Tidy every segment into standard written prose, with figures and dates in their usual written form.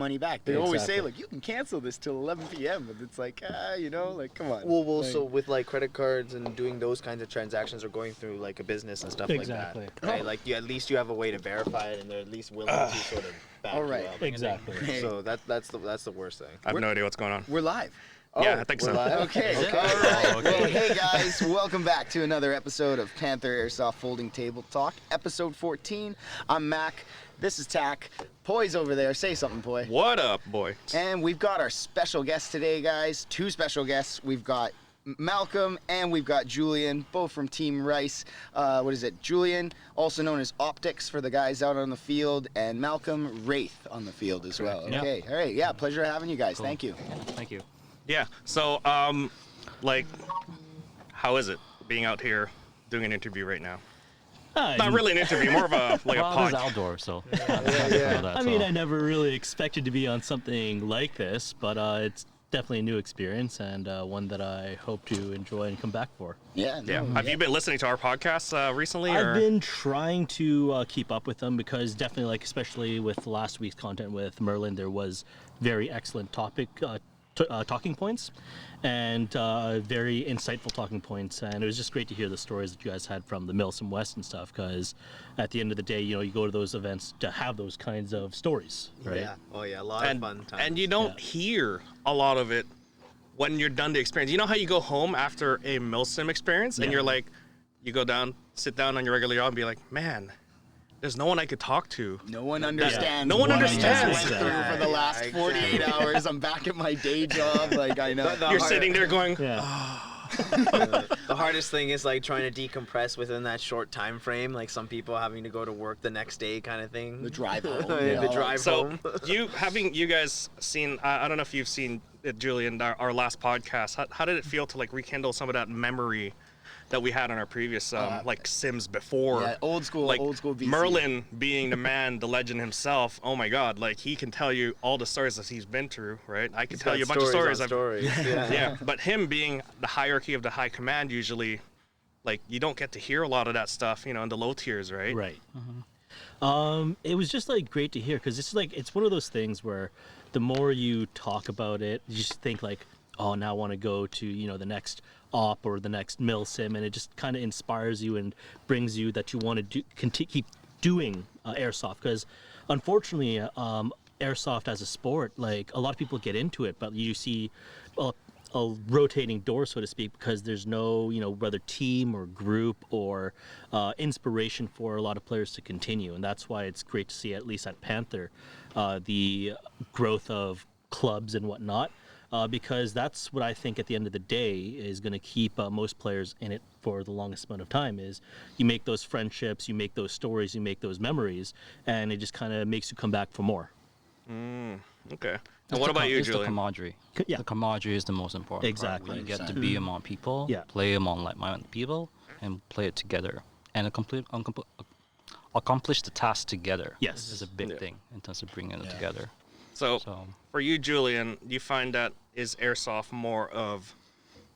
money back. They always say, like, you can cancel this till 11 p.m. But it's like, like, come on. Well, like, so with like credit cards and doing those kinds of transactions or going through like a business and stuff like that, right? Like, at least you have a way to verify it, and they're at least willing to sort of back you up. Exactly. So that's the worst thing. I have no idea what's going on. We're live. Yeah, I think so. Okay. All right. Well, hey guys, welcome back to another episode of Panther Airsoft Folding Table Talk, episode 14. I'm Mac. This is Tack. Poy's over there. Say something, Poy. What up, boy? And we've got our special guests today, guys. Two special guests. We've got Malcolm and we've got Julian, both from Team Rice. Julian, also known as Optix for the guys out on the field, and Malcolm, Wraith on the field as well. Okay. All right. Yeah, pleasure having you guys. Cool. Thank you. Thank you. Yeah. So, like, how is it being out here doing an interview right now? Not really an interview, more of a a pod. It's outdoor, so. I mean, I never really expected to be on something like this, but it's definitely a new experience and one that I hope to enjoy and come back for. Yeah. Have you been listening to our podcasts recently? I've been trying to keep up with them because definitely, like, especially with last week's content with Merlin, there was very excellent talking points and very insightful talking points, and it was just great to hear the stories that you guys had from the MILSIM West and stuff, because at the end of the day, you go to those events to have those kinds of stories, right? Yeah. Oh yeah, a lot of fun times. And you don't hear a lot of it when you're done the experience. You know how you go home after a MILSIM experience and you're like, you go down, sit down on your regular job and be like, man, there's no one I could talk to. No one understands. No one understands. I went through for the last 48 hours. I'm back at my day job. Like, I know. You're sitting there going, the hardest thing is like trying to decompress within that short time frame. Like some people having to go to work the next day, kind of thing. The drive home. The drive home. You guys seen? I don't know if you've seen it, Julian, our last podcast. How did it feel to like rekindle some of that memory that we had on our previous like Sims before? Yeah, old school BC. Merlin being the man, the legend himself. Oh my God, like he can tell you all the stories that he's been through, right? I can tell you a bunch of stories. Yeah, but him being the hierarchy of the high command, usually, like you don't get to hear a lot of that stuff, in the low tiers, right? Right. It was just like great to hear, because it's one of those things where the more you talk about it, you just think like, oh, now I want to go to the next Op or the next MILSIM, and it just kind of inspires you and brings you that you want to keep doing airsoft, because unfortunately airsoft as a sport, like a lot of people get into it, but you see a rotating door, so to speak, because there's no whether team or group or inspiration for a lot of players to continue, and that's why it's great to see, at least at Panther, the growth of clubs and whatnot. Because that's what I think at the end of the day is going to keep most players in it for the longest amount of time, is you make those friendships, you make those stories, you make those memories, and it just kind of makes you come back for more. Okay. And what about you, Julian? The camaraderie. Yeah. The camaraderie is the most important Exactly. part. You get to be among people, play among like-minded people, and play it together. And accomplish the task together. Yes. Is a big thing in terms of bringing it together. So, for you, Julian, do you find that is airsoft more of,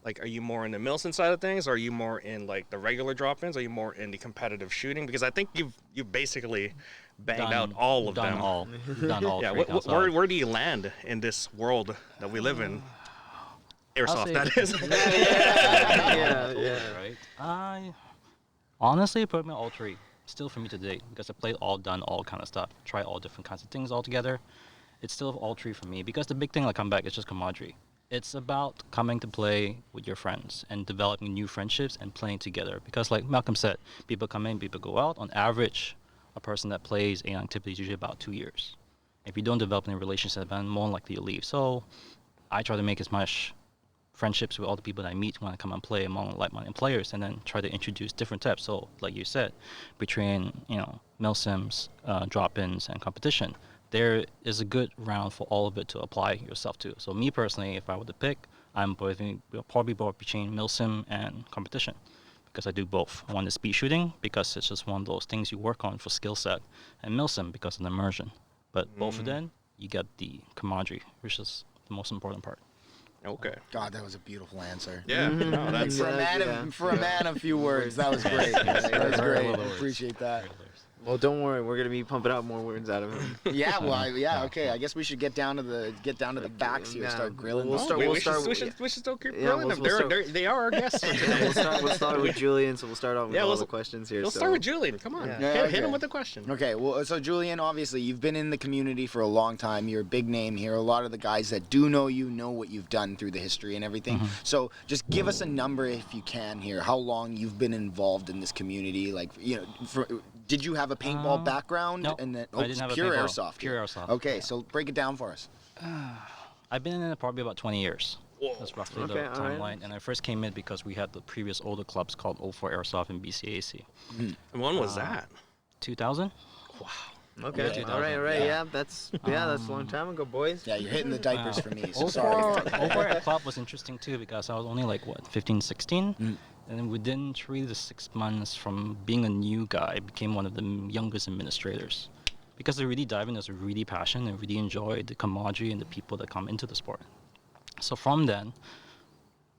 like, are you more in the MILSIM side of things, or are you more in like the regular drop-ins? Are you more in the competitive shooting? Because I think you've basically banged out all of them. Done all. Yeah. Where do you land in this world that we live in? Airsoft, that is. Yeah. Right. I honestly put me all three. Still for me today, because I played all kind of stuff. Try all different kinds of things all together. It's still all three for me, because the big thing like come back is just camaraderie. It's about coming to play with your friends and developing new friendships and playing together. Because like Malcolm said, people come in, people go out. On average, a person that plays an activity is usually about 2 years. If you don't develop any relationship, then more likely you leave. So I try to make as much friendships with all the people that I meet when I come and play among like-minded players, and then try to introduce different types. So like you said, between MILSIMs, drop-ins, and competition, there is a good round for all of it to apply yourself to. So me personally, if I were to pick, I'm probably both between MILSIM and competition, because I do both. One is speed shooting, because it's just one of those things you work on for skill set, and MILSIM because of the immersion. But both of them, you get the camaraderie, which is the most important part. Okay. God, that was a beautiful answer. Yeah. No, that's for a man of few words. That was great. That was great. Appreciate that. Well, don't worry, we're gonna be pumping out more words out of him. Yeah, well, okay. I guess we should get down to the facts here. Start grilling. We should still keep grilling them. They are our guests for today. We'll start with Julian. So we'll start off with all the questions here. We'll start with Julian. Come on, hit him with the question. Okay, well, so Julian, obviously you've been in the community for a long time. You're a big name here. A lot of the guys that do know you know what you've done through the history and everything. So just give us a number if you can here. How long you've been involved in this community? Like, did you have a paintball background? No, and then, I didn't have pure a paintball. airsoft. Pure airsoft. Okay, so break it down for us. I've been in it probably about 20 years. Whoa. That's roughly the timeline. Right. And I first came in because we had the previous older clubs called 04 Airsoft and BCAC. And when was that? 2000. Wow. Okay. All right. Yeah, that's a long time ago, boys. Yeah, you're hitting the diapers for me. So sorry. 04 Club was interesting too because I was only like 15, 16. And then within 3 to 6 months from being a new guy, I became one of the youngest administrators. Because I really dive in, there's a really passion and really enjoy the camaraderie and the people that come into the sport. So from then,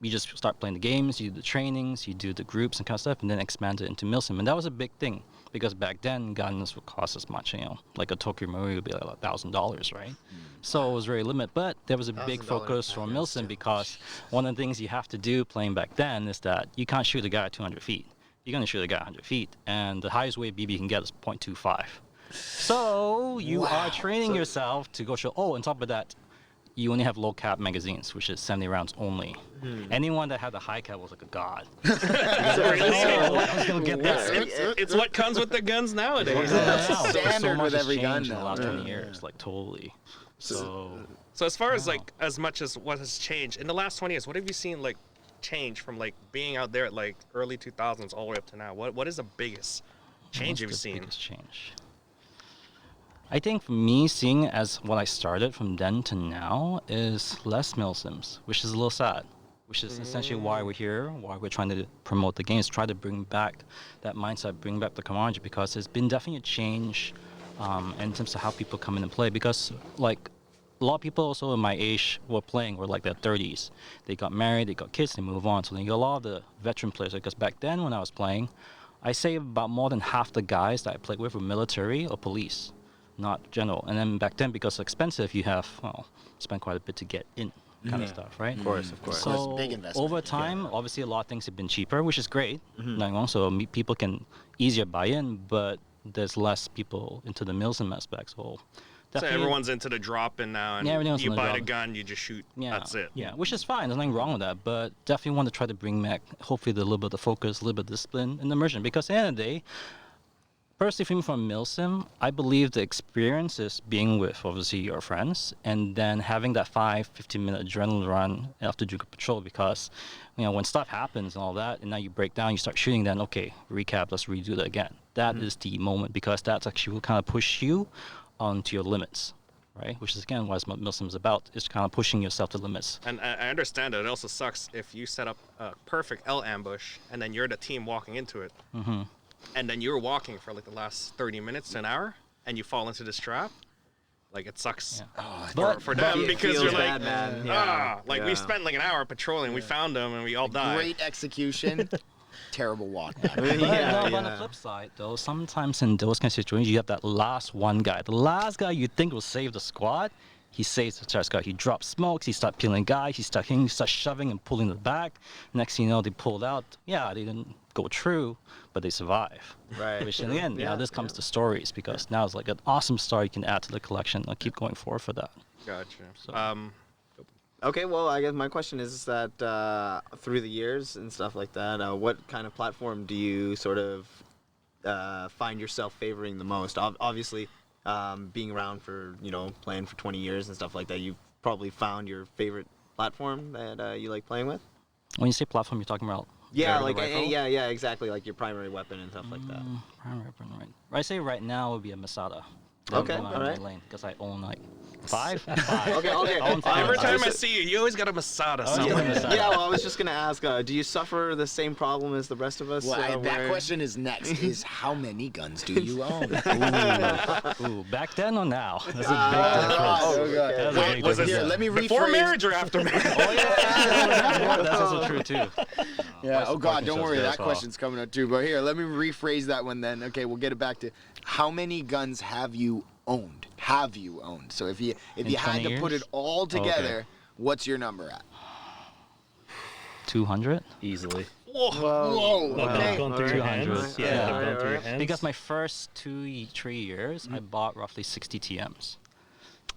we just start playing the games, you do the trainings, you do the groups and kind of stuff, and then expand it into MILSIM. And that was a big thing because back then, guns would cost as much, like a Tokyo Marui would be like $1,000, right? So it was very limited, but there was a big focus for MILSIM because one of the things you have to do playing back then is that you can't shoot a guy at 200 feet. You're going to shoot a guy at 100 feet, and the highest weight BB you can get is 0.25. So you are training yourself to go show. Oh, on top of that, you only have low cap magazines, which is 70 rounds only. Anyone that had the high cap was like a god. It's what comes with the guns nowadays. Standard with every gun in the last 20 years, like totally. So as far as like as much as what has changed in the last 20 years, what have you seen like change from like being out there at like early 2000s all the way up to now? What is the biggest change you've seen? Biggest change. I think for me, seeing as what I started from then to now is less MILSIMs, which is a little sad, which is essentially why we're here, why we're trying to promote the games, try to bring back that mindset, bring back the camaraderie, because there's been definitely a change in terms of how people come in and play, because like a lot of people also in my age were playing were like their 30s. They got married, they got kids, they move on. So then you got a lot of the veteran players, because back then when I was playing, I say about more than half the guys that I played with were military or police, not general. And then back then, because it's expensive, you have, spend quite a bit to get in kind of stuff, right? Of course. So big investment. over time, obviously a lot of things have been cheaper, which is great. So people can easier buy in, but there's less people into the MILSIM aspect. So everyone's into the drop-in now, and you buy the gun, you just shoot. That's it. Yeah, which is fine. There's nothing wrong with that. But definitely want to try to bring back, hopefully, a little bit of focus, a little bit of discipline and immersion. Because at the end of the day, personally, for me, from MILSIM, I believe the experience is being with, obviously, your friends, and then having that 15-minute adrenaline run after doing a patrol, because, when stuff happens and all that, and now you break down, you start shooting, then, okay, recap, let's redo that again. That is the moment, because that's actually will kind of push you onto your limits, right? Which is, again, what MILSIM is about, is kind of pushing yourself to limits. And I understand that it also sucks if you set up a perfect L ambush, and then you're the team walking into it. And then you're walking for like the last 30 minutes to an hour, and you fall into this trap. Like, it sucks for them, because you're like, we spent like an hour patrolling, we found them, and we all died. Great execution, terrible walk back. On the flip side, though, sometimes in those kind of situations, you have that last one guy. The last guy you think will save the squad, he saves the entire squad. He drops smokes, he starts peeling guys, he starts shoving and pulling the back. Next thing you know, they pulled out. Yeah, they didn't go through, but they survive. Right. Which in the end, this comes to stories, because now it's like an awesome story you can add to the collection. I'll keep going forward for that. Gotcha. So, okay, well, I guess my question is that through the years and stuff like that, what kind of platform do you sort of find yourself favoring the most? Obviously, being around for, playing for 20 years and stuff like that, you've probably found your favorite platform that you like playing with? When you say platform, you're talking about exactly, like your primary weapon and stuff like that. Primary weapon, right? I say right now would be a Masada. Okay, all right. Because I own like 5. Okay. Every time I see you always got a Masada somewhere. Yeah, well, I was just gonna ask, do you suffer the same problem as the rest of us? Well, that question is next. Is how many guns do you own? Ooh, back then or now? That's a big difference. Was it Here, let me rephrase. Before marriage or after marriage? That's also true too. Yeah. Oh God, Parking don't shot's worry. good That as well. question's coming up too. But here, let me rephrase that one then. Okay, we'll get it back to how many guns have you owned? Have you owned? So if you In had 20 to put it years? all Okay. together, what's your number at? 200. Easily. Whoa. That have Okay. gone through your 200. hands. Yeah. Yeah, that have Right, gone through your right. hands. Because my first 3 years, I bought roughly 60 TMs.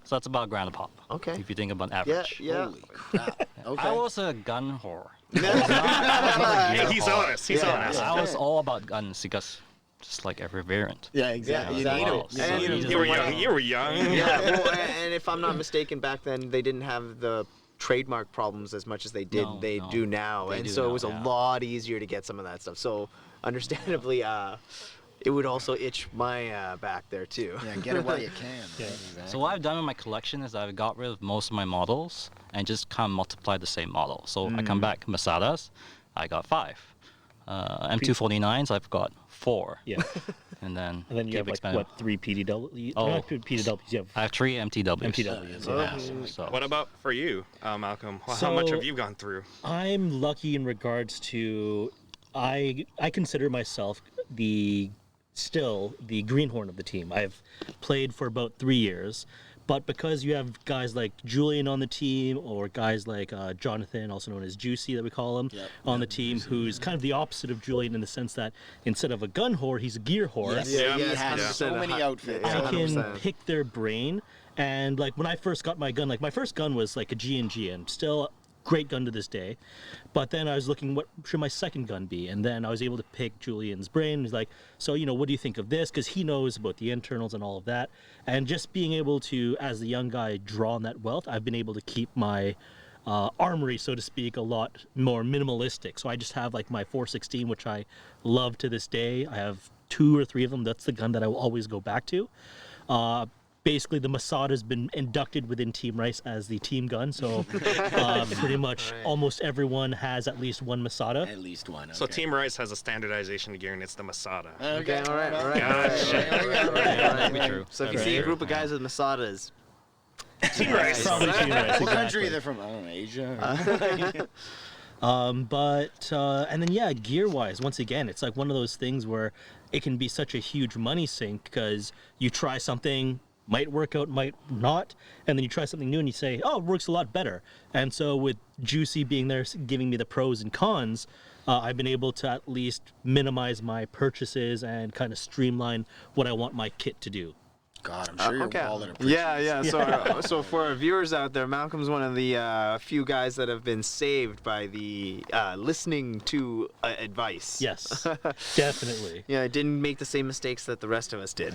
So that's about $1,000 a pop. Okay. If you think about Yeah, average. yeah. Holy crap. Okay. I was a gun whore. Hey, he's honest. He's Yeah. honest. I was all about guns because just like every variant. Yeah, exactly. Yeah, You need exactly. them. And You need 'em. You were young. You were young. Yeah, well, and if I'm not mistaken, back then they didn't have the trademark problems as much as they did. No, they no. do now, They and do so it now, was a yeah. lot easier to get some of that stuff. So, understandably, it would also itch my back there too. Yeah, get it while you can. Yeah. Exactly. So what I've done with my collection is I've got rid of most of my models and just kind of multiplied the same model. So I come back, Masadas, I got 5. M249s, I've got 4. Yeah. And then, And then you keep have like expanding. what, 3 PDW? Oh. Not PDWs. You I have 3 MTWs. MTWs. Yeah. So What about for you, Malcolm? How So- much have you gone through? I'm lucky in regards to I consider myself still the greenhorn of the team. I've played for about 3 years, but because you have guys like Julian on the team or guys like Jonathan, also known as Juicy that we call him, on the team, who's kind of the opposite of Julian in the sense that instead of a gun whore, he's a gear whore. Yes. Yeah. He Yes, has 100%. so many outfits. Yeah. I can 100%. pick their brain. And like when I first got my gun, like my first gun was like a G&G, and still a great gun to this day. But then I was looking, what should my second gun be? And then I was able to pick Julian's brain. He's like, so, what do you think of this? Because he knows about the internals and all of that. And just being able to, as the young guy, draw on that wealth, I've been able to keep my armory, so to speak, a lot more minimalistic. So I just have like my 416, which I love to this day. I have 2 or 3 of them. That's the gun that I will always go back to. Basically, the Masada has been inducted within Team Rice as the team gun, so pretty much almost everyone has at least one Masada. At least one. So okay. Team Rice has a standardization gear, and it's the Masada. Okay, all right, all right. Gotcha. that'd be true. So if you That'd see be a true. group of guys with Masadas, Team Rice. Probably Team Rice, What country are exactly. they from? I don't know, Asia. And then yeah, gear-wise, once again, it's like one of those things where it can be such a huge money sink because you try something, might work out, might not, and then you try something new and you say, oh, it works a lot better. And so with Juicy being there, giving me the pros and cons, I've been able to at least minimize my purchases and kind of streamline what I want my kit to do. God, I'm sure your okay. wallet appreciates. Yeah. So for our viewers out there, Malcolm's one of the few guys that have been saved by the listening to advice. Yes, definitely. Yeah, I didn't make the same mistakes that the rest of us did.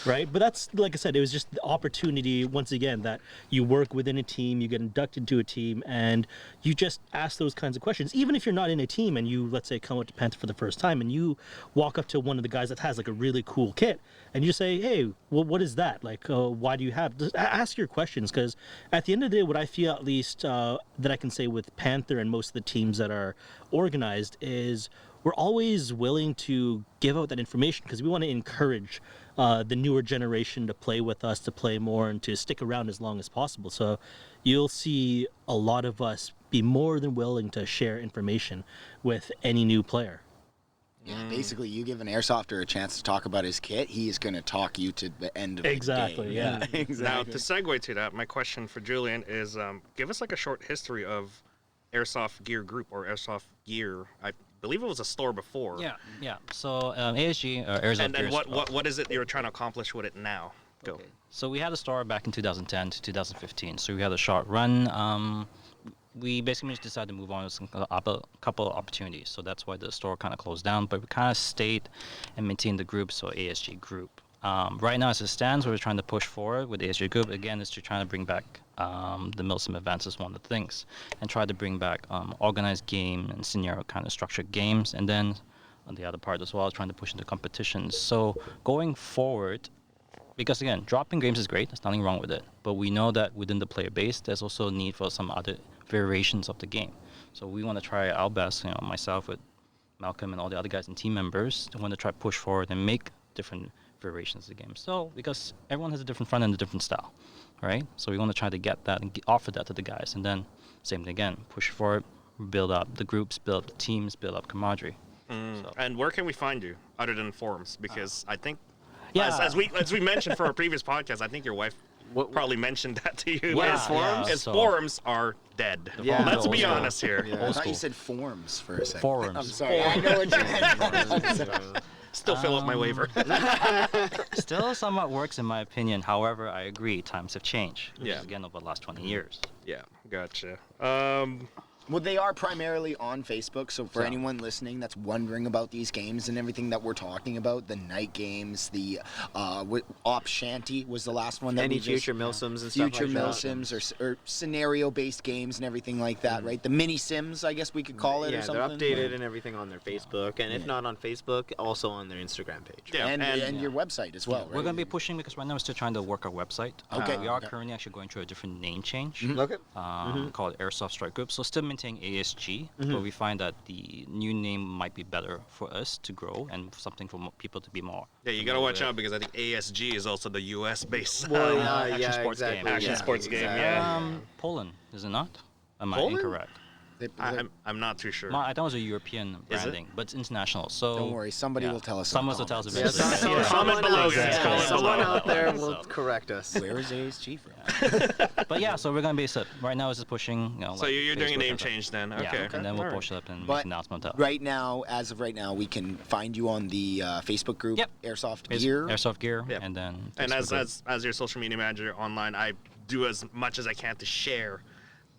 Right, but that's, like I said, it was just the opportunity, once again, that you work within a team, you get inducted into a team, and you just ask those kinds of questions. Even if you're not in a team and you, let's say, come out to Panther for the first time and you walk up to one of the guys that has like a really cool kit and you say, hey, well, what is that? Like, why do you have, just ask your questions, because at the end of the day, what I feel at least that I can say with Panther and most of the teams that are organized is we're always willing to give out that information because we want to encourage the newer generation to play with us, to play more, and to stick around as long as possible. So you'll see a lot of us be more than willing to share information with any new player. Yeah, basically, you give an airsofter a chance to talk about his kit, he's going to talk you to the end of Exactly, the game. yeah. Now, Exactly. to segue to that, my question for Julian is, give us like a short history of Airsoft Gear Group or Airsoft Gear. I believe it was a store before. Yeah. So ASG, Airsoft And then Gears- what is it you're trying to accomplish with it now? Go. Okay. So we had a store back in 2010 to 2015. So we had a short run. We basically just decided to move on with a couple of opportunities. So that's why the store kind of closed down. But we kind of stayed and maintained the group, so ASG Group. Right now, as it stands, we're trying to push forward with ASG Group. Again, is to try to bring back the MILSIM events is one of the things. And try to bring back organized game and scenario kind of structured games. And then on the other part as well, trying to push into competitions. So going forward, because again, dropping games is great. There's nothing wrong with it. But we know that within the player base, there's also a need for some other variations of the game. So we want to try our best, myself with Malcolm and all the other guys and team members, want to try to push forward and make different variations of the game. So because everyone has a different front and a different style, right? So we want to try to get that and offer that to the guys. And then same thing again, push forward, build up the groups, build up the teams, build up camaraderie. So. And where can we find you other than forums? Because I think, Yeah. as we mentioned for our previous podcast, I think your wife probably mentioned that to you. Yeah, His yeah, his so- forums are dead. Yeah. Let's be Old school. honest here. Yeah. I thought you said forms for a second. Forums. I'm sorry. I know what you meant. Still fill up my waiver. Still somewhat works in my opinion. However, I agree, times have changed. Which Yeah. is, again, over the last 20 years. Yeah, gotcha. Well, they are primarily on Facebook, so for anyone listening that's wondering about these games and everything that we're talking about, the night games, the Op Shanty was the last one that Any we just, future MILSIMs and stuff future like that. MILSIMs or scenario-based games and everything like that, right? The mini sims, I guess we could call it, Yeah, or they're something. updated and everything on their Facebook, and if not on Facebook, also on their Instagram page. Yeah, and your website as well, We're right? going to be pushing because right now we're still trying to work our website. Okay. We are Okay. currently actually going through a different name change. Okay. Called Airsoft Strike Group. So still maintaining ASG, but we find that the new name might be better for us to grow and something for people to be more. Yeah, you gotta watch out because I think ASG is also the U.S. based Well, action yeah, sports game. exactly. action yeah, sports game. exactly. Yeah, Poland, is it not? Am I Poland? incorrect? I'm not too sure. I thought it was a European Is it? branding, but it's international. So Don't worry, somebody will tell us in Someone the will tell us comments. Yeah, eventually. Comment below, guys. yeah, Comment someone below. out there will So- correct us. Where is ASG from? But yeah, so we're gonna base it. Right now, it's just pushing. So like you're doing a Facebook name and stuff. change then? Yeah, Okay. and then we'll Alright. push it up and make But an announcement out. right now, as of right now, we can find you on the Facebook group, Yep. Airsoft It's Gear. Airsoft Gear, Yep. and then. And Facebook as group. as your social media manager online, I do as much as I can to share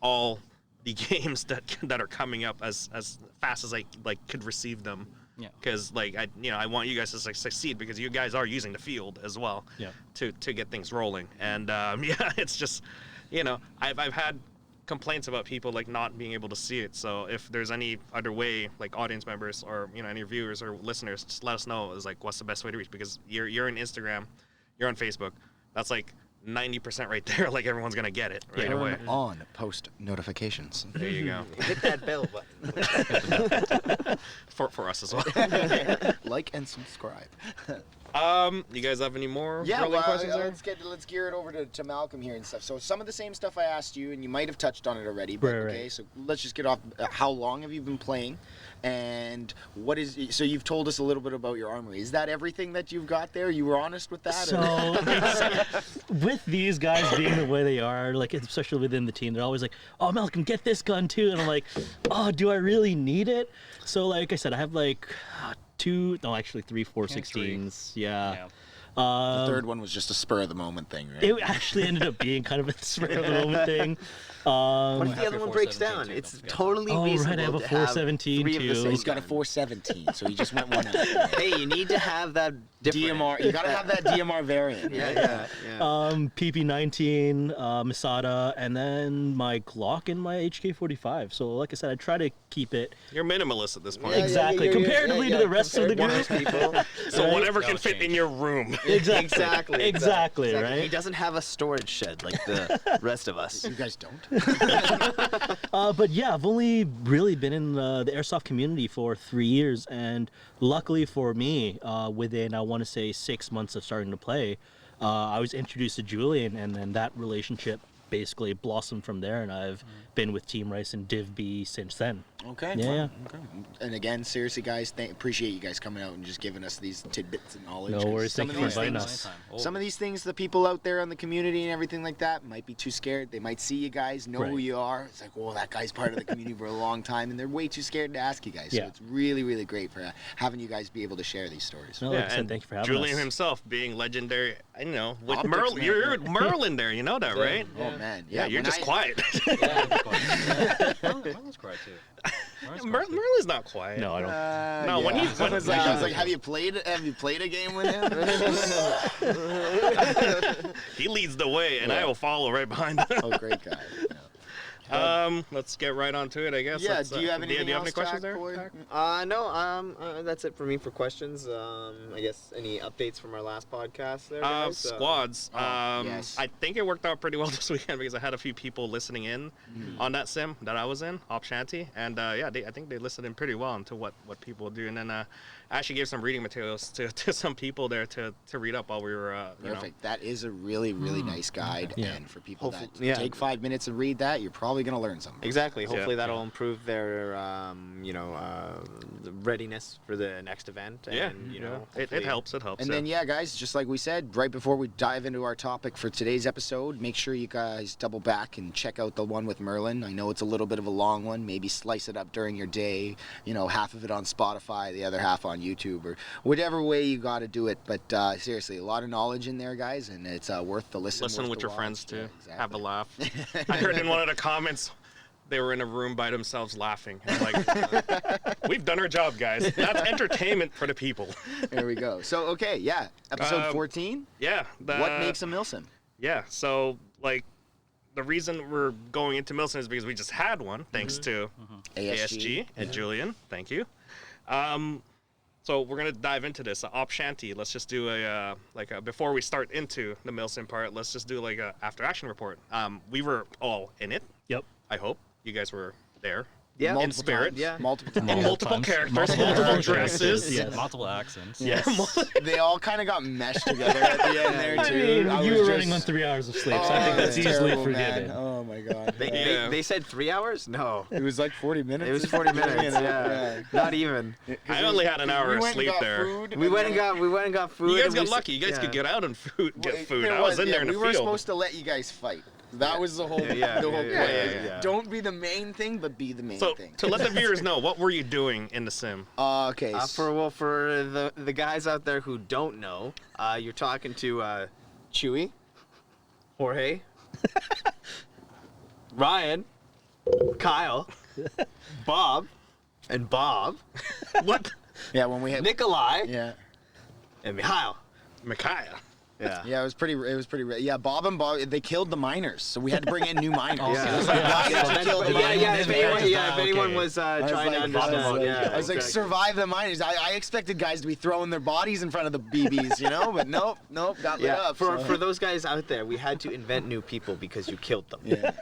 all the games that are coming up as fast as I could receive them. Yeah. Because I want you guys to succeed because you guys are using the field as well. Yeah. To get things rolling. And yeah, it's just I've had complaints about people not being able to see it. So if there's any other way, like audience members or any viewers or listeners, just let us know. Is what's the best way to reach? Because you're on Instagram, you're on Facebook. That's 90% right there. Everyone's gonna get it right away. Turn on post notifications. There you go. Hit that bell button. for us as well. Like and subscribe. You guys have any more Yeah, rolling questions there? let's gear it over to Malcolm here and stuff. So some of the same stuff I asked you, and you might have touched on it already. But Right, okay, right. so let's just get off. How long have you been playing? And what is? So you've told us a little bit about your armory. Is that everything that you've got there? You were honest with that? So it's, with these guys being the way they are, especially within the team, they're always like, "Oh, Malcolm, get this gun too," and I'm like, "Oh, do I really need it?" So like I said, I have three 416s. Yeah. The third one was just a spur of the moment thing, right? It actually ended up being kind of a spur of the moment thing. What if the have other your one breaks 417 down? too, It's don't forget. totally Oh, right, I reasonable have a to 417 three of the too. same He's got a gun. 417, so he just went one up. Hey, you need to have that different. DMR, you gotta have that DMR variant. Yeah. PP19, Masada, and then my Glock and my HK45. So like I said, I try to keep it You're minimalist at this point. exactly comparatively to the rest of the Compared group. to most people. So Right? whatever can That'll fit change. in your room. Exactly. Exactly. He Right. doesn't have a storage shed like the rest of us. You guys don't? But yeah, I've only really been in the airsoft community for 3 years, and luckily for me, within I want to say 6 months of starting to play, I was introduced to Julian, and then that relationship basically blossomed from there, and I've been with Team Rice and Div B since then. Okay. Yeah. Okay. And again, seriously, guys, appreciate you guys coming out and just giving us these tidbits of knowledge. No 'cause worries. Some Thank of you these for inviting things, us. some of these things, the people out there in the community and everything like that might be too scared. They might see you guys, know who Right. you are. It's like, well, that guy's part of the community for a long time, and they're way too scared to ask you guys. So Yeah. it's really, really great for having you guys be able to share these stories. No, like I said, and thank you for having Julian us. himself being legendary, with Optix, Merlin. man. You're Merlin there, you know that, right? Oh man, Yeah, you're when just quiet. Merlin's quiet too. Merlin's not quiet. No, I don't. No, when he- when- I was like, have you played a game with him? He leads the way, and I will follow right behind him. Oh, great guy. Let's get right on to it, I guess. Yeah. Let's, Do you have anything do you have else, any questions Jack, there? for- Jack? No, that's it for me for questions. I guess any updates from our last podcast there, guys? Squads. Yes. I think it worked out pretty well this weekend because I had a few people listening in on that sim that I was in, Op Shanty, and I think they listened in pretty well into what people do. And then I actually gave some reading materials to some people there to read up while we were, Perfect. That is a really, really nice guide. Yeah. And for people that yeah. take 5 minutes and read that, you're probably going to learn something. Exactly. Yeah. Hopefully that'll improve their, readiness for the next event. Yeah. And, It helps. It helps. And then, yeah, guys, just like we said, right before we dive into our topic for today's episode, make sure you guys double back and check out the one with Merlin. I know it's a little bit of a long one. Maybe slice it up during your day, half of it on Spotify, the other half on YouTube, or whatever way you got to do it. But seriously, a lot of knowledge in there, guys, and it's worth the listen. Listen worth with the your watch. friends too. Yeah, exactly. Have a laugh. I heard in one of the comments they were in a room by themselves laughing. I'm like, we've done our job, guys. That's entertainment for the people. There we go. So, okay, yeah, episode 14. Yeah. What makes a MILSIM? Yeah. So, like, the reason we're going into MILSIM is because we just had one, thanks to ASG and Julian. Thank you. So we're gonna dive into this. Op Shanty. Let's just do before we start into the MILSIM part. Let's just do like a after action report. We were all in it. Yep. I hope you guys were there. Yeah. In Multiple spirit. times. Yeah. Multiple times. And multiple times. characters, Multiple multiple characters. dresses. Yes. Multiple accents. Yeah. They all kind of got meshed together at the end there, I too. mean, you were running on 3 hours of sleep, so I think that's easily terrible, forgiven. man. Oh, my God. They said 3 hours? No. It was like 40 minutes. It was 40 minutes. Yeah. Not even. I only had an hour of sleep there. We went and got food. You guys and got we lucky. You guys could get out and get food. It I was in yeah, there in the we field. were supposed to let you guys fight. That was the whole plan. yeah. Don't be the main thing, but be the main So thing. to let the viewers know, what were you doing in the sim? Okay. For the guys out there who don't know, you're talking to Chewy, Jorge, Ryan, Kyle, Bob, and Bob. What? Yeah, when we had Nikolai, Yeah. and Mikhail. Micaiah. Yeah. Yeah, it was pretty. Yeah, Bob and Bob, they killed the miners, so we had to bring in new miners. Yeah. It was like, why did you kill the miners? If anyone was trying to understand, I was like, survive the miners. I expected guys to be throwing their bodies in front of the BBs, but nope, got lit up. For those guys out there, we had to invent new people because you killed them. Yeah.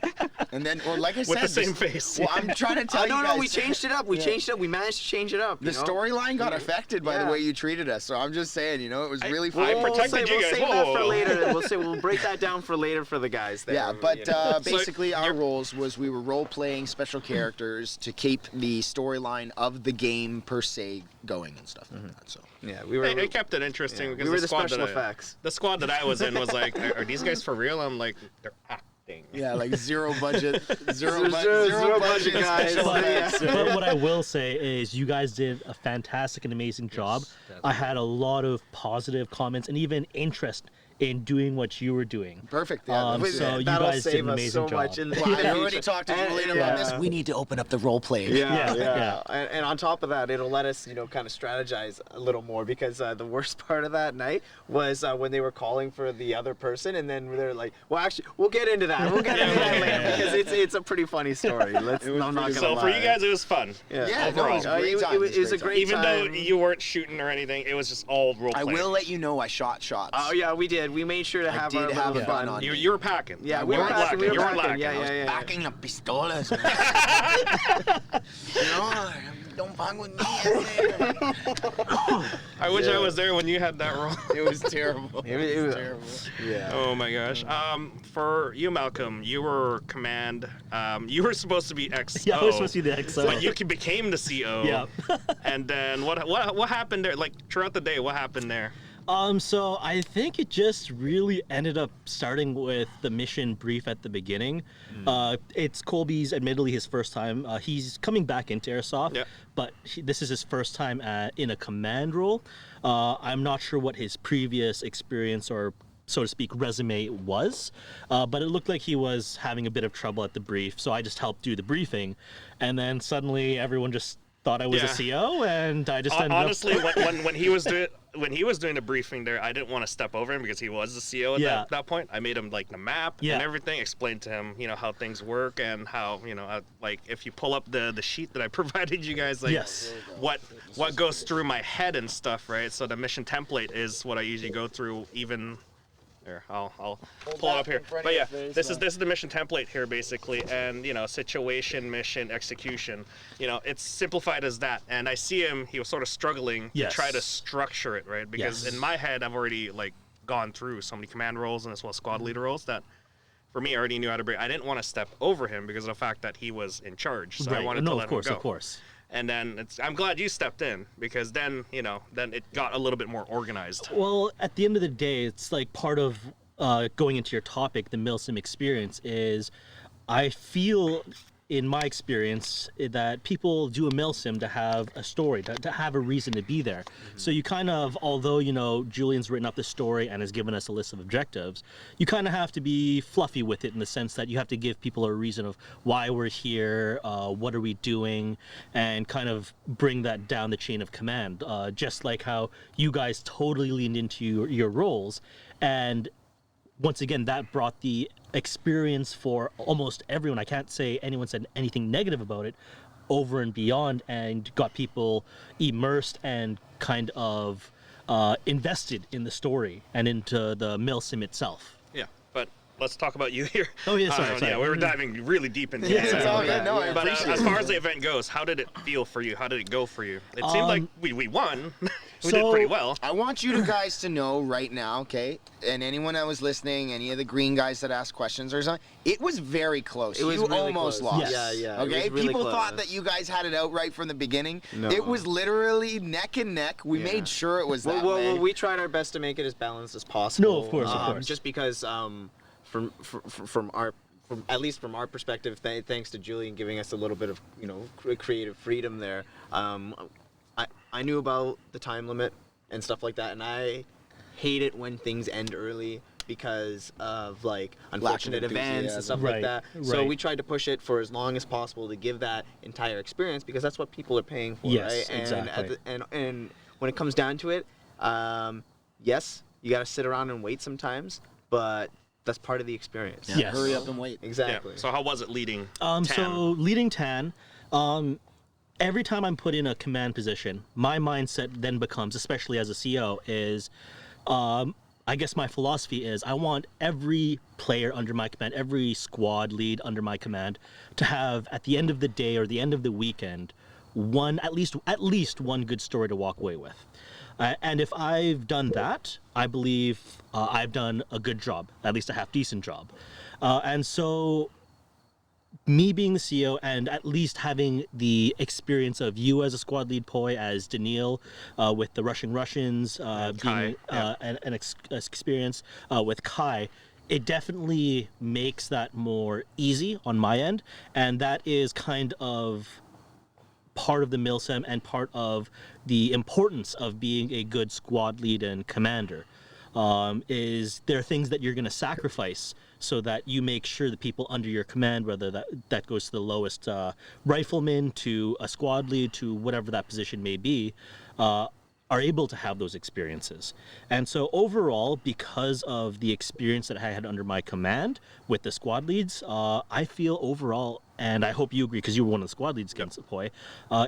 And then, well, like I said, With the same face. Well, I'm trying to tell you guys. No, we changed it up. We changed it up. We managed to change it up. The storyline got affected by the Yeah. way you treated us, so I'm just saying, it was really fun. I protected you We'll guys. save that for Whoa. later. We'll break that down for later for the guys there. Yeah, but basically So our roles was we were role-playing special characters to keep the storyline of the game per se going and stuff like that. So yeah, we were. It kept it interesting Yeah. because We were the the squad special that effects. the squad that I was in was like, are these guys for real? I'm like, they're acting. yeah, like zero budget, Zero budget, guys. special effects. But what I will say is you guys did a fantastic and amazing job. I had a lot of positive comments and even interest in doing what you were doing. Perfect. Yeah, So you That'll guys did save an us amazing so job. much in the well, I future. already talked to Julian about yeah. this. We need to open up the role play. Yeah. And on top of that, it'll let us, kind of strategize a little more because the worst part of that night was when they were calling for the other person, and then they're like, "Well, actually, we'll get into that. We'll get into that later because it's a pretty funny story." I'm not gonna So lie. for you guys, it was fun. Yeah, no, it was a great time. It was a great Even time. though you weren't shooting or anything, it was just all role I playing. will let you know I shot shots. Oh yeah, we did. We made sure to have did our have little fun fun. on You were packing. Yeah, You we were weren't packing. lacking. We You were weren't packing. lacking. Yeah. Backing up pistolas. Don't bang with me. I wish I was there when you had that role. It was terrible. It was terrible. Yeah. Oh my gosh. For you, Malcolm, you were command. You were supposed to be XO. Yeah, I was supposed to be the XO. But you became the CO. Yeah. And then what happened there? Like throughout the day, what happened there? So I think it just really ended up starting with the mission brief at the beginning. It's Colby's admittedly his first time. He's coming back into Airsoft, Yep. but this is his first time in a command role. I'm not sure what his previous experience or, so to speak, resume was, but it looked like he was having a bit of trouble at the brief. So I just helped do the briefing, and then suddenly everyone just thought I was a CO, and I just ended honestly, up... when he was doing the briefing there, I didn't want to step over him because he was the CO at that point. I made him like the map and everything, explained to him, how things work and how, like if you pull up the sheet that I provided you guys, like what goes through my head and stuff, right? So the mission template is what I usually go through even Here, I'll pull it up here. But yeah, this is the mission template here basically, and situation, mission, execution. It's simplified as that. And I see him; he was sort of struggling to try to structure it, right? Because in my head, I've already gone through so many command roles and as well as squad leader roles that, for me, I already knew how to break. I didn't want to step over him because of the fact that he was in charge. So I wanted to let him go. Of course. And then I'm glad you stepped in because then it got a little bit more organized. Well, at the end of the day, it's part of going into your topic, the MILSIM experience is, I feel in my experience that people do a MILSIM to have a story, to have a reason to be there. So you kind of, although Julian's written up the story and has given us a list of objectives, you kind of have to be fluffy with it in the sense that you have to give people a reason of why we're here, what are we doing, and kind of bring that down the chain of command. Just like how you guys totally leaned into your roles, and once again, that brought the experience for almost everyone. I can't say anyone said anything negative about it, over and beyond, and got people immersed and kind of invested in the story and into the MILSIM itself. Yeah, but let's talk about you here. Oh yeah, sorry. Yeah, we were diving really deep into it. It's all good. No, I but appreciate as it. far as the event goes, how did it feel for you? How did it go for you? It seemed like we won. We did pretty well. I want you guys to know right now, okay, and anyone that was listening, any of the green guys that asked questions or something, it was very close. It was you really almost close. lost. Yeah. Okay, really people close. thought that you guys had it out right from the beginning. No. It was literally neck and neck. We made sure it was that way. Well, we tried our best to make it as balanced as possible. No, of course. Just because from at least from our perspective, thanks to Julian giving us a little bit of creative freedom there. I knew about the time limit and stuff like that, and I hate it when things end early because of unfortunate events and stuff like that. So we tried to push it for as long as possible to give that entire experience because that's what people are paying for, right? And Exactly. And when it comes down to it, yes, you got to sit around and wait sometimes, but that's part of the experience. Yeah, Yes. hurry up and wait. Exactly. Yeah. So how was it leading? So leading TAN, every time I'm put in a command position, my mindset then becomes, especially as a CO, is I guess my philosophy is I want every player under my command, every squad lead under my command, to have at the end of the day or the end of the weekend at least one good story to walk away with. And if I've done that, I believe I've done a good job, at least a half-decent job. And so me being the CEO and at least having the experience of you as a squad lead, Poi, as Daniil, with the Russians, being an experience with Kai, it definitely makes that more easy on my end. And that is kind of part of the MILSIM and part of the importance of being a good squad lead and commander. Is there are things that you're going to sacrifice so that you make sure the people under your command, whether that goes to the lowest rifleman, to a squad lead, to whatever that position may be, are able to have those experiences. And so overall, because of the experience that I had under my command with the squad leads, I feel overall, and I hope you agree because you were one of the squad leads against Poi,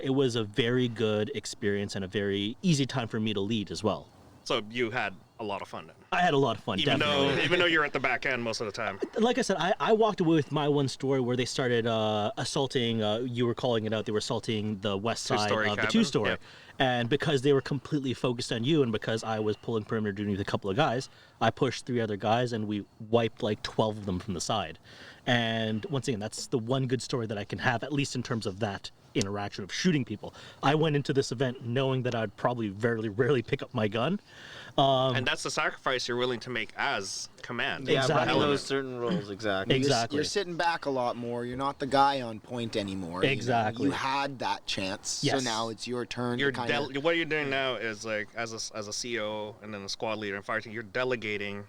it was a very good experience and a very easy time for me to lead as well. So you had a lot of fun then. I had a lot of fun, even definitely. though you're at the back end most of the time. Like I said, I walked away with my one story where they started assaulting, you were calling it out, they were assaulting the west side of the two-story. Yep. And because they were completely focused on you and because I was pulling perimeter duty with a couple of guys, I pushed 3 other guys and we wiped 12 of them from the side. And once again, that's the one good story that I can have, at least in terms of that interaction of shooting people. I went into this event knowing that I'd probably very rarely pick up my gun. And that's the sacrifice you're willing to make as command. Yeah, Exactly. running those certain roles, exactly. Exactly. You're sitting back a lot more. You're not the guy on point anymore. Exactly. You had that chance, Yes. so now it's your turn. You're to kinda... what you're doing now is as a CO and then a squad leader and fire team, you're delegating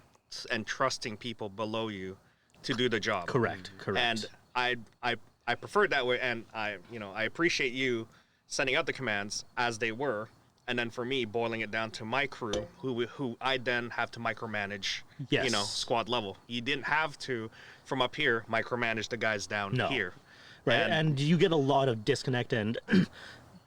and trusting people below you to do the job. Correct. And I prefer it that way, and I appreciate you sending out the commands as they were, and then for me boiling it down to my crew, who I then have to micromanage. Yes. Squad level. You didn't have to from up here micromanage the guys down here. Right, and you get a lot of disconnect, and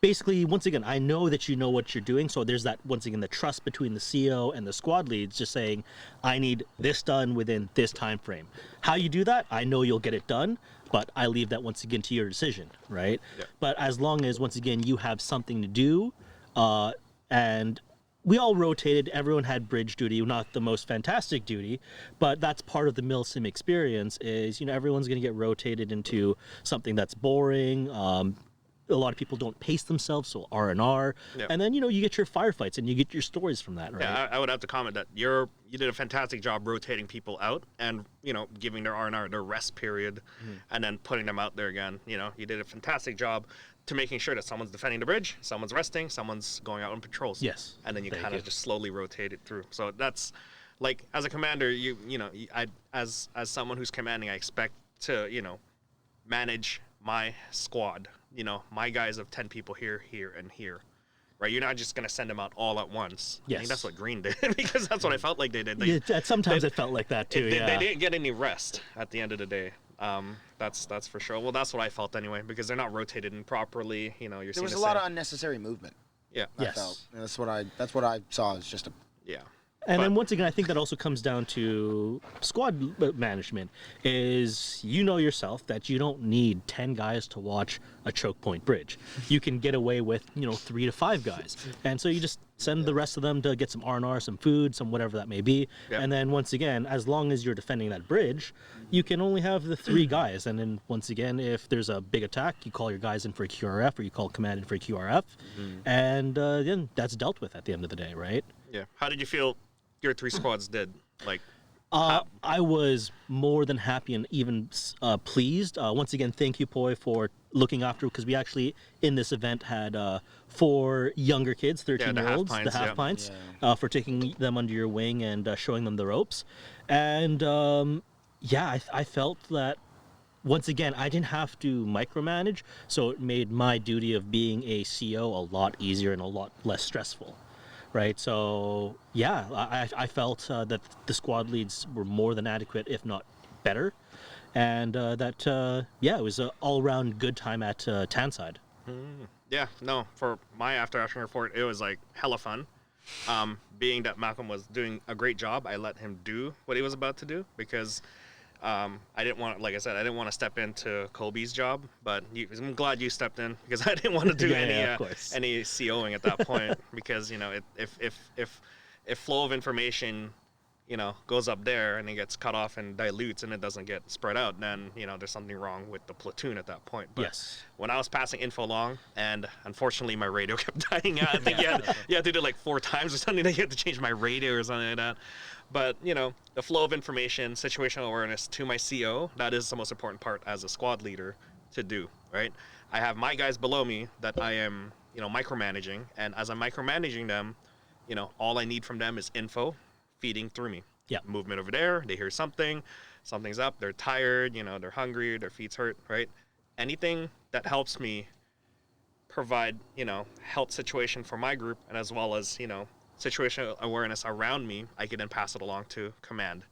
basically, once again, I know that you know what you're doing. So there's that, once again, the trust between the CO and the squad leads, just saying, I need this done within this time frame. How you do that, I know you'll get it done, but I leave that once again to your decision, right? Yeah. But as long as, once again, you have something to do, and we all rotated, everyone had bridge duty, not the most fantastic duty, but that's part of the MILSIM experience is, everyone's going to get rotated into something that's boring. A lot of people don't pace themselves, so R&R. Yep. And then, you get your firefights and you get your stories from that, right? Yeah, I would have to comment that you did a fantastic job rotating people out and, giving their R&R their rest period and then putting them out there again. You did a fantastic job to making sure that someone's defending the bridge, someone's resting, someone's going out on patrols. Yes. And then you kind of just slowly rotate it through. So that's, like, as a commander, as someone who's commanding, I expect to, manage my squad. My guys of 10 people here, and here, right? You're not just going to send them out all at once. Yes. I think that's what Green did because that's what I felt like they did. Sometimes it felt like that too, they didn't get any rest at the end of the day. That's for sure. Well, that's what I felt anyway because they're not rotated in properly. There was a lot of unnecessary movement. Yeah. I felt. That's what I saw. Is just a. Yeah. And then once again, I think that also comes down to squad management is yourself that you don't need 10 guys to watch a choke point bridge. You can get away with, 3 to 5 guys. And so you just send the rest of them to get some R&R, some food, some whatever that may be. Yeah. And then once again, as long as you're defending that bridge, you can only have the 3 guys. And then once again, if there's a big attack, you call your guys in for a QRF or you call command in for a QRF. And then that's dealt with at the end of the day, right? Yeah. How did you feel your 3 squads did? Like, I was more than happy and even pleased. Once again, thank you, Poi, for looking after, because we actually, in this event, had 4 younger kids, 13-year-olds, the half pints, for taking them under your wing and showing them the ropes. And, I felt that, once again, I didn't have to micromanage, so it made my duty of being a CO a lot easier and a lot less stressful. Right, so I felt that the squad leads were more than adequate, if not better, and it was an all-around good time at Tanside. Yeah, no, for my after-action report, it was like hella fun. Being that Malcolm was doing a great job, I let him do what he was about to do because I didn't want, like I said, I didn't want to step into Colby's job, but I'm glad you stepped in because I didn't want to do any COing at that point because if flow of information goes up there and it gets cut off and dilutes and it doesn't get spread out, then there's something wrong with the platoon at that point. But when I was passing info along, and unfortunately my radio kept dying out, I think you had to do it like 4 times or something. You had to change my radio or something like that. But, the flow of information, situational awareness to my CO, that is the most important part as a squad leader to do, right? I have my guys below me that I am, micromanaging. And as I'm micromanaging them, all I need from them is info feeding through me. Yeah. Movement over there, they hear something, something's up, they're tired, they're hungry, their feet's hurt, right? Anything that helps me provide, health situation for my group and as well as, situational awareness around me, I can then pass it along to command,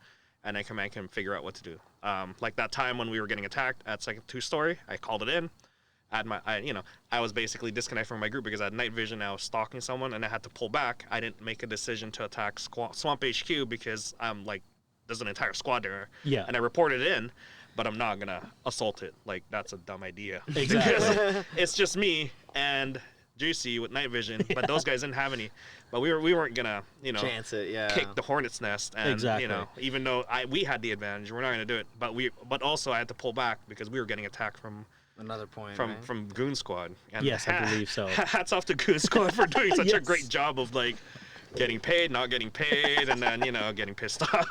and then command can figure out what to do. Like that time when we were getting attacked at second 2-story, I called it in. I was basically disconnected from my group because I had night vision. I was stalking someone, and I had to pull back. I didn't make a decision to attack Swamp HQ because I'm like, there's an entire squad there. Yeah. And I reported in, but I'm not gonna assault it. Like that's a dumb idea. Exactly. It's just me and Juicy with night vision, but those guys didn't have any. But we weren't gonna, chance it, kick the hornet's nest, and Exactly. even though we had the advantage, we're not gonna do it. But also I had to pull back because we were getting attacked from another point from Goon Squad. And Yes, I believe so. Hats off to Goon Squad for doing such a Yes. great job of like getting paid, not getting paid, and then getting pissed off.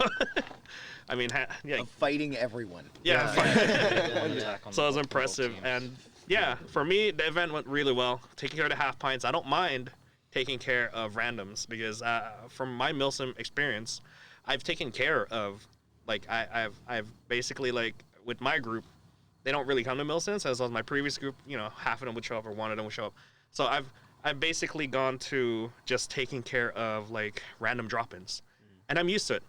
I mean, Of fighting everyone. yeah. So it was multiple impressive, teams. and for me, the event went really well. Taking care of the half pints, I don't mind taking care of randoms because from my MILSIM experience, I've taken care of I've basically with my group, they don't really come to MILSIMs as well as my previous group. Half of them would show up or one of them would show up. So I've basically gone to just taking care of random drop-ins, and I'm used to it.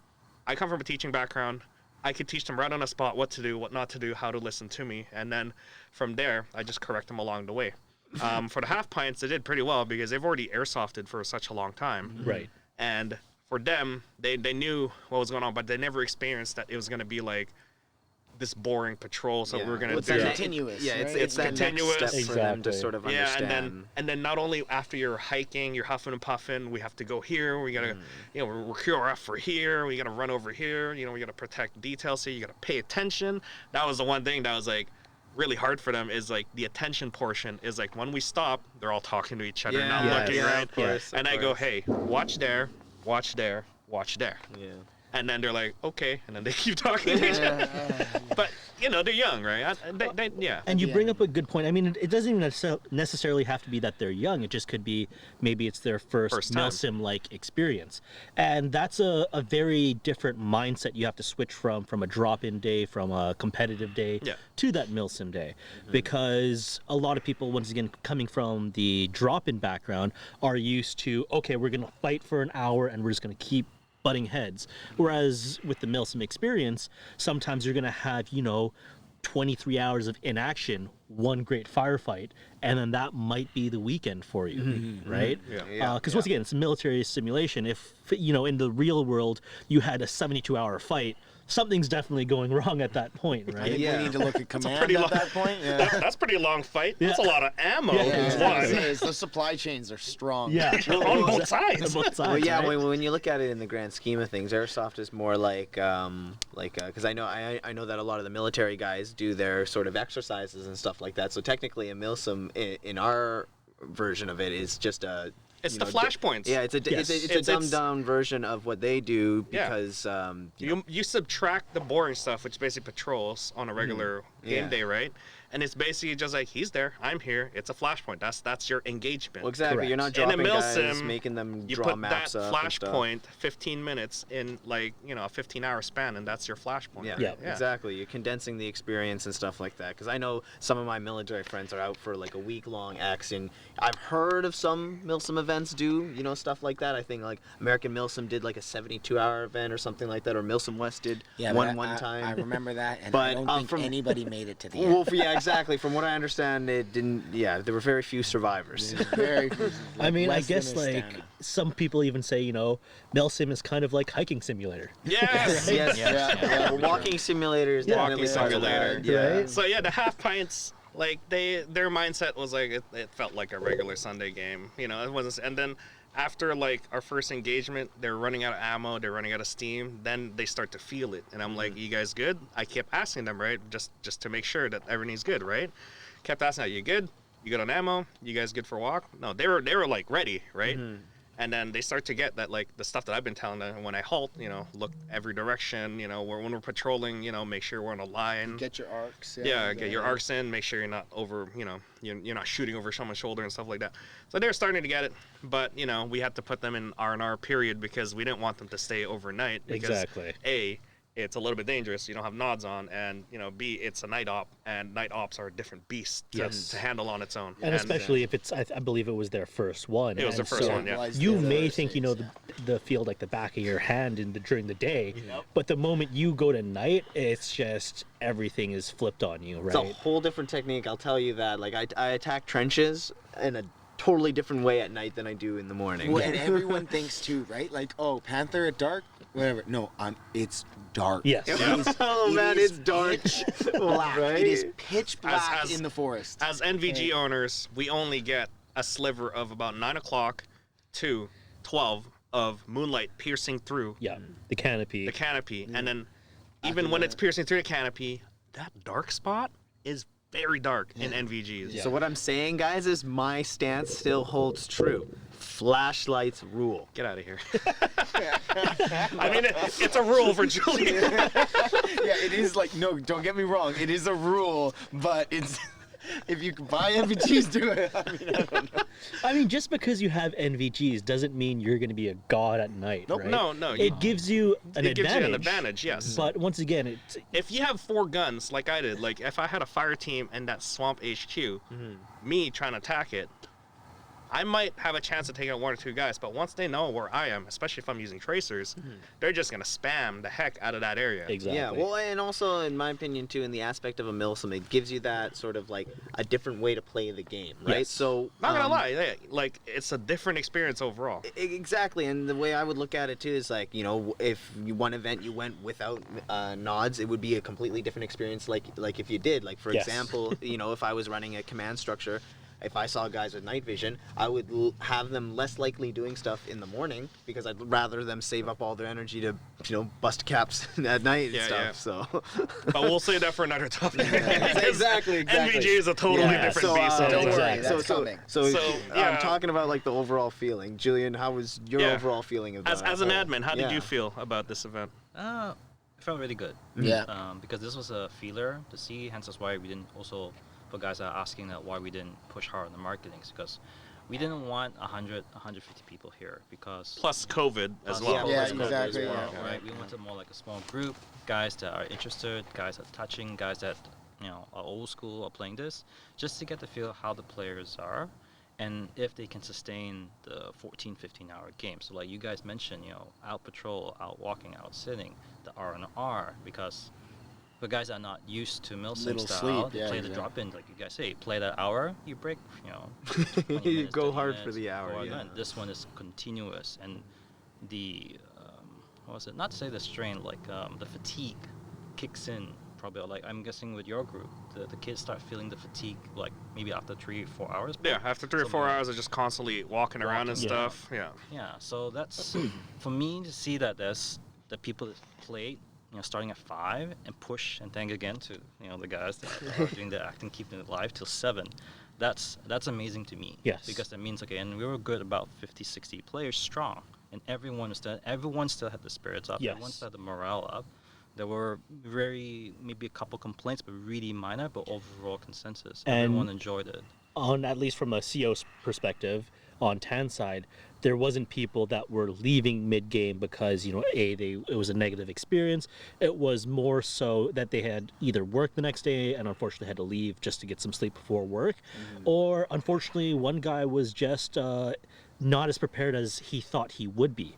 I come from a teaching background. I could teach them right on the spot what to do, what not to do, how to listen to me, and then from there, I just correct them along the way. For the half pints, they did pretty well because they've already airsofted for such a long time. Right. And for them, they knew what was going on, but they never experienced that it was going to be like this boring patrol. So we're going to do continuous. Yeah, right? it's that continuous. next step for them to Exactly. sort of Yeah, understand. and then not only after you're hiking, you're huffing and puffing, we have to go here, we gotta, we're QRF for here, we gotta run over here, we gotta protect details here, you gotta pay attention. That was the one thing that was like really hard for them, is like the attention portion is like when we stop, they're all talking to each other, not looking, right? Of course, And I go, hey, watch there, watch there, watch there. Yeah. And then they're like, okay, and then they keep talking to each other. But they're young, right? Yeah. And you bring up a good point. I mean, it doesn't even necessarily have to be that they're young. It just could be maybe it's their first time. MILSIM-like experience. And that's a very different mindset you have to switch from a drop-in day, from a competitive day, to that MILSIM day. Because a lot of people, once again, coming from the drop-in background, are used to, okay, we're going to fight for an hour and we're just going to keep butting heads. Whereas with the MILSIM experience, sometimes you're going to have, 23 hours of inaction, one great firefight, and then that might be the weekend for you, right? Because once again, it's a military simulation. If, in the real world, you had a 72-hour fight, something's definitely going wrong at that point, right? We need to look at command pretty at long- that point. That's pretty long fight. That's a lot of ammo. The supply chains are strong. Yeah. On both sides. On both sides, Well, yeah, right? when you look at it in the grand scheme of things, airsoft is more like, because I know that a lot of the military guys do their sort of exercises and stuff like that. So technically, a MILSIM in our version of it is just a. It's the flashpoints. Yeah, it's a dumbed down version of what they do because you subtract the boring stuff, which is basically patrols on a regular game day, right? And it's basically just like, he's there, I'm here. It's a flashpoint. That's your engagement. Well, exactly. Correct. You're not In dropping a guys, MILSIM, making them you draw put maps that up and stuff. flashpoint 15 minutes in like a 15-hour span, and that's your flashpoint. Yeah, exactly. You're condensing the experience and stuff like that. Because I know some of my military friends are out for like a week-long action. I've heard of some MILSIM events do, stuff like that. I think like American MILSIM did like a 72-hour event or something like that, or MILSIM West did one time. I remember that, and But, I don't think anybody made it to the end. Well, yeah, exactly. From what I understand, it didn't. Yeah, there were very few survivors. Very. I mean, I less than guess a like stamina. some people even say, MILSIM is kind of like hiking simulator. Yes. Yes. Yeah. Walking simulators. Yeah. Definitely Walking part of simulator. that. Yeah. Right? So yeah, the half pints, like their mindset was like it felt like a regular Sunday game. It wasn't. And then after like our first engagement, they're running out of ammo, they're running out of steam. Then they start to feel it, and I'm like, "You guys good?" I kept asking them, right, just to make sure that everything's good, right? Kept asking, "Are you good? You good on ammo? You guys good for a walk?" No, they were like ready, right? And then they start to get that, like the stuff that I've been telling them when I halt, look every direction, when we're patrolling, make sure we're on a line. Get your arcs. Yeah, get your arcs in, make sure you're not over, you're not shooting over someone's shoulder and stuff like that. So they're starting to get it, but, we had to put them in R&R period because we didn't want them to stay overnight. Because Exactly. A, it's a little bit dangerous. You don't have nods on, and B, it's a night op, and night ops are a different beast to handle on its own. And especially if it's, I believe it was their first one. It was their and first so one, yeah. You may think you know the field like the back of your hand during the day, but the moment you go to night, it's just everything is flipped on you, right? It's a whole different technique. I'll tell you that. Like I attack trenches in a totally different way at night than I do in the morning. Well, and everyone thinks too, right? Like, oh, Panther at dark, whatever. No, it's dark. Yes. It Yeah. is- Oh, it man, is it's dark. pitch black. Right? It is pitch black As- in the forest. As NVG owners, we only get a sliver of about 9 o'clock to 12 of moonlight piercing through Yeah, the canopy. the canopy. And then even when it's piercing through the canopy, that dark spot is very dark in NVGs. So what I'm saying, guys, is my stance still holds true. Flashlights rule. Get out of here. I mean, it's a rule for Julian. Yeah, it is like, no, don't get me wrong. It is a rule, but it's if you can buy NVGs, do it. I mean, I don't know. I mean, just because you have NVGs doesn't mean you're going to be a god at night, Nope. right? No. It gives you an It advantage. gives you an advantage, yes. But once again, it's If you have 4 guns, like I did, like if I had a fire team and that swamp HQ, me trying to attack it, I might have a chance to take out 1 or 2 guys, but once they know where I am, especially if I'm using tracers, they're just going to spam the heck out of that area. Exactly. Yeah, well, and also, in my opinion, too, in the aspect of a MILSIM, it gives you that sort of like a different way to play the game, right? Yes. So, Not going to lie, like, it's a different experience overall. Exactly, and the way I would look at it, too, is like, you know, if one event you went without nods, it would be a completely different experience, like if you did. Like, for Yes. example, you know, if I was running a command structure, if I saw guys with night vision, I would have them less likely doing stuff in the morning because I'd rather them save up all their energy to, you know, bust caps at night and stuff. So, but we'll save that for another topic. exactly. NVG is a totally different beast. So, Don't worry, exactly. that's coming. So yeah. I'm talking about like the overall feeling. Julian, how was your Yeah. overall feeling about As an admin, how did Yeah. you feel about this event? It felt really good. Yeah. Because this was a feeler to see, hence that's why we didn't also, for guys that are asking that why we didn't push hard on the marketing, because we didn't want 100, 150 people here because Plus COVID as plus well. Yeah, COVID as exactly, well, yeah. right? We wanted more like a small group, guys that are interested, guys that are touching, guys that, you know, are old school or playing this, just to get to feel how the players are and if they can sustain the 14, 15-hour game. So like you guys mentioned, you know, out patrol, out walking, out sitting, the R&R, because for guys that are not used to MILSIM Little style, sleep, they yeah, play exactly. the drop-in, like you guys say, play that hour, you break, you know, 20 You minutes, go 30 hard for minutes, the hour, go hard. yeah. And this one is continuous, and the, what was it, not to say the strain, like the fatigue kicks in, probably, like I'm guessing with your group, the kids start feeling the fatigue, like maybe after 3 or 4 hours. Yeah, after 3 or 4 Something hours of just constantly walking around and Walking. Yeah. stuff. Yeah. Yeah, so that's for me to see that there's the people that played, you know, starting at 5 and push, and thank again to, you know, the guys that are doing the acting, keeping it live till 7. That's amazing to me. Yes. Because that means, okay, and we were good about 50, 60 players strong, and everyone still had the spirits up. Yes. Everyone still had the morale up. There were maybe a couple complaints, but really minor, but overall consensus. And Everyone enjoyed it. On at least from a CO's perspective, on Tan's side, there wasn't people that were leaving mid-game because, you know, it was a negative experience. It was more so that they had either work the next day and unfortunately had to leave just to get some sleep before work, or unfortunately one guy was just not as prepared as he thought he would be.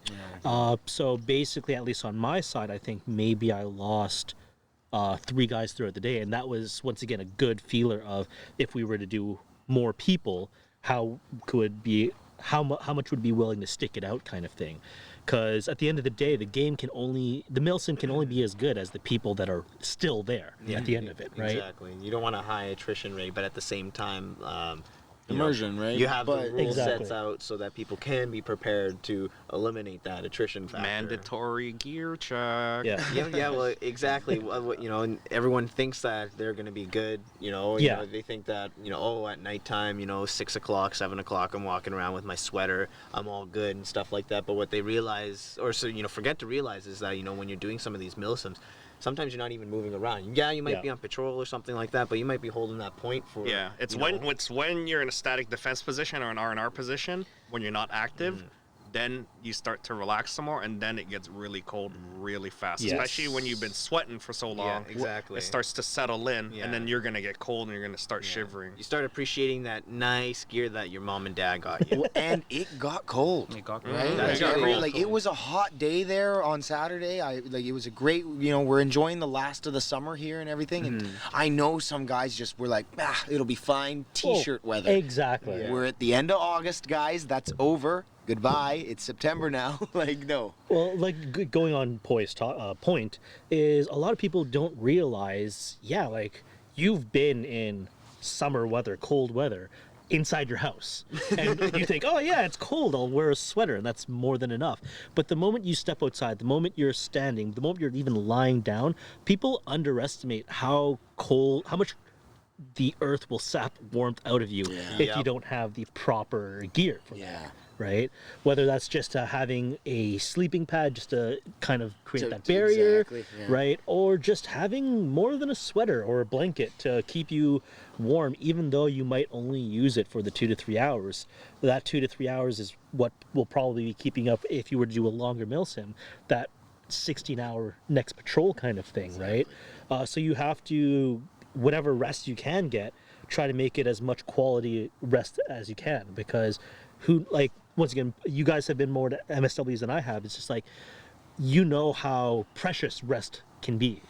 So basically, at least on my side, I think maybe I lost 3 guys throughout the day, and that was once again a good feeler of if we were to do more people, how much would be willing to stick it out, kind of thing. Because at the end of the day, the MILSIM can only be as good as the people that are still there at the end of it, right? Exactly. You don't want a high attrition rate, but at the same time, Immersion, right? you have But- the rule Exactly. sets out so that people can be prepared to eliminate that attrition factor. Mandatory gear check. Yeah. Yeah, well, exactly. You know, and everyone thinks that they're going to be good. You know, they think that, you know, oh, at nighttime, you know, 6 o'clock, 7 o'clock, I'm walking around with my sweater, I'm all good and stuff like that. But what they realize, forget to realize, is that, you know, when you're doing some of these MILSIMs, sometimes you're not even moving around. Yeah, you might be on patrol or something like that, but you might be holding that point for. Yeah, it's you when know, when you're in a static defense position or an R&R position, when you're not active, then you start to relax some more, and then it gets really cold really fast. Yes. Especially when you've been sweating for so long. exactly. It starts to settle in, Yeah. and then you're gonna get cold, and you're gonna start shivering. You start appreciating that nice gear that your mom and dad got you. Well, and it got cold. It got Right? That's Like, cool. it was a hot day there on Saturday. It was a great, you know, we're enjoying the last of the summer here and everything. And I know some guys just were like, it'll be fine, t-shirt weather. Exactly. We're at the end of August, guys. That's over. Goodbye. It's September now. Like, no. Well, going on point is a lot of people don't realize, like you've been in summer weather, cold weather, inside your house, and you think, oh yeah, it's cold, I'll wear a sweater, and that's more than enough. But the moment you step outside, the moment you're standing, the moment you're even lying down, people underestimate how much the earth will sap warmth out of you if you don't have the proper gear for that. Right? Whether that's just having a sleeping pad just to kind of create that barrier, exactly, yeah. right? Or just having more than a sweater or a blanket to keep you warm, even though you might only use it for the 2 to 3 hours. That 2 to 3 hours is what will probably be keeping up if you were to do a longer MILSIM, that 16-hour next patrol kind of thing, right? So you have to, whatever rest you can get, try to make it as much quality rest as you can, because once again, you guys have been more to MSWs than I have. It's just like, you know how precious rest can be.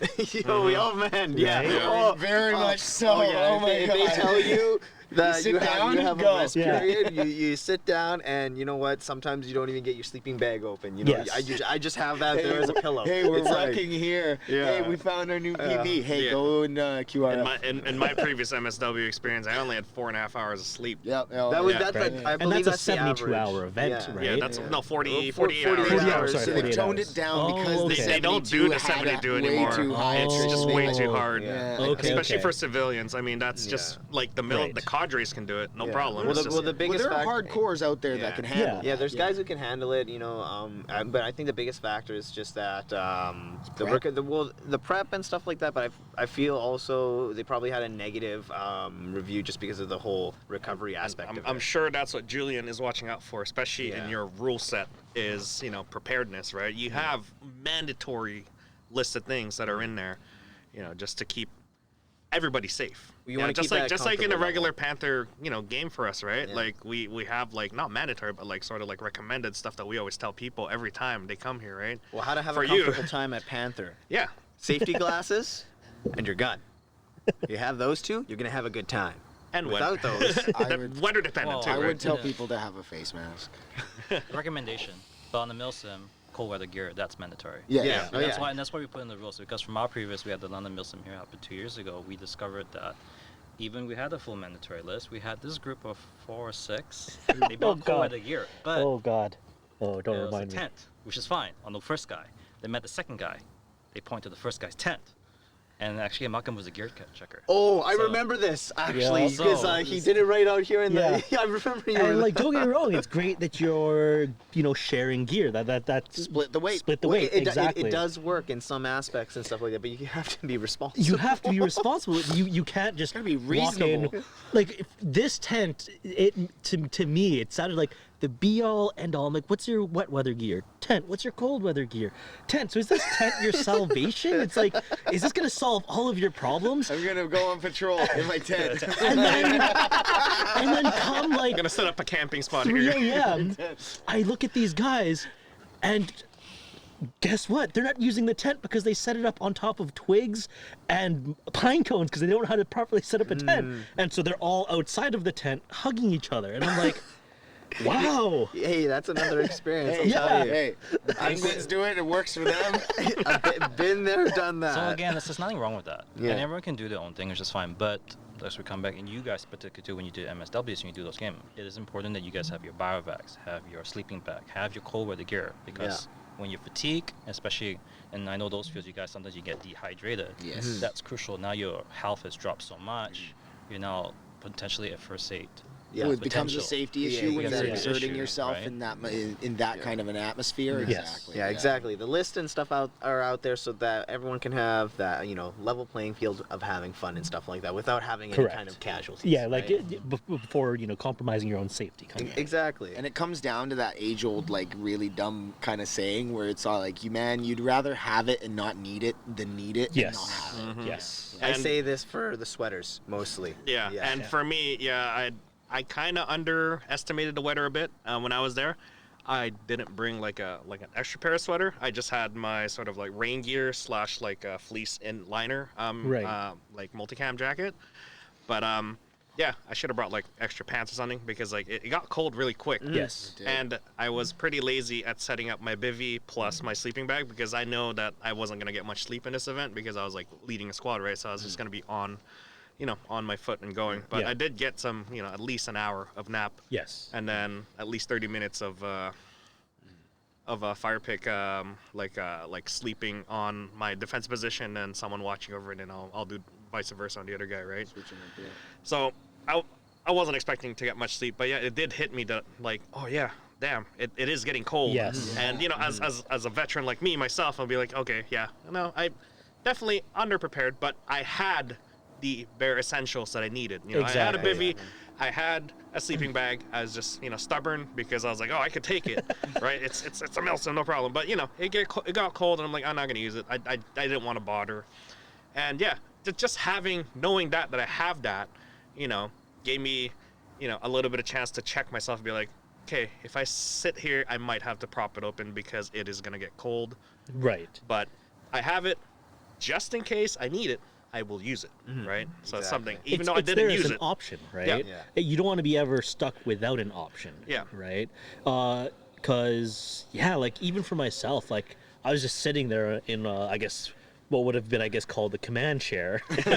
Oh man, yeah. Right? Oh, very much so. Oh, yeah. Oh my if God. they tell you that sit down you and have go. a rest Yeah. period, you sit down, and you know what? Sometimes you don't even get your sleeping bag open. You know, Yes. I just have that there as a pillow. Hey, we're It's like- wrecking here. Yeah. Hey, we found our new PB. Hey, Yeah. go and QRF. In my previous MSW experience, I only had 4.5 hours of sleep. Yep. That was Yeah. that's Right. I And believe that's a the average. 72-hour event, Yeah. right? Yeah, that's Yeah. 40, 48 hours. 40 hours, So sorry, they've 48 toned hours. it down Oh, because okay. the They don't 72 do the had 72 it way anymore. too high. It's just Oh. way too hard. Yeah. Okay, Especially okay. for civilians. I mean, that's just like the Right. the cadres can do it, no Yeah. problem. Well, It's the, just- well, the Well, biggest there are fact- hardcores out there Yeah. that can handle Yeah. it. Yeah, there's guys who can handle it, but I think the biggest factor is just that the prep and stuff like that. But I feel also they probably had a negative review just because of the whole recovery aspect. I'm sure that's what Julian is watching out for, especially Yeah. in your rule set, is preparedness, right? You have mandatory list of things that are in there, just to keep everybody safe. You wanna just keep like that just like in a comfortable regular Panther, game for us, right? Yeah. Like we have like not mandatory, but like sort of like recommended stuff that we always tell people every time they come here, right? Well, how to have For a you. comfortable time at Panther? Yeah. Safety glasses and your gun. You have those two, you're gonna have a good time. And Without weather. those, I would, Weather dependent Well, too, I right? would tell Yeah. people to have a face mask. Recommendation. But on the MILSIM, cold weather gear, that's mandatory. Yeah. Yeah. Oh, That's yeah. why, and that's why we put in the rules. Because from our previous, we had the London MILSIM here happened 2 years ago. We discovered that even we had a full mandatory list. We had this group of 4 or 6. They bought God. cold weather gear, but Oh God. Oh, don't it was a remind me. tent, which is fine on the first guy. They met the second guy. They point to the first guy's tent, and actually Malcolm was a gear checker. Oh, I So- remember this actually Yeah. because So- he did it right out here in Yeah. the. I remember you. were And like, don't get me wrong, it's great that you're, sharing gear. That's Split the weight. Split the Well, weight. it Exactly. does work in some aspects and stuff like that, but you have to be responsible. You have to be responsible. You can't just Gotta be walk in. reasonable. Like if this tent, to me, it sounded like the be all end all. I'm like, what's your wet weather gear? Tent. What's your cold weather gear? Tent. So is this tent your salvation? It's like, is this gonna solve all of your problems? I'm gonna go on patrol in my tent. And then come like I'm gonna set up a camping spot 3 here. a.m. I look at these guys, and guess what? They're not using the tent because they set it up on top of twigs and pine cones because they don't know how to properly set up a tent. And so they're all outside of the tent hugging each other. And I'm like, wow. Hey, that's another experience. I'll Yeah. tell you. Hey, the penguins do it. It works for them. I've been there, done that. So again, there's nothing wrong with that. Yeah. And everyone can do their own thing, which is fine. But as we come back, and you guys particularly too, when you do MSWs and you do those games, it is important that you guys have your biovacs, have your sleeping bag, have your cold weather gear, because when you fatigue, especially, and I know those fields, you guys sometimes you get dehydrated. Yes. That's crucial. Now your health has dropped so much, you're now potentially at first aid. Yeah. Well, it becomes a potential. safety Yeah, issue it when becomes you're a exerting issue, yourself right? in that kind of an atmosphere. Yes. Exactly. Yeah, exactly. The list and stuff are out there so that everyone can have that, level playing field of having fun and stuff like that without having any Correct. kind of casualties. Yeah, like right? before compromising your own safety. Kind of. Exactly. And it comes down to that age-old, like, really dumb kind of saying where it's all like, you'd rather have it and not need it than need it and not Yes. have it. Yes. I And- say this for the sweaters mostly. Yeah, and for me, I kind of underestimated the weather a bit when I was there. I didn't bring like an extra pair of sweater. I just had my sort of like rain gear / like a fleece in liner, Right. like multicam jacket. But yeah, I should have brought like extra pants or something because like it got cold really quick. Yes. And I was pretty lazy at setting up my bivvy plus my sleeping bag because I know that I wasn't gonna get much sleep in this event because I was like leading a squad, right? So I was just gonna be on my foot and going. But Yeah. I did get some, at least an hour of nap, Yes. and then at least 30 minutes of a fire pick, like sleeping on my defense position and someone watching over it, and I'll do vice versa on the other guy, right? So I wasn't expecting to get much sleep, but yeah, it did hit me that like, oh yeah, damn, it is getting cold. Yes. And as a veteran like me myself, I'll be like, okay, yeah, no, I definitely underprepared, but I had the bare essentials that I needed. I had a Exactly. bivvy, I had a sleeping bag. I was just stubborn because I was like, oh, I could take it, right? It's a MILSIM, no problem. But it got cold, and I'm like, I'm not gonna use it. I didn't want to bother, and yeah, knowing that I have that, gave me, a little bit of chance to check myself and be like, okay, if I sit here, I might have to prop it open because it is going to get cold. Right. But I have it just in case I need it. I will use it, right? So it's something, even though I didn't use it's it. an option, right? Yeah. You don't want to be ever stuck without an option. Yeah. Right? Because, like, even for myself, like, I was just sitting there in, I guess, what would have been, called the command chair. 'Cause,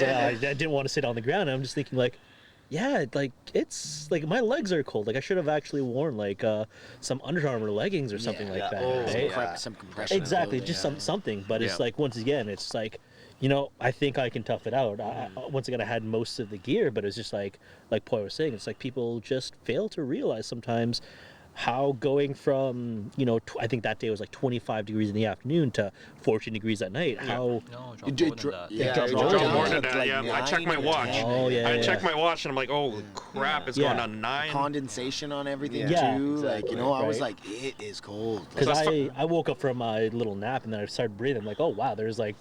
I didn't want to sit on the ground. I'm just thinking, like, yeah, like, it's, like, my legs are cold. Like, I should have actually worn, like, some Under Armour leggings or something like that. Oh, right? yeah. Some compression. Exactly, clothing. just something. But it's Yeah. like, once again, it's like, I think I can tough it out. Once again, I had most of the gear, but it's just like Poi was saying, it's like people just fail to realize sometimes how going from, I think that day was like 25 degrees in the afternoon to 14 degrees at night. How No, You John, did more than that. yeah, dropped it more dropped than down More to, than that, like, yeah. I checked my 9 or watch. 10. Oh, yeah, I yeah. checked my watch and I'm like, oh crap, it's Yeah. going on 9. Condensation on everything Yeah, too. exactly. Like, I was Right. like, it is cold. because So as I woke up from my little nap and then I started breathing. I'm like, oh wow, there's like,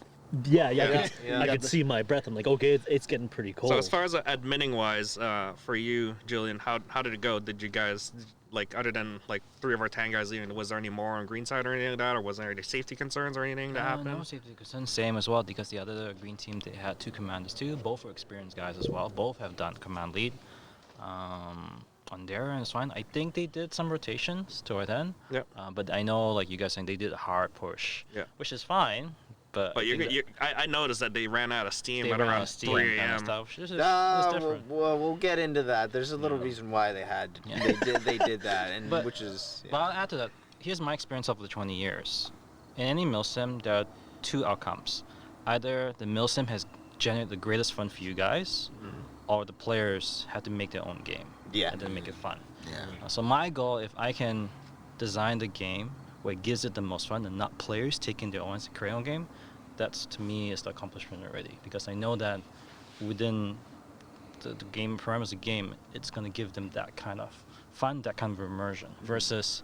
I could see my breath. I'm like, okay, it's getting pretty cold. So as far as admitting wise, for you, Julian, how did it go? Did you guys, like, other than like 3 of our 10 guys leaving, was there any more on green side or anything like that, or was there any safety concerns or anything that happened? No safety concerns. Same as well, because the other green team, they had 2 commanders too. Both were experienced guys as well. Both have done command lead. On there, and it's fine. I think they did some rotations toward then. Yep. But I know, like you guys saying, they did a hard push. Yeah. Which is fine. But I noticed that they ran out of steam they at ran out around of steam 3 kind of a.m. stuff. Which is Well, different. we'll get into that. There's a little reason why they had Yeah. they did that, and But- which is But I'll add to that. Here's my experience of the 20 years. In any MILSIM, there are 2 outcomes. Either the MILSIM has generated the greatest fun for you guys, or the players have to make their own game. Yeah. And then make it fun. Yeah. So my goal, if I can design the game where it gives it the most fun and not players taking their own and create their own game, that's, to me, is the accomplishment already. Because I know that within the game parameters of the game, it's going to give them that kind of fun, that kind of immersion. Versus,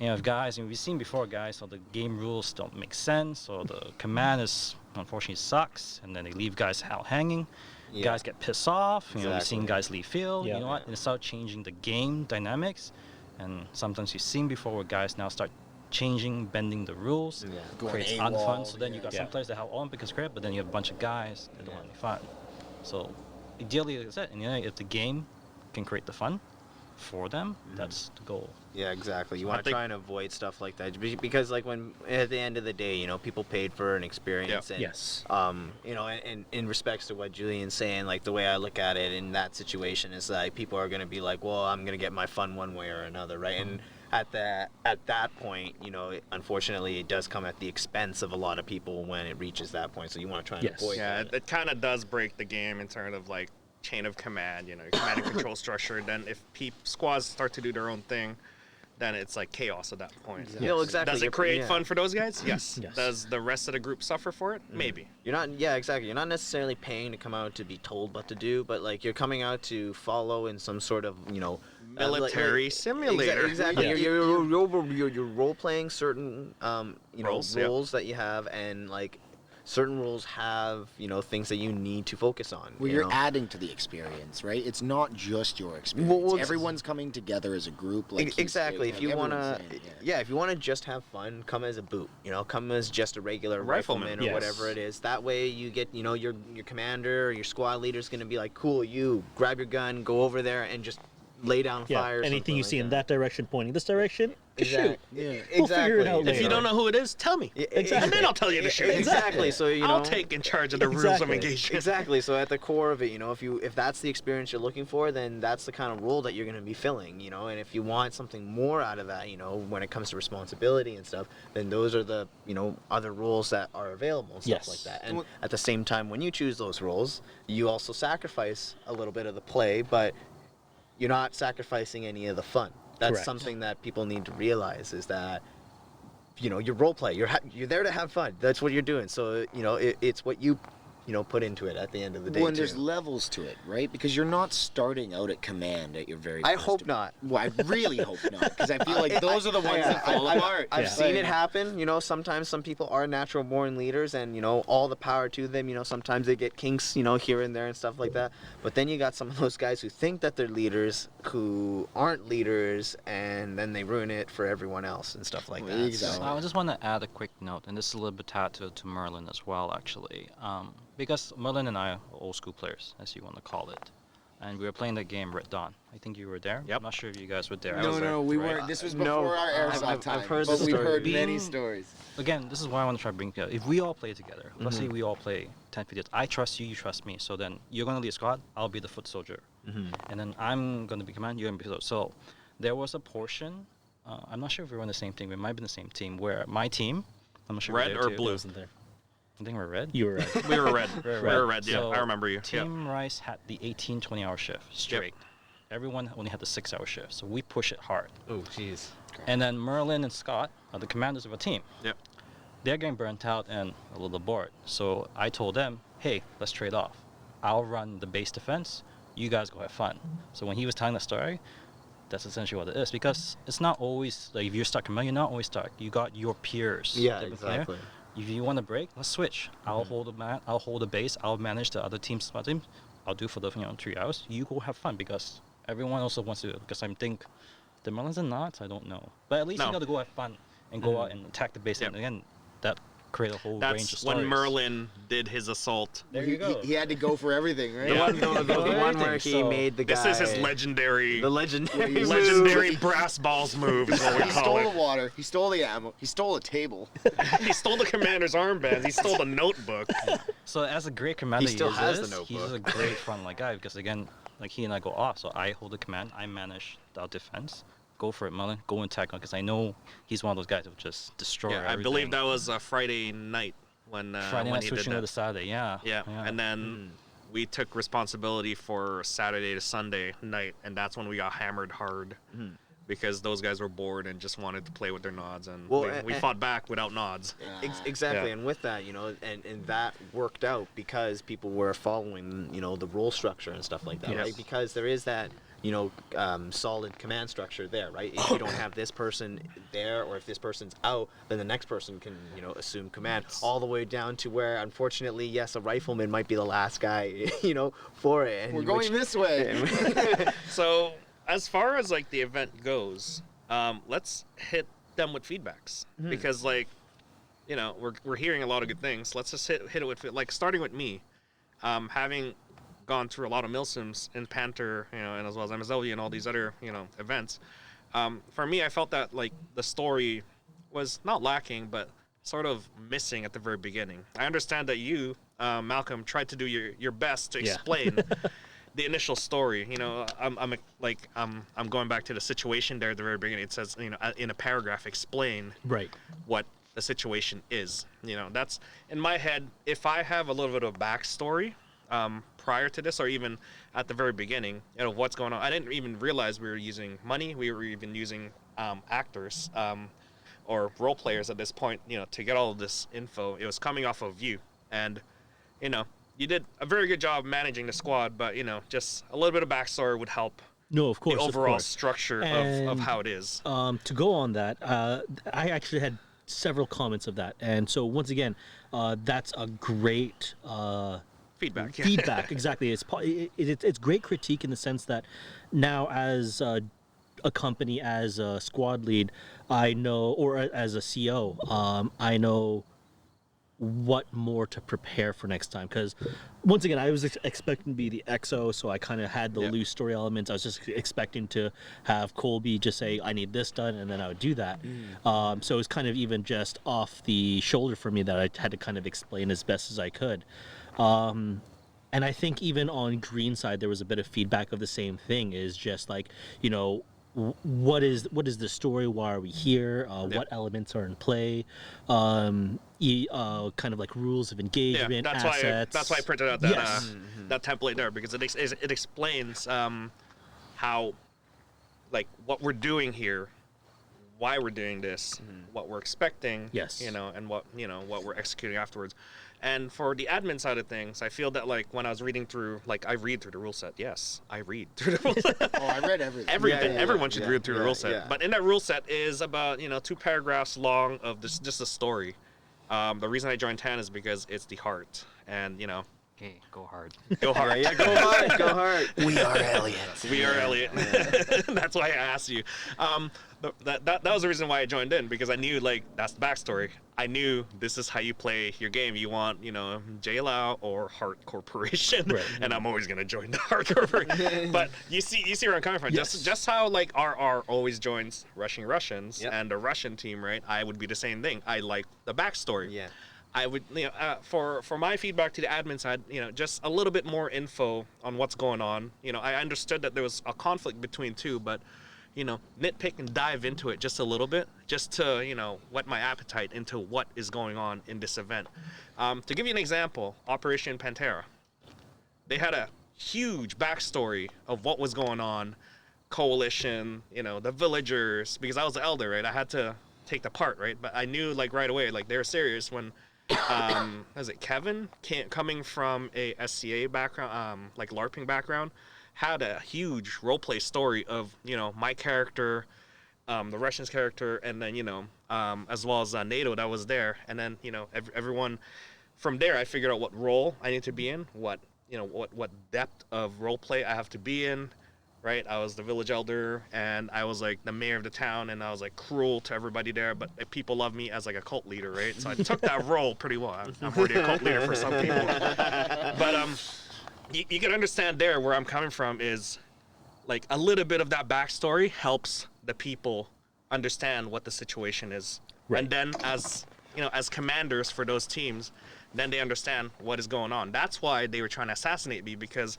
if guys, and we've seen before, guys, so the game rules don't make sense, or the command is, unfortunately, sucks, and then they leave guys out hanging. Yeah. Guys get pissed off. We've Exactly. seen guys leave field. Yeah. You know what? And start changing the game dynamics. And sometimes you've seen before where guys now start changing, bending the rules, Yeah. Going creates AWOL, unfun. So then you got yeah. some players that have all because great, but then you have a bunch of guys that don't want any fun. So ideally, like I said, and if the game can create the fun for them, that's the goal. Yeah, exactly. You I want to think- try and avoid stuff like that because, like, when at the end of the day, people paid for an experience. Yeah. And, Yes. and in respects to what Julian's saying, like the way I look at it in that situation is like people are gonna be like, well, I'm gonna get my fun one way or another, right? And at that point, unfortunately, it does come at the expense of a lot of people when it reaches that point. So you want to try and Yes. avoid Yeah, that. it kind of does break the game in terms of like chain of command, your command and control structure. Then if squads start to do their own thing, then it's like chaos at that point. Exactly. Does it create fun for those guys? Yes. Yes. Does the rest of the group suffer for it? Maybe. You're not, yeah, exactly. You're not necessarily paying to come out to be told what to do, but like you're coming out to follow in some sort of, Military simulator. Exactly. Yeah. You're role playing certain, Roles, yeah. roles that you have, and like certain roles have, things that you need to focus on. Well, you you're know? adding to the experience, right? It's not just your experience. Well, Everyone's coming together as a group. Like Exactly. If you want to, everyone's saying, if you want to just have fun, come as a boot. Come as just a regular Rifleman. rifleman or Yes. whatever it is. That way, you get, your commander or your squad leader's gonna be like, cool, you grab your gun, go over there, and just lay down Yeah. fire. or Anything something you like see in that direction pointing this direction, Exactly. shoot. Yeah. We'll figure it out Exactly. If you later. don't know who it is, tell me. Exactly. And then I'll tell you to shoot. Exactly. So I'll take in charge of the rules of Exactly. engagement. Exactly. So at the core of it, if that's the experience you're looking for, then that's the kind of role that you're going to be filling, And if you want something more out of that, when it comes to responsibility and stuff, then those are the, other roles that are available and stuff Yes. like that. And at the same time, when you choose those roles, you also sacrifice a little bit of the play, but you're not sacrificing any of the fun. That's Correct. something that people need to realize is that your role play. You're there to have fun. That's what you're doing. So it's what you put into it at the end of the day. When there's levels to it, right? Because you're not starting out at command at your very I first hope not. Well, I really hope not, because I feel like those are the ones that fall apart. I've seen it happen. Sometimes some people are natural born leaders, and all the power to them. Sometimes they get kinks, here and there and stuff like that. But then you got some of those guys who think that they're leaders, who aren't leaders, and then they ruin it for everyone else and stuff like that. Exactly. So I just want to add a quick note, and this is a little bit tied to Merlin as well, actually. Because Merlin and I are old school players, as you want to call it. And we were playing that game, Red Dawn. I think you were there. Yep. I'm not sure if you guys were there. No, we weren't. This was before our Airsoft time. I've heard but the we've story. heard many stories. Again, this is why I want to try to bring together. If we all play together, let's say we all play 10 videos. I trust you, you trust me. So then you're going to lead a squad, I'll be the foot soldier. And then I'm going to be command, you're going to be so there was a portion, I'm not sure if we were on the same team, we might have been the same team, where my team, I'm not sure if Red you were or there too. blue? Wasn't there? I think we're red. You were right. We were red. We were We were red. Yeah, So I remember you. Team Rice had the 18, 20-hour shift straight. Everyone only had the 6-hour shift, so we push it hard. Oh, jeez. And then Merlin and Scott are the commanders of a team. Yep. They're getting burnt out and a little bored. So I told them, hey, let's trade off. I'll run the base defense. You guys go have fun. So when he was telling the story, that's essentially what it is. Because it's not always, like, if you're stuck command, you're not always stuck. You got your peers. Yeah, that can clear. exactly. If you want to break, let's switch. I'll hold I'll hold the base. I'll manage the other team's team. I'll do for the 3 hours. You go have fun, because everyone also wants to. Because I think the Merlins are not. I don't know. But at least No. you got to go have fun and go out and attack the base. Yep. And again, that create a whole range of That's stories. when Merlin did his assault. There you go. He had to go for everything, right? The Yeah. one where he So- made the guy. This is his legendary, The legendary. legendary brass balls move. Is what we He call stole it. the water. He stole the ammo. He stole a table. He stole the commander's armbands. He stole the notebook. So as a great commander, still has the he's notebook. a great frontline guy, because again, like, he and I go off. So I hold the command. I manage our defense. Go for it, Merlin. Go and tackle, because I know he's one of those guys that would just destroy Yeah, I everything. believe that was Friday night when Friday when night he did switching over that. to Saturday. Yeah. Yeah, and then we took responsibility for Saturday to Sunday night, and that's when we got hammered hard because those guys were bored and just wanted to play with their nods, and Well, we fought back without nods. Exactly, Yeah. and with that, and that worked out because people were following, the role structure and stuff like that, Yes. right? Because there is that, solid command structure there, right? If you don't have this person there, or if this person's out, then the next person can, assume command, all the way down to where, unfortunately, yes, a rifleman might be the last guy, for it. And We're going this way. So as far as like the event goes, let's hit them with feedbacks because we're hearing a lot of good things. Let's just hit it with starting with me, having gone through a lot of MILSIMs in Panther, and as well as MSW and all these other events. For me, I felt that the story was not lacking, but sort of missing at the very beginning. I understand that you, Malcolm, tried to do your best to explain the initial story. I'm going back to the situation there at the very beginning. It says, in a paragraph, explain what the situation is. That's in my head. If I have a little bit of backstory prior to this, or even at the very beginning, what's going on. I didn't even realize we were using money. We were even using actors or role players at this point, to get all of this info. It was coming off of you, and you did a very good job managing the squad, but just a little bit of backstory would help. No, of course. The overall of course. structure of And, how it is. To go on that, I actually had several comments of that, and so once again, that's a great Feedback. feedback. Exactly, it's great critique in the sense that now as a company, as a squad lead, I know, or as a CO, I know what more to prepare for next time, because once again, I was expecting to be the XO, so I kind of had the loose story elements. I was just expecting to have Colby just say, I need this done, and then I would do that. So it was kind of even just off the shoulder for me that I had to kind of explain as best as I could. And I think even on green side, there was a bit of feedback of the same thing, is just what is the story? Why are we here? What elements are in play? Kind of like rules of engagement, that's assets. That's why I printed out that that template there, because it explains how, what we're doing here, why we're doing this, what we're expecting, Yes. and what we're executing afterwards. And for the admin side of things, I feel that like when I was reading through, like I read through the rule set. Yes, I read through the rule set. Oh, I read everything. Everything. Everyone should read through the rule set. But in that rule set is about 2 paragraphs long of just a story. The reason I joined TAN is because it's the heart, and Okay, go hard. go hard. Yeah, go hard, go hard. We are Elliot. We are Elliot. That's why I asked you. That was the reason why I joined in, because I knew that's the backstory. I knew this is how you play your game. You want JLAO or Heart Corporation, Right. and I'm always gonna join the Heart Corporation. But you see where I'm coming from. Yes. Just how RR always joins Rushing Russians Yep. and the Russian team, right? I would be the same thing. I like the backstory. Yeah. I would, for my feedback to the admin side, just a little bit more info on what's going on. I understood that there was a conflict between two, but, nitpick and dive into it just a little bit, just to, whet my appetite into what is going on in this event. To give you an example, Operation Panther. They had a huge backstory of what was going on, coalition, the villagers, because I was the elder, right? I had to take the part, right? But I knew right away, they were serious when was it Kevin coming from a SCA background, LARPing background, had a huge roleplay story of my character, the Russians character, and then as well as NATO that was there, and then everyone from there. I figured out what role I need to be in, what depth of roleplay I have to be in. Right, I was the village elder, and I was the mayor of the town, and I was cruel to everybody there. But people love me as a cult leader, right? So I took that role pretty well. I'm already a cult leader for some people. But you can understand there where I'm coming from is a little bit of that backstory helps the people understand what the situation is, Right. and then as commanders for those teams, then they understand what is going on. That's why they were trying to assassinate me, because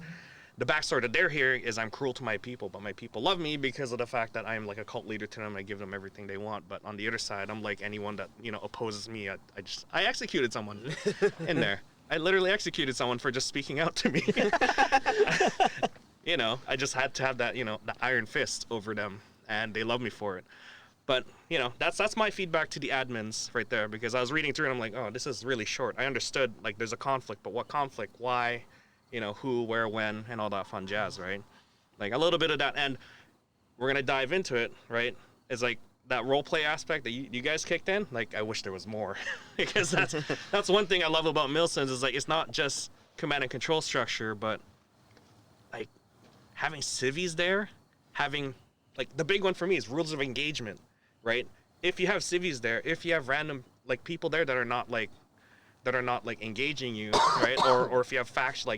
the backstory that they're hearing is I'm cruel to my people, but my people love me because of the fact that I am a cult leader to them. I give them everything they want. But on the other side, I'm like anyone that opposes me. I executed someone in there. I literally executed someone for just speaking out to me. I just had to have that the iron fist over them, and they love me for it. But that's my feedback to the admins right there, because I was reading through and I'm like, oh, this is really short. I understood there's a conflict, but what conflict? Why? Who, where, when, and all that fun jazz, right? A little bit of that, and we're gonna dive into it, right? It's that role play aspect that you guys kicked in. I wish there was more, because that's one thing I love about MILSIMs is it's not just command and control structure, but having civvies there, having the big one for me is rules of engagement, right? If you have civvies there, if you have random people there that are not engaging you, right? or if you have faction,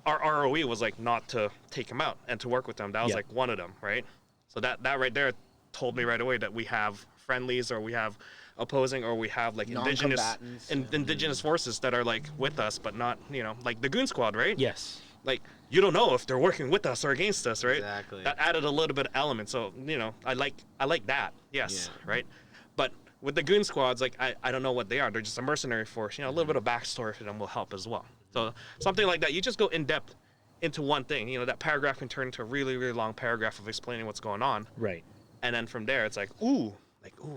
our ROE was not to take them out and to work with them. That was one of them, right? So that right there told me right away that we have friendlies, or we have opposing, or we have indigenous forces that are with us, but not the Goon Squad, right? Yes. You don't know if they're working with us or against us, right? Exactly. That added a little bit of element. So I like that. Yes, right. But with the Goon Squads, I don't know what they are. They're just a mercenary force. A little bit of backstory for them will help as well. So something like that. You just go in depth into one thing. That paragraph can turn into a really, really long paragraph of explaining what's going on. Right. And then from there, it's ooh,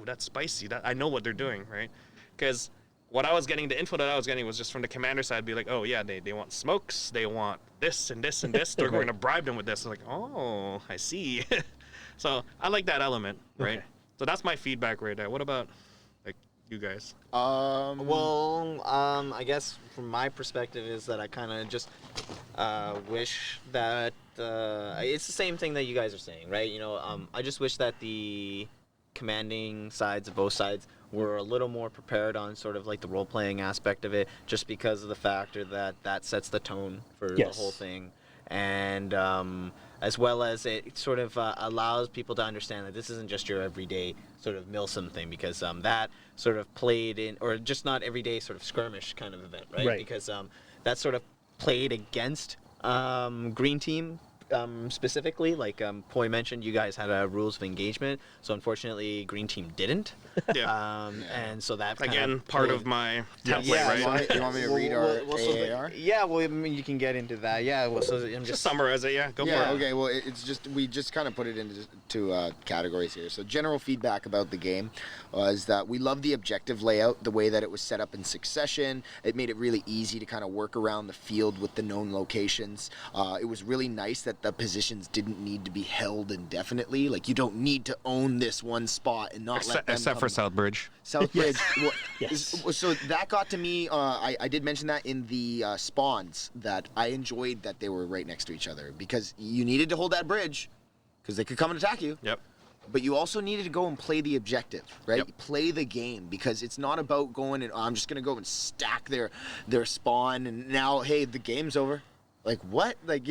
that's spicy. That I know what they're doing, right? Because what I was getting, the info that I was getting was just from the commander side. Be oh yeah, they want smokes. They want this and this and this. They're going to bribe them with this. I'm oh, I see. So I like that element, right? Okay. So that's my feedback right there. What about you guys? I guess from my perspective is that I kind of just wish that it's the same thing that you guys are saying, right? I just wish that the commanding sides of both sides were a little more prepared on sort of the role-playing aspect of it, just because of the factor that sets the tone for the whole thing. And as well as it sort of allows people to understand that this isn't just your everyday sort of MILSIM thing, because that sort of played in, or just not everyday sort of skirmish kind of event, right? Right. Because that sort of played against Green Team specifically, like Poi mentioned, you guys had a rules of engagement, so unfortunately, green team didn't. Yeah. And so that Again, part of my template, right? You want me to read our AAR? Yeah, well, I mean, you can get into that. Yeah, well, so I'm Just just summarize it, yeah. Go for it. Okay. Well, it's just we just kind of put it into categories here. So general feedback about the game was that we love the objective layout, the way that it was set up in succession. It made it really easy to kind of work around the field with the known locations. It was really nice that the positions didn't need to be held indefinitely. Like you don't need to own this one spot and not let them Except for Southbridge. Southbridge. Well, Yes. So that got to me. I did mention that in the spawns that I enjoyed that they were right next to each other because you needed to hold that bridge because they could come and attack you. Yep. But you also needed to go and play the objective, right? Yep. Play the game because it's not about going and I'm just gonna go and stack their spawn and now hey the game's over. Like what? Like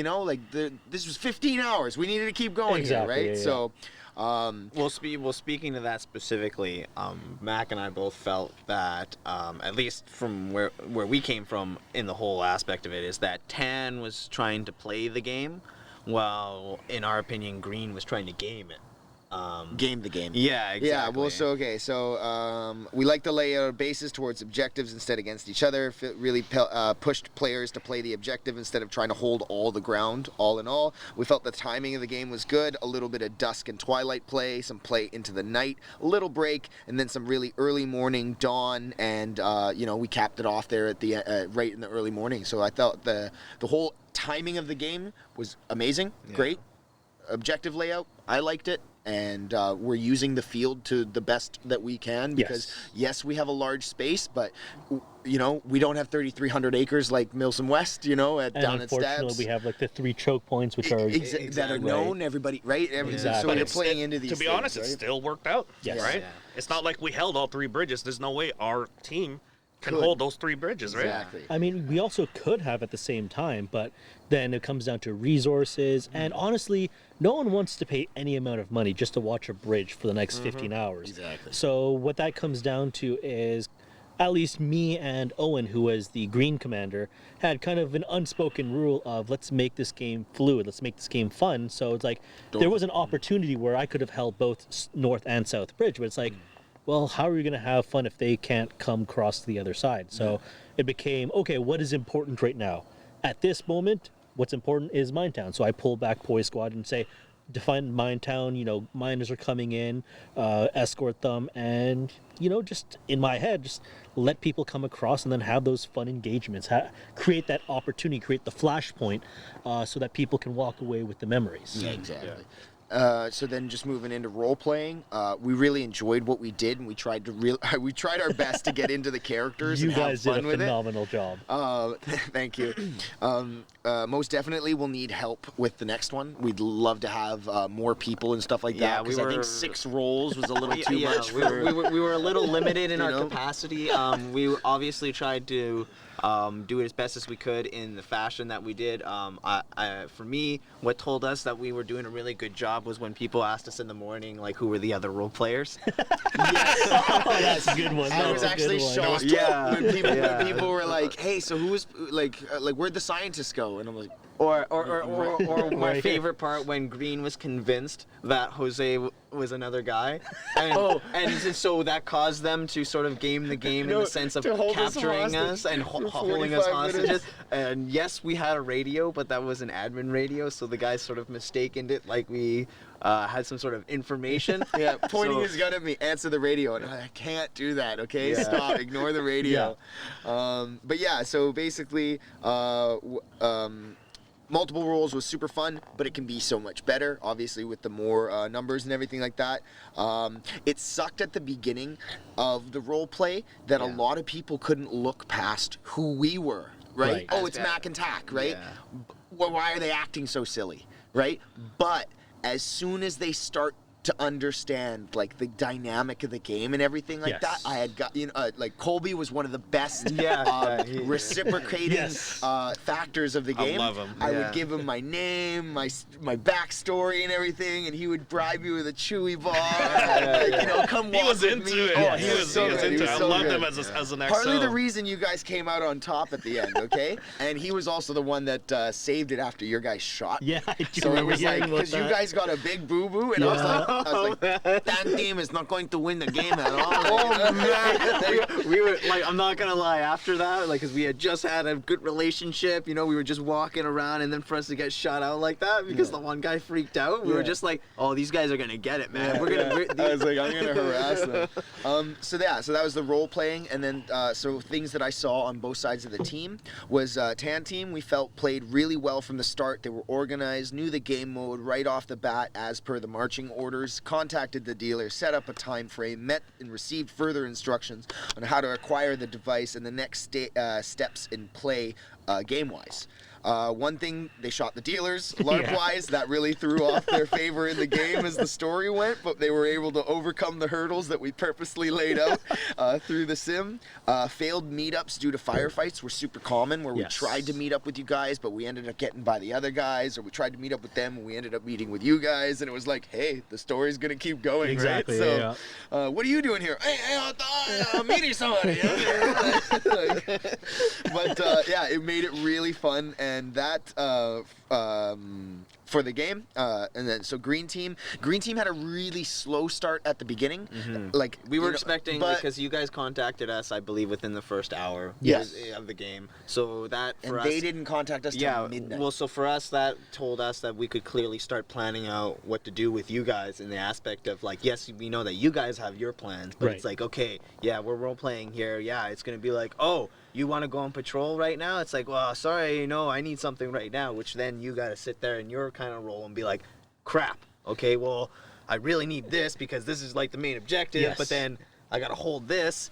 this was 15 hours. We needed to keep going Exactly, here, right? yeah. So. Well, speaking to that specifically, Mac and I both felt that, at least from where we came from in the whole aspect of it, is that Tan was trying to play the game, while in our opinion, Green was trying to game it. Game the game. Yeah, exactly. Yeah, well, so we like the layout of bases towards objectives instead against each other. It really pushed players to play the objective instead of trying to hold all the ground, all in all. We felt the timing of the game was good, a little bit of dusk and twilight play, some play into the night, a little break, and then some really early morning dawn, and we capped it off there at the right in the early morning. So I thought the whole timing of the game was amazing, great. Objective layout, I liked it. And we're using the field to the best that we can because yes, we have a large space, but we don't have 3,300 acres like Milsim West, down at Stabs. Unfortunately, we have like the 3 choke points, which are that are known. Everybody, right? Exactly. So But you're playing into these. To be things, honest, right? it still worked out, Yes. right? Yeah. It's not like we held all 3 bridges. There's no way our team can Could. hold those 3 bridges, right? Exactly. I mean, we also could have at the same time, but then it comes down to resources. And honestly, no one wants to pay any amount of money just to watch a bridge for the next 15 hours. Exactly. So what that comes down to is, at least me and Owen, who was the green commander, had kind of an unspoken rule of let's make this game fluid, let's make this game fun. So it's like there was an opportunity where I could have held both north and south bridge, but it's like, well, how are we going to have fun if they can't come across to the other side? So it became, okay, what is important right now? At this moment, what's important is Minetown. So I pull back Poi Squad and say, define Minetown, miners are coming in, escort them, and, just in my head, just let people come across and then have those fun engagements, create that opportunity, create the flashpoint so that people can walk away with the memories. Yeah, exactly. So then, just moving into role playing, we really enjoyed what we did, and we tried our best to get into the characters. You and guys have did fun a with phenomenal job. Thank you. Most definitely, we'll need help with the next one. We'd love to have more people and stuff like that. Because I think 6 roles was a little too much. We were a little limited in our know? capacity. We obviously tried to do it as best as we could in the fashion that we did. For me, what told us that we were doing a really good job was when people asked us in the morning, like, who were the other role players. Oh, that's a good one. I was actually shocked when people were like, "Hey, so who was like where'd the scientists go?" And I'm like, Or my Right. favorite part when Green was convinced that Jose was another guy, and so that caused them to sort of game the game in the sense of to hold us capturing hostage us and for holding us 45 hostages. minutes. And yes, we had a radio, but that was an admin radio, so the guys sort of mistaken it like we had some sort of information. yeah, pointing So- his gun at me, answer the radio, and I'm like, I can't do that. Okay, Yeah. stop, ignore the radio. But yeah, so basically, multiple roles was super fun, but it can be so much better, obviously, with the more numbers and everything like that. It sucked at the beginning of the role play that a lot of people couldn't look past who we were, right? Right. Oh, it's Mac and Tack, right? Yeah. Why are they acting so silly, right? But as soon as they start to understand like the dynamic of the game and everything like that. I had got like Colby was one of the best reciprocating factors of the game. I love him. I would give him my name, my backstory and everything, and he would bribe me with a Chewy bar. Come walk with me. He was into it. Oh, He was into it. I loved him as an XO. Partly the reason you guys came out on top at the end, okay? And he was also the one that saved it after your guys shot. Yeah, I do So it remember was like, hearing about because you that. guys got a big boo-boo, and I was like, that team is not going to win the game at all. Oh man, we were like, I'm not gonna lie. After that, like, cause we had just had a good relationship, we were just walking around, and then for us to get shot out like that because the one guy freaked out, we were just like, oh, these guys are gonna get it, man. I was like, I'm gonna harass them. So that was the role playing, and then so things that I saw on both sides of the team was Tan team. We felt played really well from the start. They were organized, knew the game mode right off the bat as per the marching orders. Contacted the dealer, set up a time frame, met and received further instructions on how to acquire the device and the next steps in play game-wise. One thing, they shot the dealers. LARP-wise, that really threw off their favor in the game as the story went, but they were able to overcome the hurdles that we purposely laid out through the sim. Failed meetups due to firefights were super common, where we tried to meet up with you guys, but we ended up getting by the other guys, or we tried to meet up with them, and we ended up meeting with you guys, and it was like, hey, the story's going to keep going, Exactly, right? So, what are you doing here? Hey, I'm meeting somebody. But, it made it really fun, and that for the game, and then so Green Team had a really slow start at the beginning. Like we were expecting, because you guys contacted us, I believe, within the first hour of the game. So that for us, they didn't contact us till midnight. Well, so for us, that told us that we could clearly start planning out what to do with you guys in the aspect of like, yes, we know that you guys have your plans, but it's like, okay, we're role playing here. Yeah, it's gonna be like, oh, you want to go on patrol right now? It's like, well, sorry, I need something right now, which then you got to sit there in your kind of role and be like, crap, okay, well, I really need this because this is like the main objective, but then I got to hold this.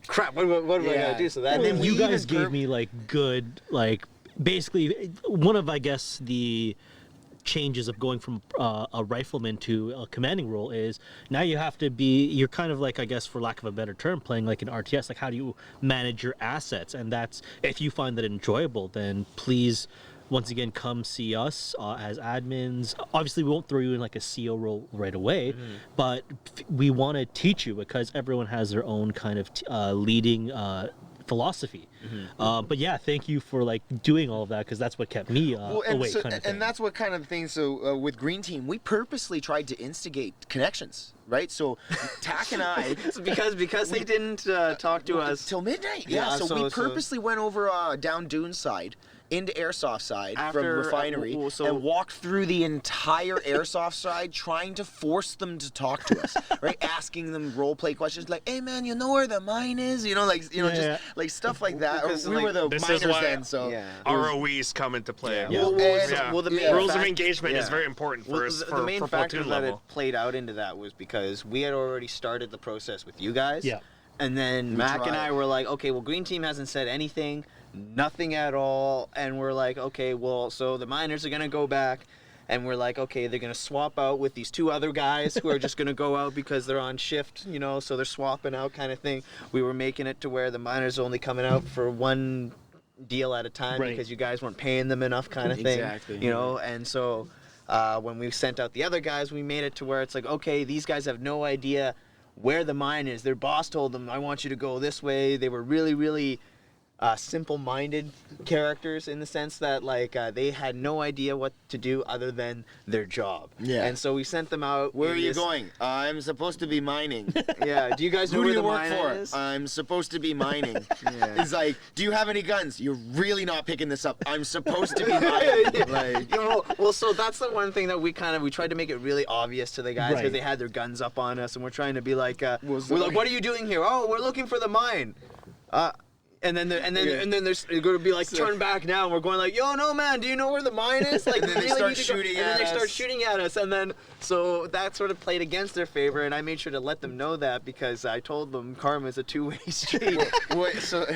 Crap, what do I got to do? So that, and then you guys gave me like good, like basically one of, I guess, the changes of going from a rifleman to a commanding role is now you have to be, you're kind of like, I guess for lack of a better term, playing like an RTS. Like, how do you manage your assets? And that's, if you find that enjoyable, then please once again come see us as admins. Obviously we won't throw you in like a CO role right away, but we want to teach you because everyone has their own kind of leading philosophy. But yeah, thank you for like doing all of that, because that's what kept me awake. And that's what kind of thing. So with Green Team, we purposely tried to instigate connections, right? So Tack and I, because they didn't talk to us till midnight. So we purposely went over down Dune side into Airsoft side from Refinery and walked through the entire Airsoft side trying to force them to talk to us, right? Asking them role play questions like, hey man, you know where the mine is? Just like stuff like that. Or we were the miners then, so ROEs come into play. The rules of engagement is very important for us. The main factor that it played out into that was because we had already started the process with you guys. And then Mac and I were like, okay, well, Green Team hasn't said anything. Nothing at all, and we're like, okay, well, so the miners are gonna go back, and we're like, okay, they're gonna swap out with these two other guys who are just gonna go out because they're on shift, so they're swapping out kind of thing. We were making it to where the miners are only coming out for one deal at a time because you guys weren't paying them enough kind of thing, and so when we sent out the other guys, we made it to where it's like, okay, these guys have no idea where the mine is. Their boss told them, I want you to go this way. They were really, really simple-minded characters in the sense that like they had no idea what to do other than their job. And so we sent them out. Where are you going? I'm supposed to be mining. Do you guys know where the mine is? I'm supposed to be mining. It's like, do you have any guns? You're really not picking this up. I'm supposed to be mining. Well, so that's the one thing that we tried to make it really obvious to the guys because they had their guns up on us, and we're trying to be like, we're like, what are you doing here? Oh, we're looking for the mine. And then there's going to be like, turn back now, and we're going like, yo, no, man, do you know where the mine is? Like, And then they start shooting at us. And then they start shooting at us, and then, so that sort of played against their favor, and I made sure to let them know that, because I told them karma's a two-way street. So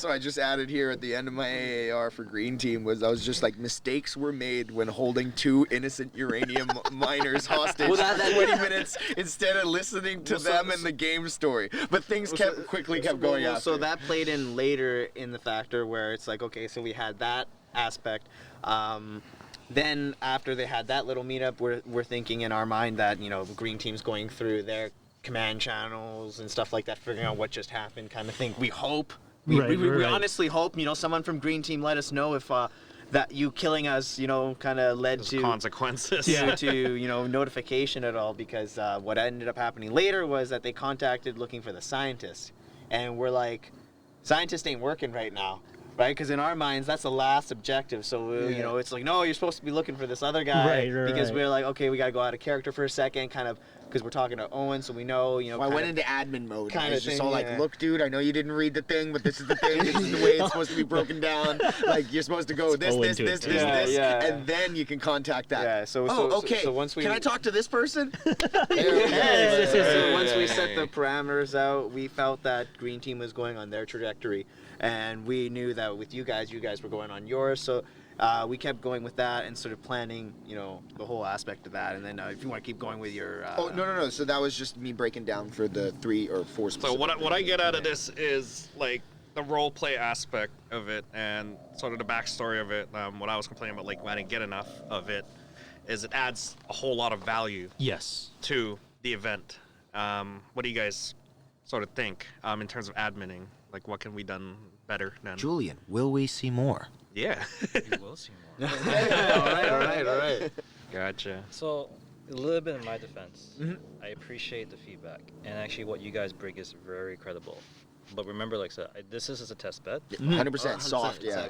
I just added here at the end of my AAR for green team I was just like, mistakes were made when holding 2 innocent uranium miners hostage for 20 minutes instead of listening to them and the game story. But things quickly kept going after. So that played in later in the factor where it's like, okay, so we had that aspect. Then after they had that little meetup, we're thinking in our mind that, you know, the green team's going through their command channels and stuff like that, figuring out what just happened, kind of thing. We hope. We honestly hope, you know, someone from green team let us know if that you killing us, you know, kind of led to consequences. to you know, notification at all, because what ended up happening later was that they contacted looking for the scientist, and we're like, scientist ain't working right now, right? Because in our minds, that's the last objective. So, you know, it's like, no, you're supposed to be looking for this other guy. Because we're like, okay, we got to go out of character for a second, kind of, because we're talking to Owen, so we know, you know. I went into admin mode. Kind I was just all like, look, dude, I know you didn't read the thing, but this is the thing. This is the way it's supposed to be broken down. Like, you're supposed to go this, and then you can contact that. Yeah, so okay. So once we... Can I talk to this person? So once we set the parameters out, we felt that green team was going on their trajectory, and we knew that with you guys were going on yours. So we kept going with that and sort of planning, you know, the whole aspect of that. And then if you want to keep going with your... No. So that was just me breaking down for the 3 or 4 specific. So what I get out of this is, like, the role play aspect of it and sort of the backstory of it. What I was complaining about, like, when I didn't get enough of it, is it adds a whole lot of value to the event. What do you guys sort of think in terms of adminning? Like, what can we done better than... Julian, will we see more? Yeah. You will see more. All right. Gotcha. So, a little bit in my defense, I appreciate the feedback, and actually what you guys bring is very credible. But remember, like I said, this is a test bed. 100% soft, yeah.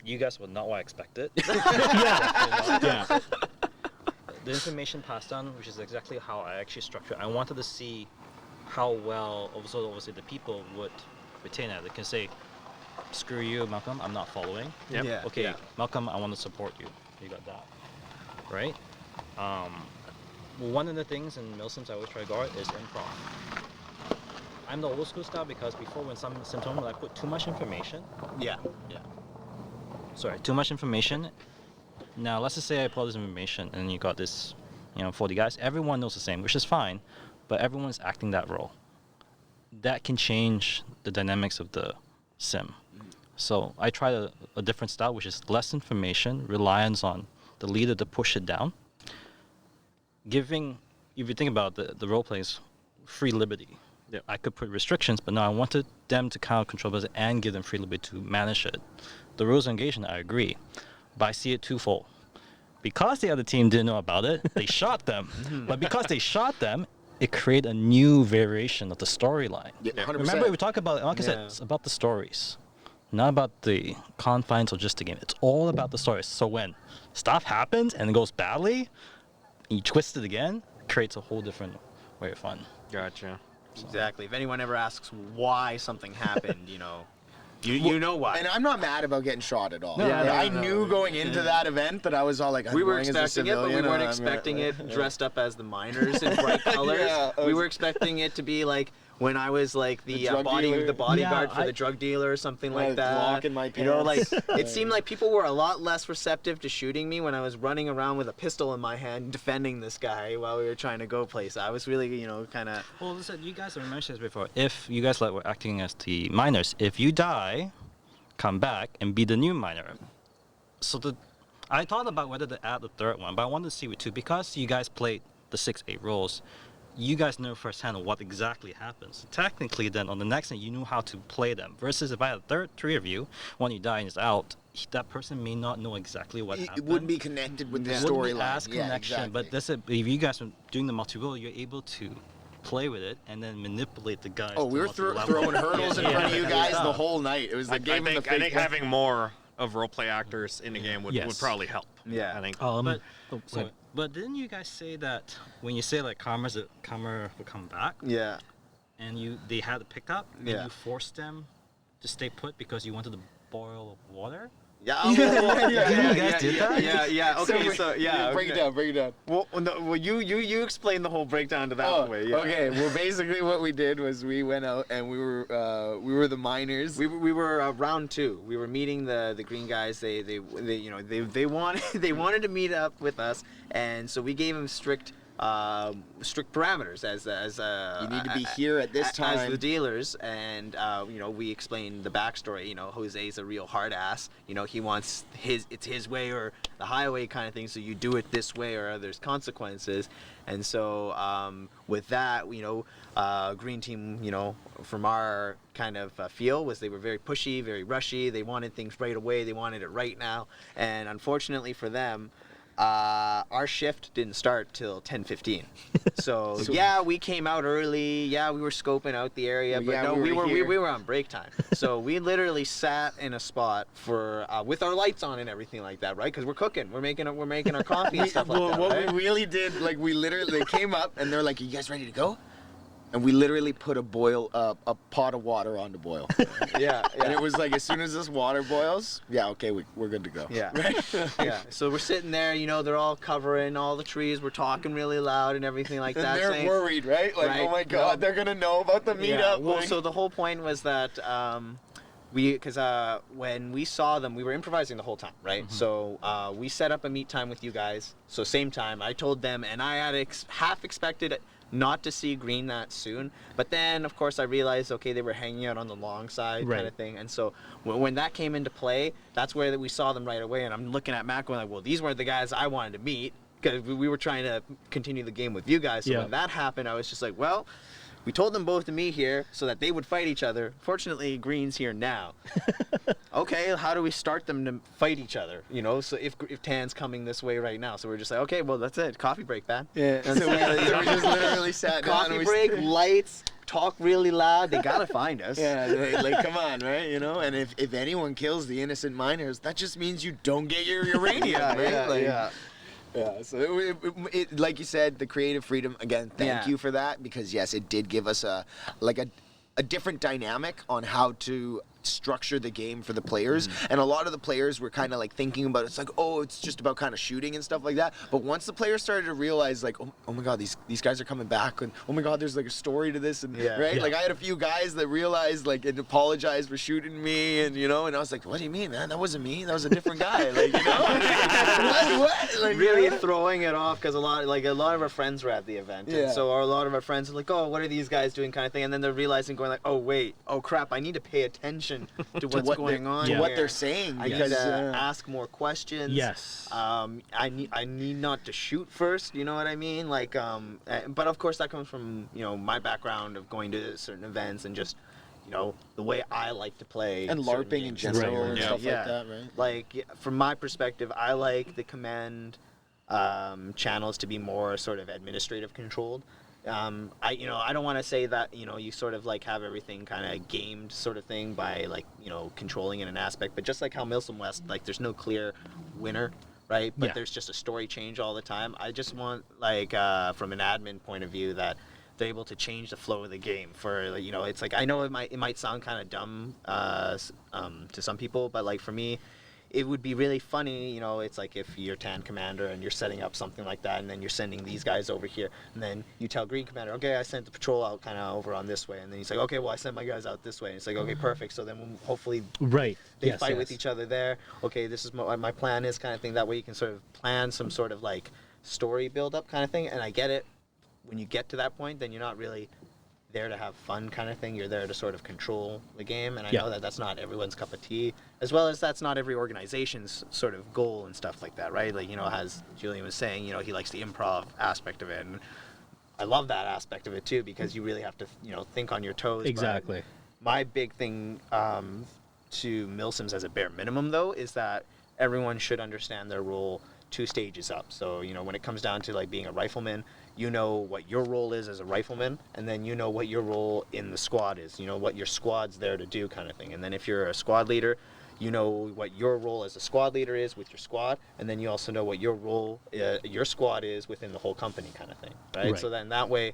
You guys would not what I expected. Yeah. The information passed on, which is exactly how I actually structured. I wanted to see how well, also obviously, the people would retain it. They can say, screw you, Malcolm, I'm not following. Yep. Yeah. Okay, Malcolm, I want to support you. You got that. Right? One of the things in MILSIMs I always try to guard is improv. I'm the old school style because before, when some symptom, I put too much information. Sorry, too much information. Now, let's just say I put all this information and you got this, 40 guys. Everyone knows the same, which is fine, but everyone's acting that role. That can change the dynamics of the sim. So I tried a different style, which is less information, reliance on the leader to push it down. Giving, if you think about the role plays, free liberty. Yep. I could put restrictions, but no, I wanted them to kind of control it and give them free liberty to manage it. The rules of engagement, I agree, but I see it twofold. Because the other team didn't know about it, they shot them. But because they shot them, it created a new variation of the storyline. Yeah, 100%. Remember, we talked about, like I said, it's about the stories, not about the confines of just the game. It's all about the stories. So when stuff happens and it goes badly, you twist it again, it creates a whole different way of fun. Gotcha. Exactly. If anyone ever asks why something happened, you know why. And I'm not mad about getting shot at all. No, I knew going into that event that I was all like, we were going as a expecting it, but we civilian, weren't I'm expecting it dressed up as the miners in bright colors. We were expecting it to be like when I was like the bodyguard for the drug dealer or something like that. Lock in my pants. You know, like it seemed like people were a lot less receptive to shooting me when I was running around with a pistol in my hand defending this guy while we were trying to go place. I was really, kind of... Well, listen, you guys have mentioned this before. If you guys were acting as the miners, if you die, come back and be the new miner. So I thought about whether to add the third one, but I wanted to see with two because you guys played the 6-8 roles. You guys know firsthand what exactly happens. Technically, then on the next thing, you know how to play them. Versus if I had three of you, when you die and is out, that person may not know exactly what happened. It wouldn't be connected with the It wouldn't be storyline. as connection, exactly. but that's it. If you guys are doing the multi-role, you're able to play with it and then manipulate the guys. Oh, we were throwing hurdles in front of you guys the whole night. It was the game I think having more of roleplay actors in the game would probably help. Yeah. I think. But didn't you guys say that when you say like karma will come back? Yeah. And they had it picked up, and you forced them just stay put because you wanted to boil water? Yeah, You guys did that? Yeah. Okay, Break it down. Well, you explain the whole breakdown to that way. Yeah. Okay. Well, basically, what we did was we went out and we were the miners. We were round 2. We were meeting the green guys. They wanted to meet up with us, and so we gave them strict parameters as You need to be here at this time. as the dealers, and we explained the backstory. Jose's a real hard ass. He wants it's his way or the highway kind of thing, so you do it this way or there's consequences. And so with that, green team, from our kind of feel was they were very pushy, very rushy. They wanted things right away. They wanted it right now, and unfortunately for them, our shift didn't start till 10:15. So yeah, we came out early. Yeah, we were scoping out the area, but no, we were on break time. So we literally sat in a spot for with our lights on and everything like that, right? Because we're cooking, we're making our coffee and stuff like that. What right? we really did, they came up and they're like, "You guys ready to go?" And we literally put a pot of water on to boil. Yeah. And it was like, as soon as this water boils, okay, we're good to go. Yeah. Yeah. So we're sitting there, they're all covering all the trees. We're talking really loud and everything like that. And they're worried, right? Like, right? oh my God, they're gonna know about the meetup. Well, so the whole point was that when we saw them, we were improvising the whole time, right? Mm-hmm. So we set up a meet time with you guys. So same time, I told them, and I had half expected not to see green that soon, but then of course I realized, okay, they were hanging out on the long side, kind of thing. And so when that came into play, that's where we saw them right away. And I'm looking at Mac going like, well, these weren't the guys I wanted to meet, because we were trying to continue the game with you guys. So when that happened, I was just like, well, we told them both to meet here so that they would fight each other. Fortunately, green's here now. Okay, how do we start them to fight each other? So if tan's coming this way right now, so we're just like, okay, well, that's it. Coffee break, man. Yeah. So we just literally sat down. Coffee break, lights, talk really loud. They gotta find us. Yeah, like come on, right? And if anyone kills the innocent miners, that just means you don't get your uranium, right? Yeah, so it, like you said, the creative freedom, again, thank you for that, because yes, it did give us a different dynamic on how to structure the game for the players. And a lot of the players were kind of like thinking about it's like, oh, it's just about kind of shooting and stuff like that. But once the players started to realize like, oh my God, these guys are coming back, and oh my God, there's like a story to this, and right? Like I had a few guys that realized like and apologized for shooting me, and and I was like, what do you mean, man? That wasn't me. That was a different guy. Like what? Like, really throwing it off, because a lot of our friends were at the event, and so a lot of our friends are like, oh, what are these guys doing, kind of thing, and then they're realizing, going like, oh wait, oh crap, I need to pay attention to what's going on, to what they're saying. I need to ask more questions. Yes. I need not to shoot first. You know what I mean? Like, but of course that comes from my background of going to certain events and just the way I like to play and LARPing in general and stuff like that, right? Like from my perspective, I like the command channels to be more sort of administrative controlled. I don't want to say that you sort of like have everything kind of gamed sort of thing by like controlling in an aspect, but just like how MILSIM West, like there's no clear winner, right? But there's just a story change all the time. I just want like from an admin point of view that they're able to change the flow of the game for it's like, I know it might sound kind of dumb to some people, but like for me, it would be really funny, it's like if you're TAN commander and you're setting up something like that, and then you're sending these guys over here, and then you tell green commander, okay, I sent the patrol out kind of over on this way, and then he's like, okay, well, I sent my guys out this way, and it's like, okay, perfect, so then hopefully they fight with each other there, okay, this is what my plan is, kind of thing. That way you can sort of plan some sort of like story build up kind of thing. And I get it, when you get to that point, then you're not really there to have fun kind of thing. You're there to sort of control the game, and I know that that's not everyone's cup of tea, as well as that's not every organization's sort of goal and stuff like that, right? Like, as Julian was saying, he likes the improv aspect of it, and I love that aspect of it too, because you really have to, think on your toes. Exactly. But my big thing to MILSIMs as a bare minimum, though, is that everyone should understand their role 2 stages up. So, when it comes down to like being a rifleman, what your role is as a rifleman, and then what your role in the squad is, what your squad's there to do, kind of thing. And then if you're a squad leader, you know what your role as a squad leader is with your squad, and then you also know what your role, your squad is within the whole company, kind of thing, right? So then that way,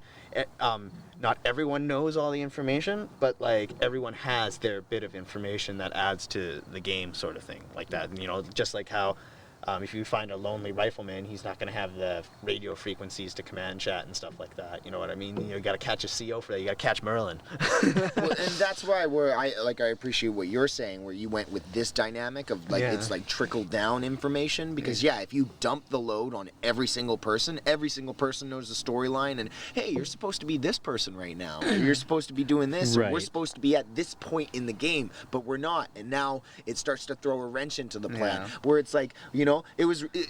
not everyone knows all the information, but like everyone has their bit of information that adds to the game, sort of thing, like that. And, you know, just like how. If you find a lonely rifleman, he's not going to have the radio frequencies to command chat and stuff like that. You know what I mean? You got to catch a CO for that. You got to catch Merlin. Well, and that's why I appreciate what you're saying, where you went with this dynamic of like it's like trickle down information, because if you dump the load on every single person knows the storyline, and hey, you're supposed to be this person right now, or you're supposed to be doing this, or we're supposed to be at this point in the game, but we're not, and now it starts to throw a wrench into the plan, where it's like, you know.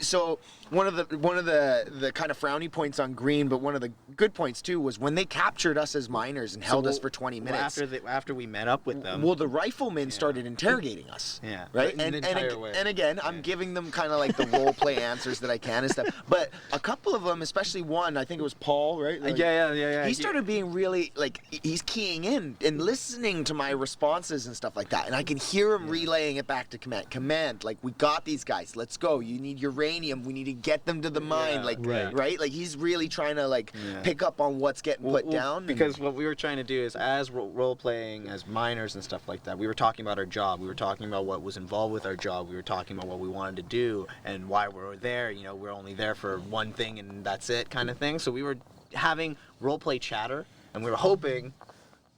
So one of the kind of frowny points on Green, but one of the good points too, was when they captured us as miners and held us for 20 minutes. After we met up with them. Well, the riflemen started interrogating us. Yeah. Right. And again, I'm giving them kind of like the role play answers that I can and stuff. But a couple of them, especially one, I think it was Paul, right? Like, yeah. He started being really like he's keying in and listening to my responses and stuff like that, and I can hear him relaying it back to command. Like, we got these guys. Let's go. You need uranium. We need to get them to the mine. Right? Like, he's really trying to like pick up on what's getting put down. Because what we were trying to do is, as role playing as miners and stuff like that, we were talking about our job. We were talking about what was involved with our job. We were talking about what we wanted to do and why we were there. You know, we're only there for one thing and that's it, kind of thing. So we were having role play chatter, and we were hoping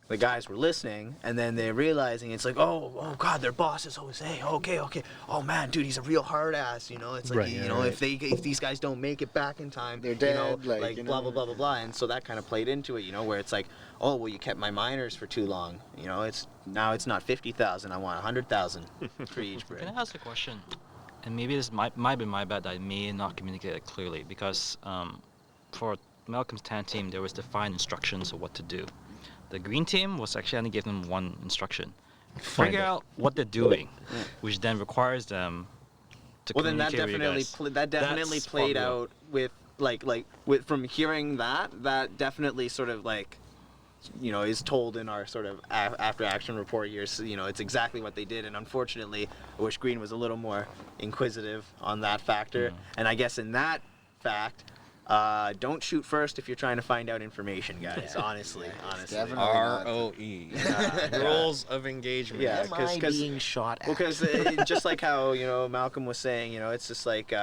the guys were listening, and then they're realizing it's like, oh God, their boss is always saying, okay, oh man, dude, he's a real hard ass, you know. It's like, if these guys don't make it back in time, they're dead, you know, like blah blah blah, and so that kind of played into it, you know, where it's like, oh well, you kept my miners for too long, you know, it's not 50,000, I want 100,000 for each break. Can I ask a question? And maybe this might be my bad that I may not communicate it clearly, because for Malcolm's TAN team, there was defined instructions of what to do. The green team was actually only given them one instruction: figure out what they're doing, which then requires them to communicate with you guys. That definitely played out with with from hearing that definitely sort of like, you know, is told in our sort of after action report here. So, you know, it's exactly what they did, and unfortunately, I wish Green was a little more inquisitive on that factor. And I guess in that fact, don't shoot first if you're trying to find out information, guys. Honestly. ROE. Rules of engagement. Yeah, because being shot at. Because just like how, you know, Malcolm was saying, you know, it's just like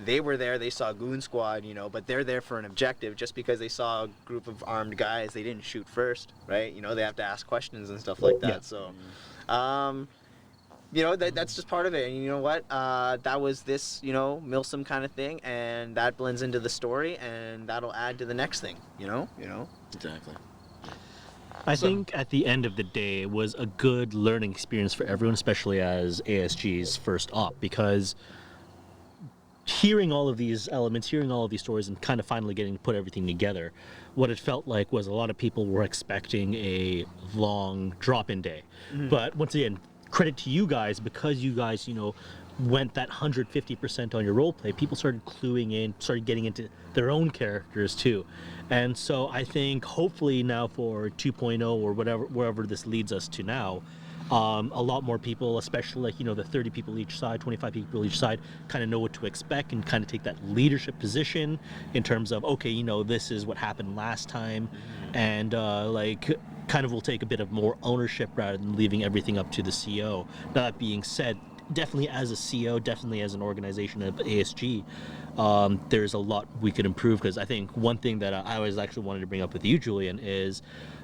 they were there, they saw Goon Squad, you know, but they're there for an objective. Just because they saw a group of armed guys, they didn't shoot first, right? You know, they have to ask questions and stuff like that. So, you know, that's just part of it. And you know what? That was this, you know, MILSIM kind of thing, and that blends into the story, and that'll add to the next thing, you know? Exactly. I think at the end of the day, it was a good learning experience for everyone, especially as ASG's first op, because hearing all of these elements, hearing all of these stories, and kind of finally getting to put everything together, what it felt like was a lot of people were expecting a long drop-in day. But once again, credit to you guys, because you guys, you know, went that 150% on your role play. People started cluing in, started getting into their own characters too. And so I think hopefully now for 2.0 or wherever this leads us to now, a lot more people, especially like, you know, the 30 people each side, 25 people each side, kind of know what to expect and kind of take that leadership position in terms of, okay, you know, this is what happened last time, and like kind of will take a bit of more ownership rather than leaving everything up to the CO. Now, that being said, definitely as a CO, definitely as an organization of ASG, there's a lot we could improve, because I think one thing that I always actually wanted to bring up with you, Julian, is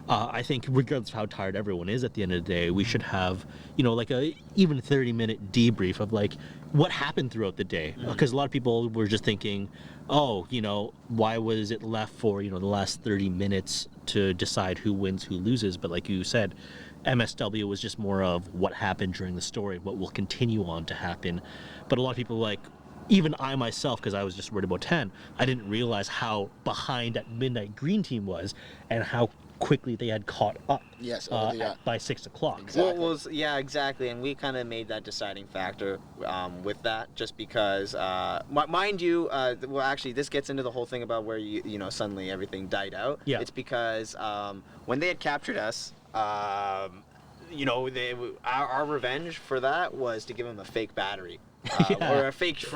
I think regardless of how tired everyone is at the end of the day, we should have, you know, like a even 30-minute debrief of like what happened throughout the day, because a lot of people were just thinking, oh, you know, why was it left for, you know, the last 30 minutes to decide who wins, who loses? But like you said, MSW was just more of what happened during the story, what will continue on to happen. But a lot of people, like, even I myself, because I was just worried about 10, I didn't realize how behind that Midnight Green team was and how quickly they had caught up. Yes, by 6 o'clock. Exactly. Well, yeah, exactly, and we kind of made that deciding factor with that, just because, mind you, well, actually, this gets into the whole thing about where you know, suddenly everything died out. Yeah. It's because when they had captured us, you know, our revenge for that was to give him a fake battery. Or a fake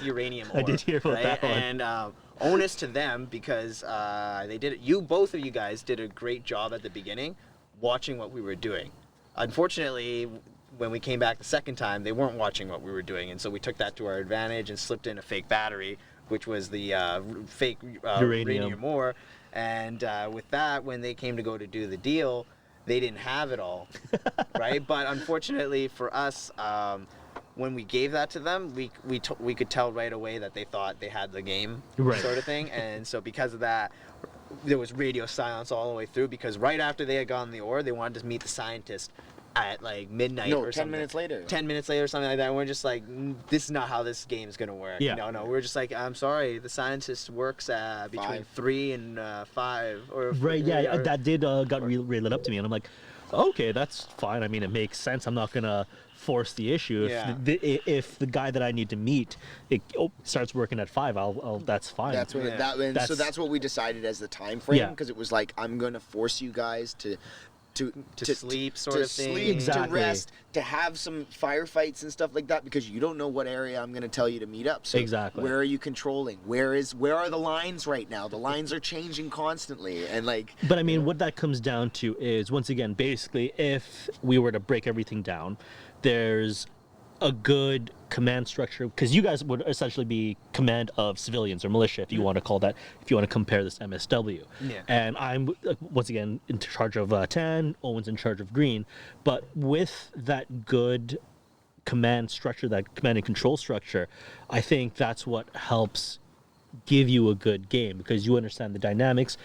uranium ore. I did hear about that one. And onus to them because both of you guys did a great job at the beginning watching what we were doing. Unfortunately, when we came back the second time, they weren't watching what we were doing, and so we took that to our advantage and slipped in a fake battery, which was the fake uranium ore. And with that, when they came to go to do the deal, they didn't have it all, right? But unfortunately for us, when we gave that to them, we could tell right away that they thought they had the game, sort of thing. And so because of that, there was radio silence all the way through, because right after they had gotten the ore, they wanted to meet the scientist at like midnight or 10 something. minutes later. 10 minutes later or something like that. And we're just like, this is not how this game is going to work. Yeah. No, we're just like, I'm sorry, the scientist works between 3 and 5. Or Right, yeah, or, that did got lit up to me, and I'm like, okay, that's fine. I mean, it makes sense. I'm not gonna force the issue. If the guy that I need to meet starts working at 5, I'll that's fine. That's what so that's what we decided as the time frame, because it was like, I'm going to force you guys to sleep, sort of thing. Sleep, exactly. to rest, to have some firefights and stuff like that, because you don't know what area I'm going to tell you to meet up. So exactly. Where are you controlling? Where are the lines right now? The lines are changing constantly, and like. But I mean, what that comes down to is, once again, basically, if we were to break everything down, there's a good command structure, because you guys would essentially be command of civilians or militia, if you want to call that, if you want to compare this MSW. Yeah. And I'm once again in charge of tan, Owen's in charge of green, but with that good command structure, that command and control structure, I think that's what helps give you a good game, because you understand the dynamics.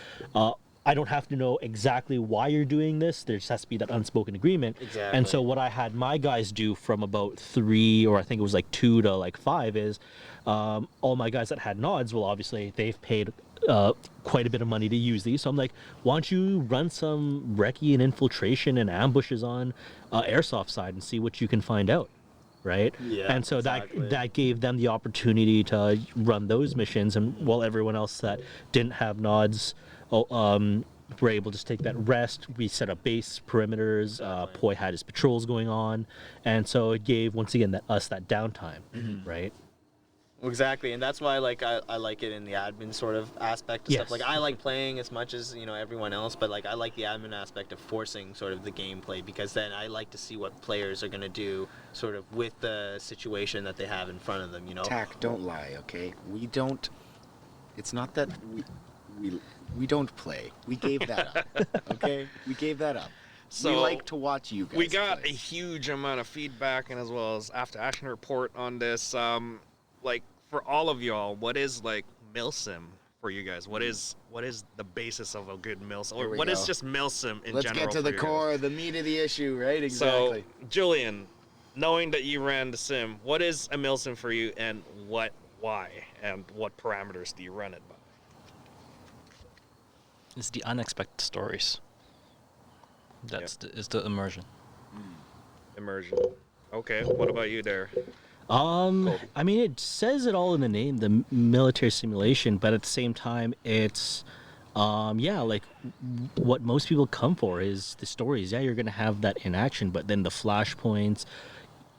I don't have to know exactly why you're doing this. There just has to be that unspoken agreement. Exactly. And so what I had my guys do from about 3, or I think it was like 2 to like 5, is all my guys that had nods, well, obviously they've paid quite a bit of money to use these. So I'm like, why don't you run some recce and infiltration and ambushes on Airsoft side and see what you can find out. Right? Yeah, and so exactly. that gave them the opportunity to run those missions, and while everyone else that didn't have nods were able to take that rest. We set up base perimeters. Poi had his patrols going on, and so it gave, once again, us that downtime, right? Exactly, and that's why I like it in the admin sort of aspect of stuff. Like, I like playing as much as everyone else, but like I like the admin aspect of forcing sort of the gameplay, because then I like to see what players are gonna do sort of with the situation that they have in front of them. Tack, don't lie, okay? We don't. It's not that we don't play. We gave that up, okay? We gave that up. So we like to watch you guys. We got play. a huge amount of feedback, and as well as after action report on this. Like, for all of y'all, what is like MILSIM for you guys? What is the basis of a good MILSIM, or what is just MILSIM in Let's general? get to the core, the meat of the issue, right? Exactly. So, Julian, knowing that you ran the sim, what is a MILSIM for you, and why, and what parameters do you run it by? It's the unexpected stories. That's the immersion. Immersion. Okay, what about you there? I mean, it says it all in the name, the military simulation, but at the same time, it's, like what most people come for is the stories. Yeah, you're going to have that in action, but then the flashpoints,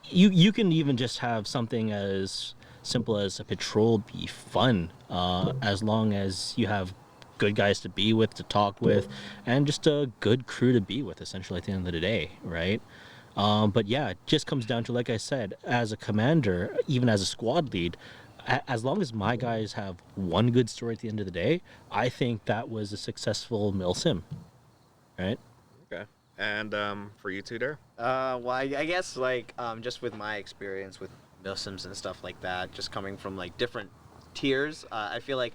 you can even just have something as simple as a patrol be fun, as long as you have good guys to be with, to talk with, and just a good crew to be with, essentially, at the end of the day, right? But yeah, it just comes down to, like I said, as a commander, even as a squad lead, as long as my guys have one good story at the end of the day, I think that was a successful MILSIM, right? Okay. And for you two there? Well, I guess, like, just with my experience with MILSIMs and stuff like that, just coming from, like, different tiers, I feel like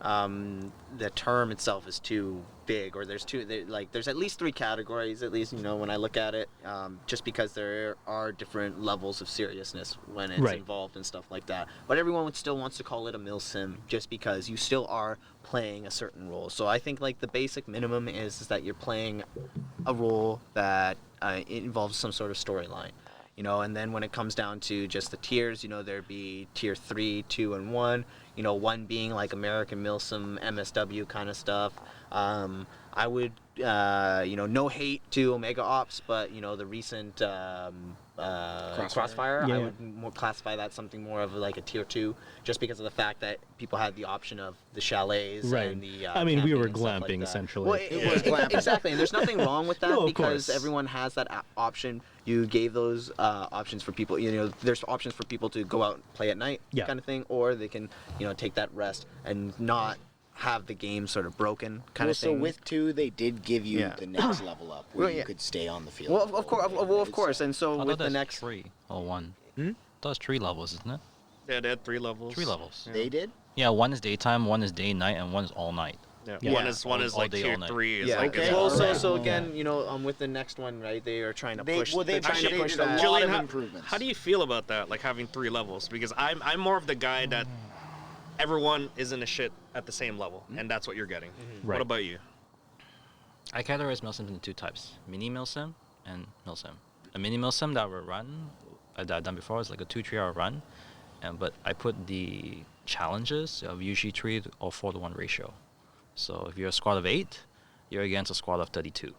the term itself is too big, or there's at least 3 categories, at least, when I look at it, just because there are different levels of seriousness when it's involved and stuff like that. But everyone still wants to call it a MILSIM, just because you still are playing a certain role. So I think, like, the basic minimum is that you're playing a role that involves some sort of storyline. And then when it comes down to just the tiers, there'd be tier 3, 2, and 1. 1 being like American MILSIM, MSW kind of stuff. I would, no hate to Omega Ops, but the recent Crossfire, Yeah. I would more classify that something more of like a tier 2, just because of the fact that people had the option of the chalets Right. and the. I mean, we camping were and stuff like glamping that. essentially. Well, it was glamping. Exactly, and there's nothing wrong with that No, of because course. everyone has that option. You gave those options for people. There's options for people to go out and play at night, Yeah. kind of thing, or they can, take that rest and not have the game sort of broken, kind of So thing. with 2, they did give you Yeah. the next level up where Well, you yeah. could stay on the field. Well, of course, and so I with thought the that's next. 3 or 1. That's 3 levels, isn't it? Yeah, they had 3 levels. 3 levels. They did? Yeah, 1 is daytime, 1 is day night, and 1 is all night. Yeah. Yeah. One is All like day, tier all night. 3 is Yeah. like Okay. Well, Alright. so again, with the next one, right? They are trying to push. They've they're trying to actually push did a that. lot Julian, of how, improvements. how do you feel about that? Like having 3 levels? Because I'm more of the guy that everyone isn't a shit at the same level, and that's what you're getting. Right. What about you? I categorize MILSIMs into 2 types: mini MILSIM and MILSIM. A mini MILSIM that will run, that I've done before, is like a 2-3 hour run, but I put the challenges of usually 3 or 4 to 1 ratio. So if you're a squad of 8, you're against a squad of 32.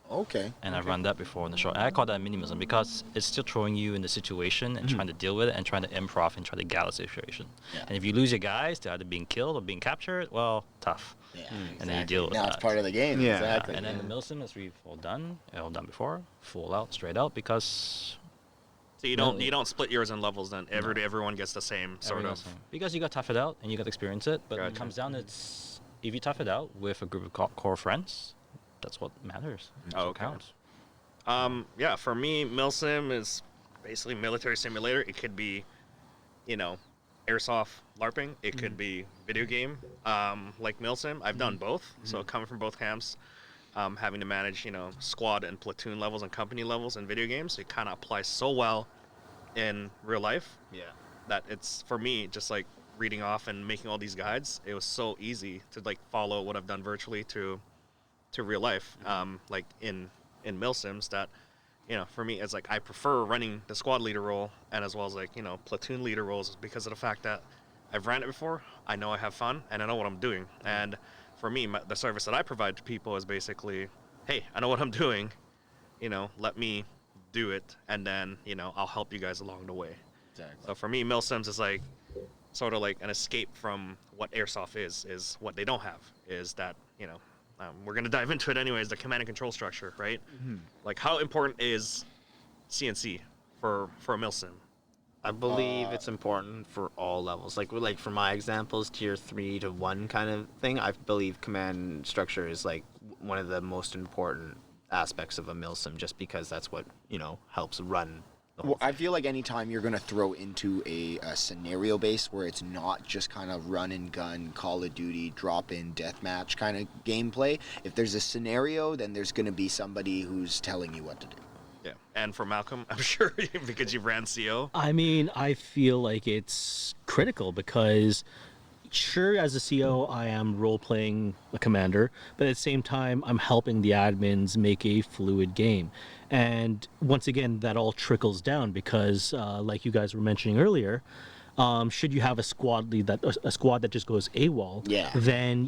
Okay. And I've run that before in the show. And I call that minimism because it's still throwing you in the situation and trying to deal with it and trying to improv and try to gather the situation. Yeah. And if you lose your guys to either being killed or being captured, well, tough. Yeah, And then you deal with now that. it's part of the game. Yeah. Exactly. And then the MILSIM, as we've all done before, full out, straight out, because So you don't split yours in levels then. Everyone gets the same sort of. because you got to tough it out and you got to experience it. But when it Gotcha. comes down, it's if you tough it out with a group of core friends, that's what matters. That's what okay. counts. Yeah, for me, MILSIM is basically military simulator. It could be, airsoft LARPing. It could be video game, like MILSIM. I've done both. So coming from both camps, having to manage, squad and platoon levels and company levels in video games, it kind of applies so well in real life. Yeah. That it's, for me, just like reading off and making all these guides, it was so easy to like follow what I've done virtually to real life. Like in MILSIMs that, for me, it's like I prefer running the squad leader role and as well as like, platoon leader roles because of the fact that I've ran it before, I know I have fun, and I know what I'm doing. And for me, the service that I provide to people is basically, hey, I know what I'm doing, let me do it, and then, I'll help you guys along the way. Exactly. So for me, MILSIMs is like sort of like an escape from what Airsoft is what they don't have, is that, we're going to dive into it anyways, the command and control structure, right? Like, how important is CNC for a MILSIM? I believe it's important for all levels. Like for my examples, tier 3 to 1 kind of thing. I believe command structure is like one of the most important aspects of a MILSIM, just because that's what helps run. Well, I feel like anytime you're going to throw into a scenario base where it's not just kind of run and gun, Call of Duty, drop in, deathmatch kind of gameplay, if there's a scenario, then there's going to be somebody who's telling you what to do. Yeah. And for Malcolm, I'm sure, because you ran CO. I mean, I feel like it's critical because, sure, as a CO, I am role-playing a commander, but at the same time, I'm helping the admins make a fluid game. And once again, that all trickles down because, like you guys were mentioning earlier, should you have a squad lead a squad that just goes AWOL, Yeah. then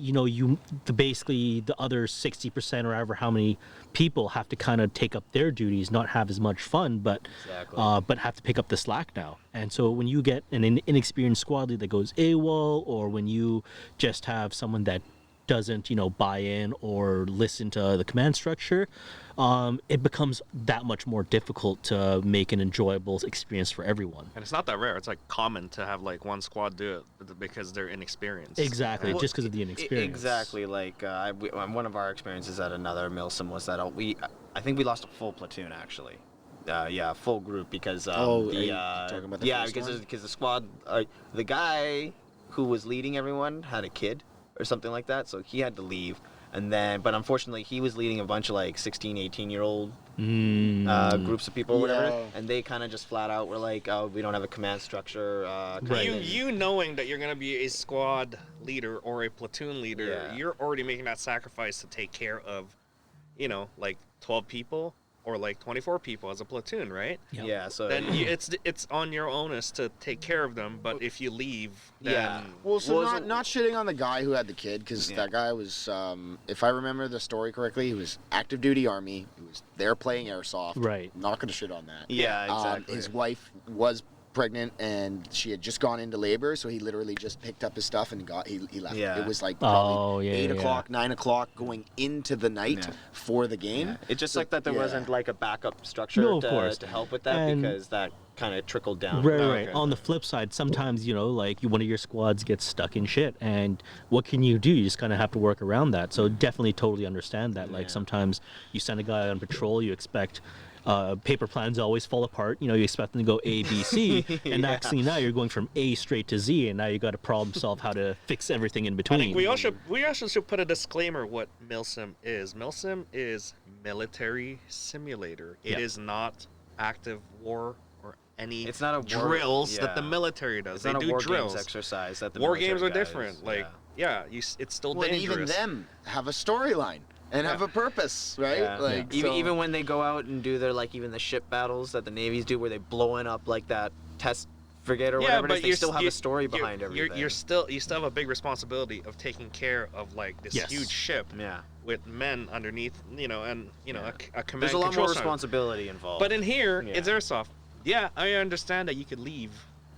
basically the other 60% or however how many people have to kind of take up their duties, not have as much fun, but have to pick up the slack now. And so when you get an inexperienced squad lead that goes AWOL, or when you just have someone that doesn't buy in or listen to the command structure, it becomes that much more difficult to make an enjoyable experience for everyone. And it's not that rare. It's like common to have like one squad do it because they're inexperienced. Exactly, Well, just because of the inexperience. Exactly. Like one of our experiences at another MILSIM was that I think we lost a full platoon actually. Full group because Are you talking about the first one? because the squad, the guy who was leading everyone had a kid or something like that, so he had to leave. And then, but unfortunately, he was leading a bunch of like 16, 18-year-old groups of people or whatever, Yeah. and they kind of just flat out were like, "Oh, we don't have a command structure." Kind of thing. You knowing that you're gonna be a squad leader or a platoon leader, Yeah. you're already making that sacrifice to take care of, like 12 people or like 24 people as a platoon, right? Yep. Yeah, so Then it's on your onus to take care of them. But if you leave, then Yeah. Well, so Well, not shitting on the guy who had the kid, because that guy was, if I remember the story correctly, he was active duty Army. He was there playing Airsoft. Right. Not going to shit on that. Yeah, exactly. His wife was pregnant and she had just gone into labor, so he literally just picked up his stuff and he left. Yeah. It was like probably 8 yeah. o'clock, 9 o'clock going into the night for the game. It just So, like that there yeah. wasn't like a backup structure No, of course. to help with that, And- because that kind of trickled down. Right, Oh, right. okay. On the flip side, sometimes, like one of your squads gets stuck in shit, and what can you do? You just kind of have to work around that. So definitely totally understand that. Like sometimes you send a guy on patrol, you expect paper plans always fall apart. You expect them to go A, B, C, and actually now you're going from A straight to Z, and now you got to problem solve how to fix everything in I between. think we also should put a disclaimer what MILSIM is. MILSIM is military simulator. It is not active war or any It's not a war- drills that the yeah. military does. It's they not a do war drills. games exercise that the War military games are guys- different. Like, it's still Well, and dangerous. even them have a storyline and have a purpose, right? Yeah. Like even so- even when they go out and do their even the ship battles that the navies do, where they blowing up like that test frigate or whatever it is, they still have a story behind everything. You still have a big responsibility of taking care of like this Yes. huge ship Yeah. with men underneath, and a command There's a lot control more center. responsibility involved. But in here, Yeah. it's Airsoft. Yeah, I understand that you could leave,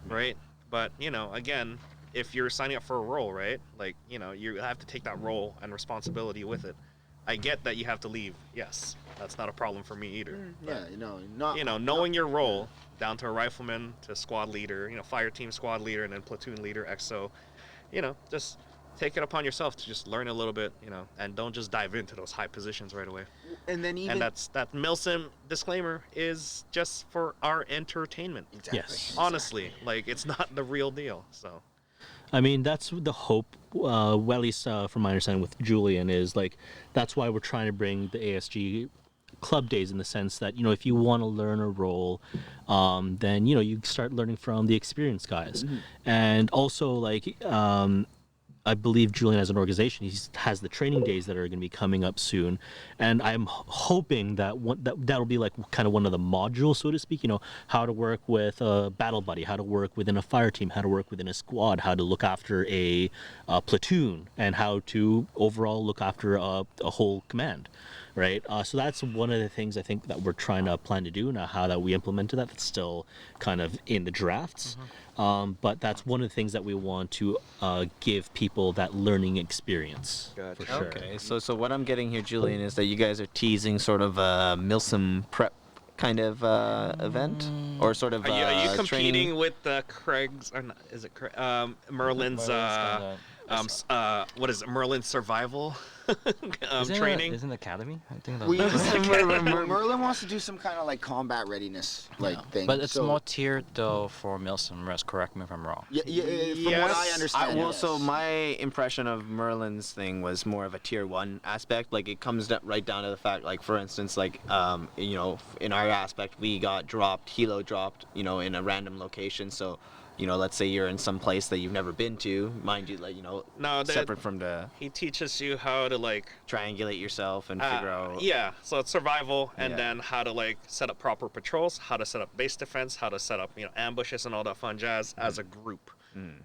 right? But again, if you're signing up for a role, right? Like you have to take that role and responsibility with it. I get that you have to leave. Yes, that's not a problem for me either. yeah, not Knowing your role down to a rifleman, to squad leader, fire team squad leader, and then platoon leader, XO, just take it upon yourself to just learn a little bit, and don't just dive into those high positions right away. and then even And that MILSIM disclaimer is just for our entertainment. exactly. Yes. Honestly, like it's not the real deal. So I mean, that's the hope, well, at least from my understanding with Julian, is like that's why we're trying to bring the ASG club days in the sense that, if you want to learn a role, then, you start learning from the experienced guys. And also, like, I believe Julian as an organization, he has the training days that are going to be coming up soon, and I'm hoping that that'll be like kind of one of the modules, so to speak. How to work with a battle buddy, how to work within a fire team, how to work within a squad, how to look after a platoon, and how to overall look after a whole command. Right, so that's one of the things I think that we're trying to plan to do. Now, how that we implemented that's still kind of in the drafts. But that's one of the things that we want to give people that learning experience. For sure. Okay, so what I'm getting here, Julian, is that you guys are teasing sort of a MILSIM prep kind of event, or sort of are you competing training? with Craig's? Or not, is it Merlin's? What is it? Merlin's survival training. Isn't academy? I think We, that's Merlin wants to do some kind of like combat readiness thing. But it's so, more tiered though for MILSIM Rest. Correct me if I'm wrong. from what I understand. So yes. my impression of Merlin's thing was more of a tier 1 aspect. Like it comes right down to the fact, like for instance, like in our aspect, we got dropped, helo dropped, in a random location. So, let's say you're in some place that you've never been to, mind you, like separate from the He teaches you how to like triangulate yourself and figure out. Yeah, so it's survival, and Yeah. then how to like set up proper patrols, how to set up base defense, how to set up ambushes and all that fun jazz as a group.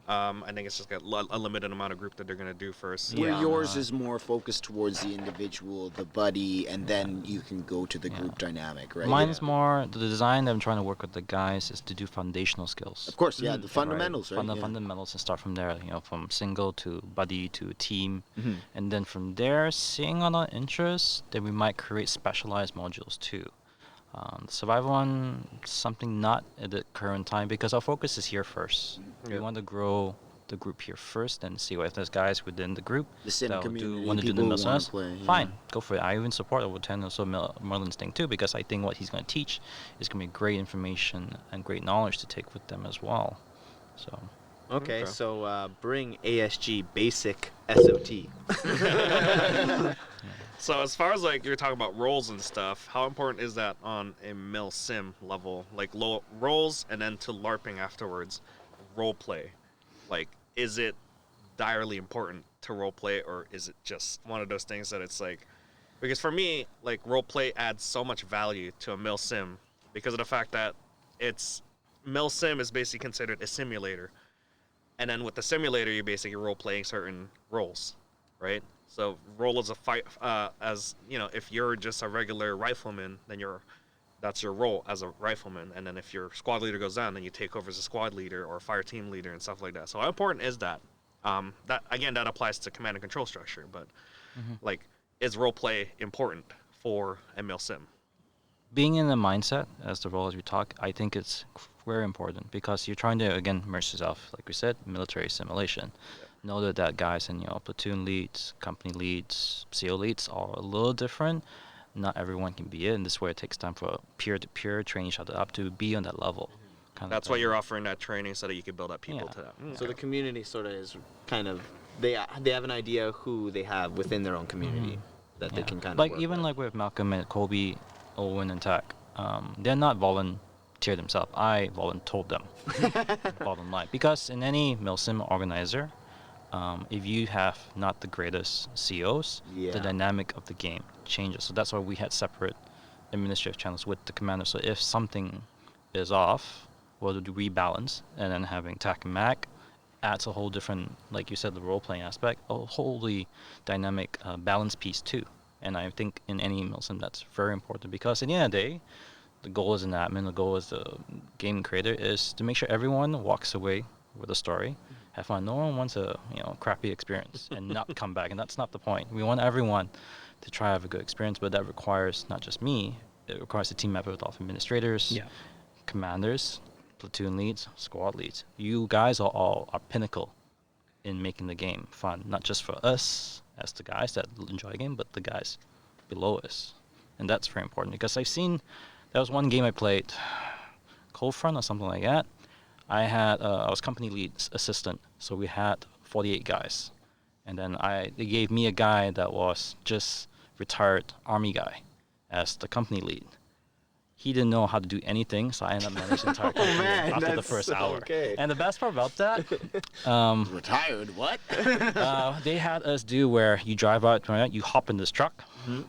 I think it's just got a limited amount of group that they're gonna do first. Where yours is more focused towards the individual, the buddy, and then you can go to the group dynamic, right? Mine's more the design that I'm trying to work with the guys is to do foundational skills. Of course, the fundamentals, right? Yeah. Fundamentals, and start from there. From single to buddy to team, and then from there, seeing on our interests, then we might create specialized modules too. The survival one, something not at the current time because our focus is here first. We want to grow the group here first and see what if there's guys within the group The sim that community, want to do the people who MILSIM wanna Rest. play, yeah. Fine, go for it. I even support over 10 or so Merlin's thing too because I think what he's going to teach is going to be great information and great knowledge to take with them as well. So. Okay, so bring ASG basic SOT. So as far as like you're talking about roles and stuff, how important is that on a MILSIM level? Like low roles and then to LARPing afterwards, role play. Like, is it direly important to role play, or is it just one of those things that it's like, Because for me, like, role play adds so much value to a MILSIM because of the fact that MILSIM is basically considered a simulator. And then with the simulator, you're basically role playing certain roles, right? So role as a fight, if you're just a regular rifleman, then that's your role as a rifleman. And then if your squad leader goes down, then you take over as a squad leader or fire team leader and stuff like that. So how important is that? That applies to command and control structure, but is role play important for a MILSIM? Being in the mindset as the role as we talk, I think it's very important because you're trying to, again, immerse yourself, like we said, military simulation. Know that guys in platoon leads, company leads, CO leads are a little different. Not everyone can be it, and this is where it takes time for peer-to-peer training each other up to be on that level. That's why you're offering that training so that you can build up people to that. So the community sort of is kind of they have an idea who they have within their own community that they can kind of like work even with. like with Malcolm and Colby, Owen and Tech, they're not volunteer themselves. I voluntold them. Bottom line, because in any MILSIM organizer, if you have not the greatest COs, the dynamic of the game changes. So that's why we had separate administrative channels with the commander. So if something is off, we'll do rebalance, and then having Tech and Mac adds a whole different, like you said, the role-playing aspect, a wholly dynamic balance piece too. And I think in any MILSIM that's very important because in the end of the day, the goal as an admin, the goal as the game creator is to make sure everyone walks away with a story, have fun. No one wants a crappy experience and not come back, and that's not the point. We want everyone to try to have a good experience, but that requires not just me, it requires a team effort of administrators, commanders, platoon leads, squad leads. You guys are all our pinnacle in making the game fun, not just for us as the guys that enjoy the game, but the guys below us. And that's very important because I've seen, there was one game I played, Cold Front or something like that. I was company lead assistant, so we had 48 guys. And then they gave me a guy that was just retired army guy as the company lead. He didn't know how to do anything, so I ended up managing the entire company after the first hour. Okay. And the best part about that, Retired? What? they had us do where you drive out, you hop in this truck,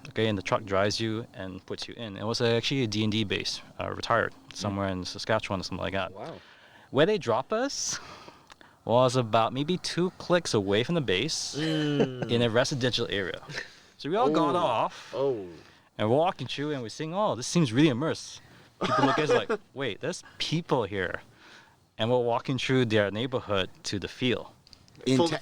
okay, and the truck drives you and puts you in. It was actually a D&D base, retired, somewhere in Saskatchewan or something like that. Wow. Where they drop us was about maybe 2 clicks away from the base in a residential area. So we all got off. And we're walking through and we're saying, this seems really immersed. People look at us like, wait, there's people here. And we're walking through their neighborhood to the field. Full tack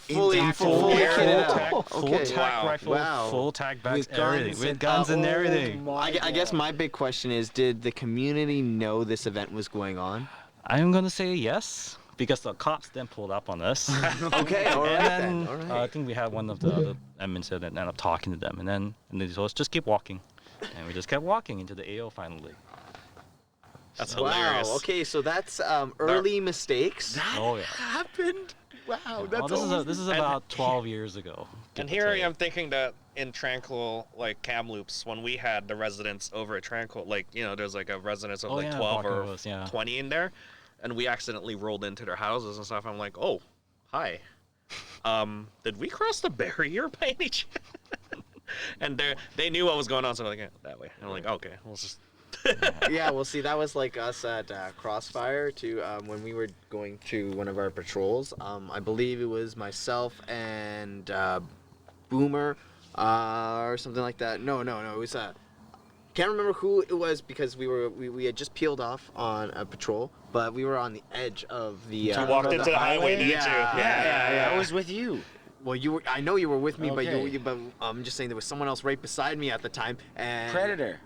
rifle, full tack bags, everything. With guns and everything. I guess my big question is, did the community know this event was going on? I'm going to say yes, because the cops then pulled up on us. Okay, all right. And then I think we had one of the other admins that ended up talking to them. And they told us, just keep walking. And we just kept walking into the AO finally. That's hilarious. Wow. Okay, so that's early mistakes. Happened. Wow, that's this is about 12 years ago. And here I am thinking that in Tranquil, like Kamloops, when we had the residents over at Tranquil, there's like a residence of 12 or 20 in there, and we accidentally rolled into their houses and stuff. I'm like, oh, hi. Did we cross the barrier by any chance? And they knew what was going on, so they're like, that way. And I'm like, okay, we'll just... Yeah, well, see, that was like us at Crossfire, too, when we were going to one of our patrols. I believe it was myself and Boomer or something like that. No, it was... can't remember who it was because we had just peeled off on a patrol, but we were on the edge of the... You walked into the highway, didn't you? Yeah. I was with you. Well, you were. I know you were with me, Okay. but I'm just saying there was someone else right beside me at the time. And Predator.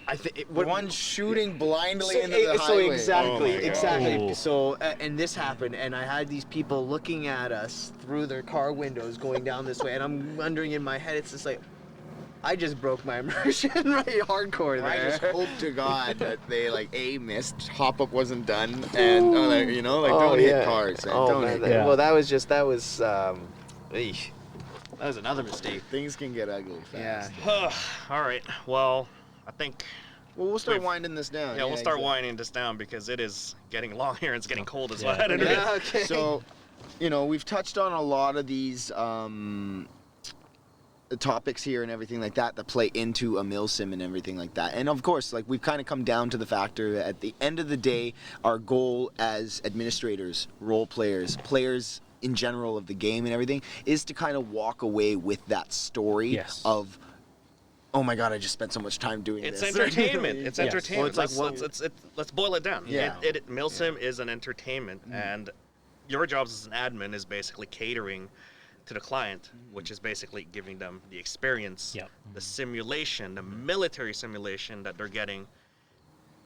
I think One shooting blindly into the so highway. exactly. Oh. So and this happened, and I had these people looking at us through their car windows going down this way, and I'm wondering in my head, it's just like, I just broke my immersion right hardcore there. I just hope to God that they missed, hop up wasn't done, and don't hit cars. Well, that was another mistake. Things can get ugly fast. Yeah. All right. Well, I think... Well, we'll start winding this down. Yeah, we'll start winding this down because it is getting long here and it's getting cold as well. Yeah, okay. So, we've touched on a lot of these topics here and everything like that play into a MILSIM and everything like that. And of course, like, we've kind of come down to the factor that at the end of the day, our goal as administrators, role players, players in general of the game and everything, is to kind of walk away with that story of, oh my God, I just spent so much time doing it's this. Entertainment. It's entertainment. Well, Let's boil it down. Yeah. MILSIM is an entertainment, and your jobs as an admin is basically catering to the client, which is basically giving them the experience, the simulation, the military simulation that they're getting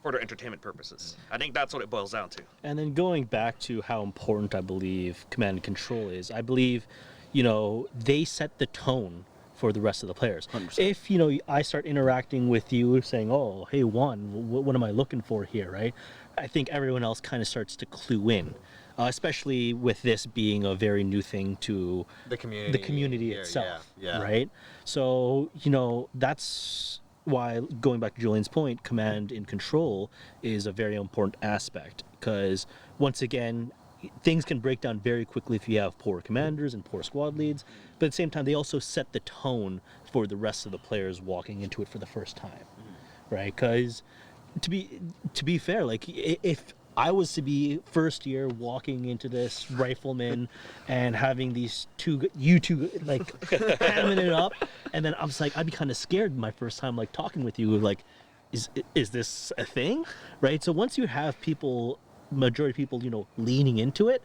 for their entertainment purposes. I think that's what it boils down to. And then going back to how important I believe command and control is, I believe, you know, they set the tone for the rest of the players. 100%. If, you know, I start interacting with you saying, oh, hey, Juan, what am I looking for here, right? I think everyone else kind of starts to clue in. Especially with this being a very new thing to the community here, itself, yeah. right? So, you know, that's why, going back to Julian's point, command and control is a very important aspect, because once again, things can break down very quickly if you have poor commanders and poor squad leads, but at the same time, they also set the tone for the rest of the players walking into it for the first time, right? Because to be fair, like, if I was to be first year walking into this rifleman and having you two like hamming it up, and then I was like, I'd be kind of scared my first time like talking with you, like, is this a thing, right? So once you have majority of people, you know, leaning into it,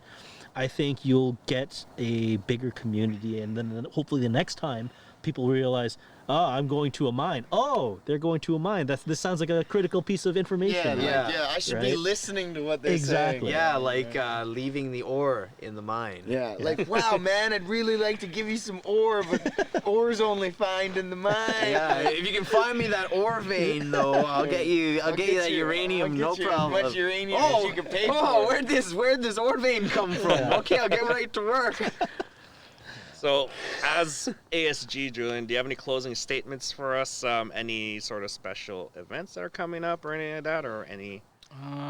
I think you'll get a bigger community, and then hopefully the next time people realize, oh, I'm going to a mine. Oh, they're going to a mine. This sounds like a critical piece of information. Yeah, I should be listening to what they're saying. Yeah, like leaving the ore in the mine. Yeah, like, wow, man, I'd really like to give you some ore, but ore's only found in the mine. Yeah, if you can find me that ore vein, though, I'll get you that uranium, no problem. As much uranium as you can pay for. Where'd this ore vein come from? Okay, I'll get right to work. So, as ASG, Julian, do you have any closing statements for us? Any sort of special events that are coming up or anything like that? Or any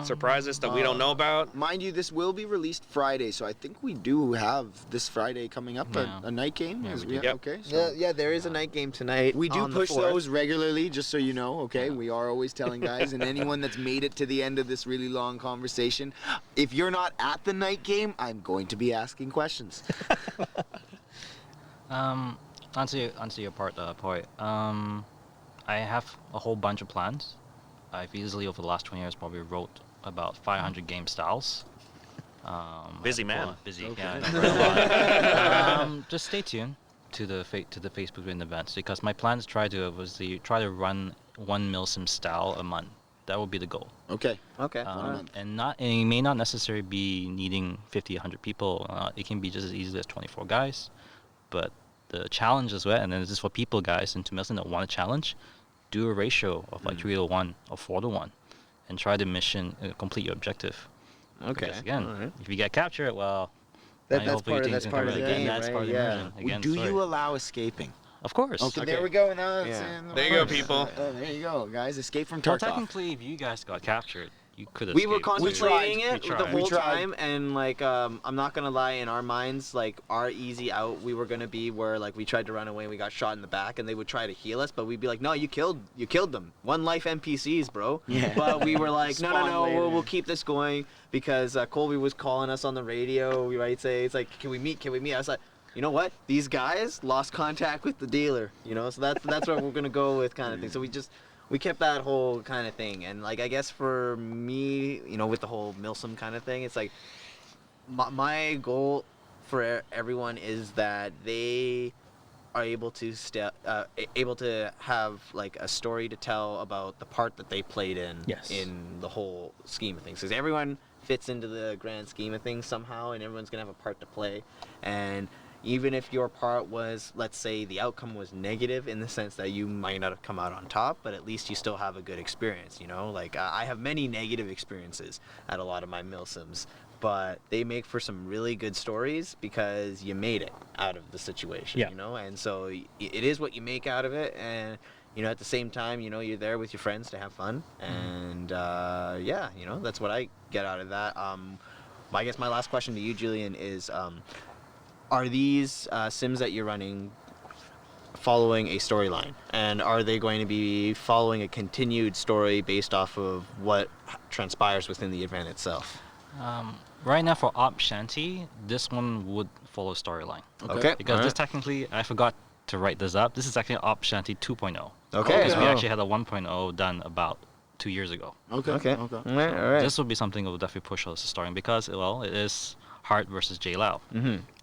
surprises that we don't know about? Mind you, this will be released Friday, so I think we do have this Friday coming up a night game. Yeah, we do. Yep. Okay. So Yeah, there is a night game tonight. we do on the push 4th. those regularly, just so you know, okay? We are always telling guys, and anyone that's made it to the end of this really long conversation, if you're not at the night game, I'm going to be asking questions. Answer your point. I have a whole bunch of plans. I've easily over the last 20 years probably wrote about 500 game styles. Busy man. Busy. Okay. Yeah. Just stay tuned to the Facebook written events, because my plans try to run one MILSIM style a month. That would be the goal. Okay. And it may not necessarily be needing 50, 100 people. It can be just as easy as 24 guys. But the challenge is and then this is for people, guys, into MILSIM that want a challenge, do a ratio of like 3-1 or 4-1, and try the complete your objective. Okay. Because again, All right. if you get captured, well, That's part of the game, That's right? part of the Yeah. immersion. Again, Do sorry. you allow escaping? Of course. Okay, there we go. Now it's in the There you go, works. people. There you go, guys. Escape from Well, Tarkov. technically, if you guys got captured, you could have. We were contemplating We it the tried. whole We tried. time, and like I'm not gonna lie, in our minds, like our easy out, we were gonna be where like we tried to run away and we got shot in the back, and they would try to heal us, but we'd be like, no, you killed them, one life NPCs, bro. Yeah. But we were like, no, Spawn later. we'll keep this going, because Colby was calling us on the radio. We might say, it's like, can we meet? I was like, you know what? These guys lost contact with the dealer, you know, so that's what we're gonna go with, kind of thing. So we kept that whole kind of thing. And like, I guess for me, you know, with the whole MILSIM kind of thing, it's like my goal for everyone is that they are able to have like a story to tell about the part that they played in the whole scheme of things, because everyone fits into the grand scheme of things somehow, and everyone's gonna have a part to play. And even if your part was, let's say, the outcome was negative in the sense that you might not have come out on top, but at least you still have a good experience, you know? Like, I have many negative experiences at a lot of my MILSIMs, but they make for some really good stories because you made it out of the situation, you know? And so it is what you make out of it, and, you know, at the same time, you know, you're there with your friends to have fun, and, yeah, you know, that's what I get out of that. I guess my last question to you, Julian, is... are these sims that you're running following a storyline? And are they going to be following a continued story based off of what transpires within the event itself? Right now for Op Shanty, this one would follow storyline. Okay. Because this technically, I forgot to write this up. This is actually Op Shanty 2.0. Okay. Because we actually had a 1.0 done about 2 years ago. Okay. All right. This will be something that will definitely push us to story because, well, it is Hart versus J Lau.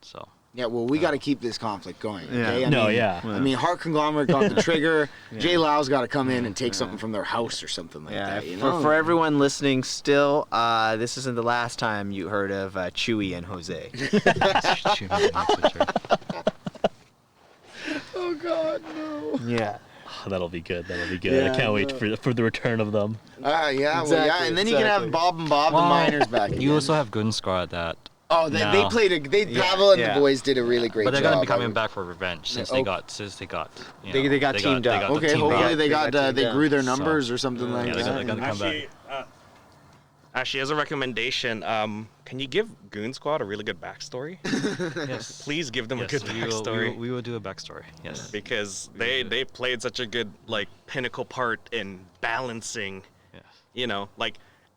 So. Yeah, well, we got to keep this conflict going. Okay? Yeah. I mean, Hart Conglomerate got the trigger. J Lau's got to come in and take something from their house or something like that. You know? For everyone listening still, this isn't the last time you heard of Chewy and Jose. Oh, God, no. Yeah. That'll be good. I Yeah, can't wait for the return of them. Yeah, Exactly, and then you can have Bob and Bob, the miners, back again. You also have Goon Squad that. Oh, they Pavel and the boys did a really great job. But they're gonna be coming back for revenge since they got They got teamed up. Okay, hopefully they grew their numbers or something like yeah, that. they're gonna come back. Actually, as a recommendation, can you give Goon Squad a really good backstory? Yes. Please give them a good backstory. We will do a backstory. Yes. Because they played such a good pinnacle part in balancing. Yes. You know,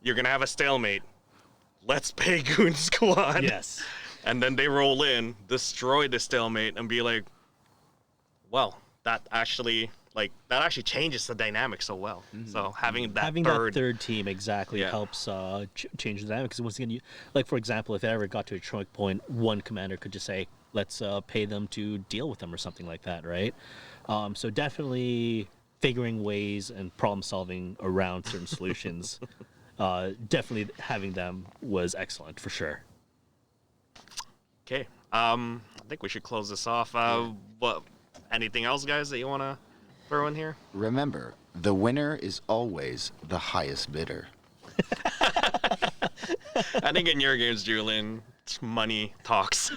you're gonna have a stalemate. Let's pay Goon Squad. Yes. And then they roll in, destroy the stalemate, and be like, well, that actually changes the dynamic so well. So having that third team exactly helps change the dynamic. Because once again, for example, if it ever got to a choke point, one commander could just say, let's pay them to deal with them or something like that, right? So definitely figuring ways and problem solving around certain solutions. Definitely having them was excellent for sure. Okay. I think we should close this off. What? Anything else, guys, that you want to throw in here? Remember, the winner is always the highest bidder. I think in your games, Julian, money talks.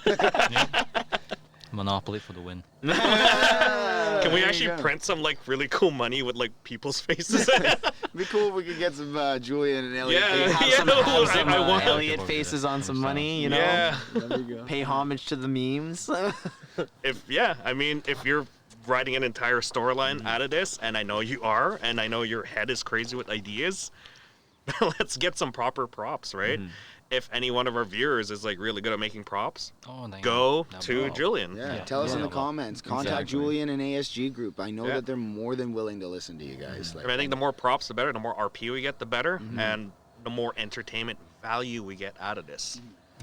Monopoly for the win. Can we actually print some really cool money with people's faces in it? It'd be cool if we could get some Julian and Elliot. I want Elliot faces on some money, you know. Yeah. Pay homage to the memes. If you're writing an entire storyline out of this, and I know you are, and I know your head is crazy with ideas, let's get some proper props, right? If any one of our viewers is really good at making props, go to Julian. Yeah, tell us in the comments. Contact Julian and ASG Group. I know that they're more than willing to listen to you guys. I think the more props, the better. The more RP we get, the better, and the more entertainment value we get out of this.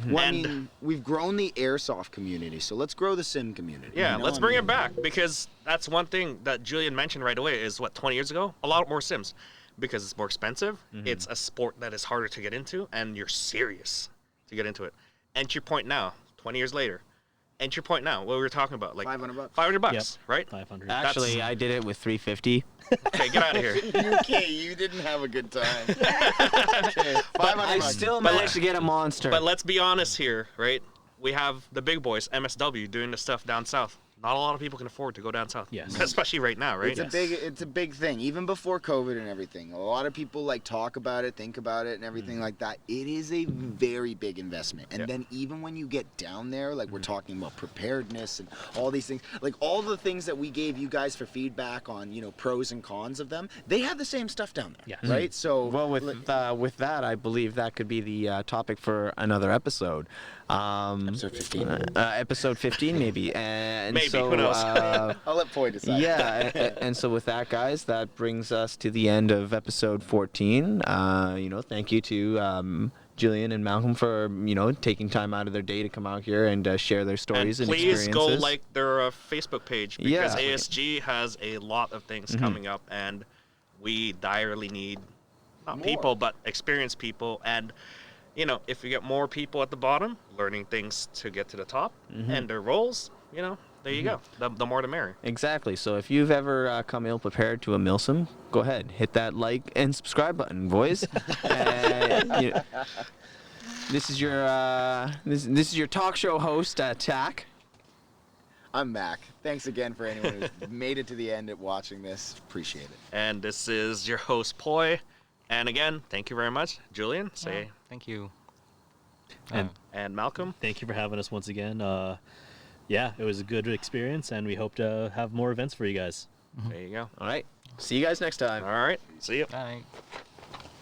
Well, we've grown the Airsoft community, so let's grow the sim community. Yeah, let's bring it back, because that's one thing that Julian mentioned right away is, 20 years ago? A lot more sims. Because it's more expensive, it's a sport that is harder to get into, and you're serious to get into it. Entry point now, 20 years later. Entry point now, what we were talking about, $500. $500, Yep. right? 500. Actually, I did it with $350. Okay, get out of here. Okay, you didn't have a good time. But I still managed to get a monster. But let's be honest here, right? We have the big boys, MSW, doing the stuff down south. Not a lot of people can afford to go down south. Yes. Especially right now, right? It's a big thing. Even before COVID and everything, a lot of people talk about it, think about it, and everything like that. It is a very big investment. And then even when you get down there, we're talking about preparedness and all these things, all the things that we gave you guys for feedback on, pros and cons of them, they have the same stuff down there, right? So well, with that, I believe that could be the topic for another episode. Episode 15. Episode 15, maybe. And maybe, so, who knows? I'll let Foy decide. Yeah, and so with that, guys, that brings us to the end of episode 14. Thank you to Julian and Malcolm for taking time out of their day to come out here and share their stories and please experiences. go their Facebook page, because ASG has a lot of things coming up, and we direly need not people but experienced people. And if we get more people at the bottom learning things to get to the top and their roles, there you go. The more the merrier. Exactly. So if you've ever come ill prepared to a MILSIM, go ahead, hit that like and subscribe button, boys. This is your this is your talk show host, Tack. I'm Mac. Thanks again for anyone who's made it to the end at watching this. Appreciate it. And this is your host, Poi. And again, thank you very much, Julian. Thank you. And and Malcolm. Thank you for having us once again. yeah, it was a good experience, and we hope to have more events for you guys. There you go. All right. See you guys next time. All right. See you. Bye.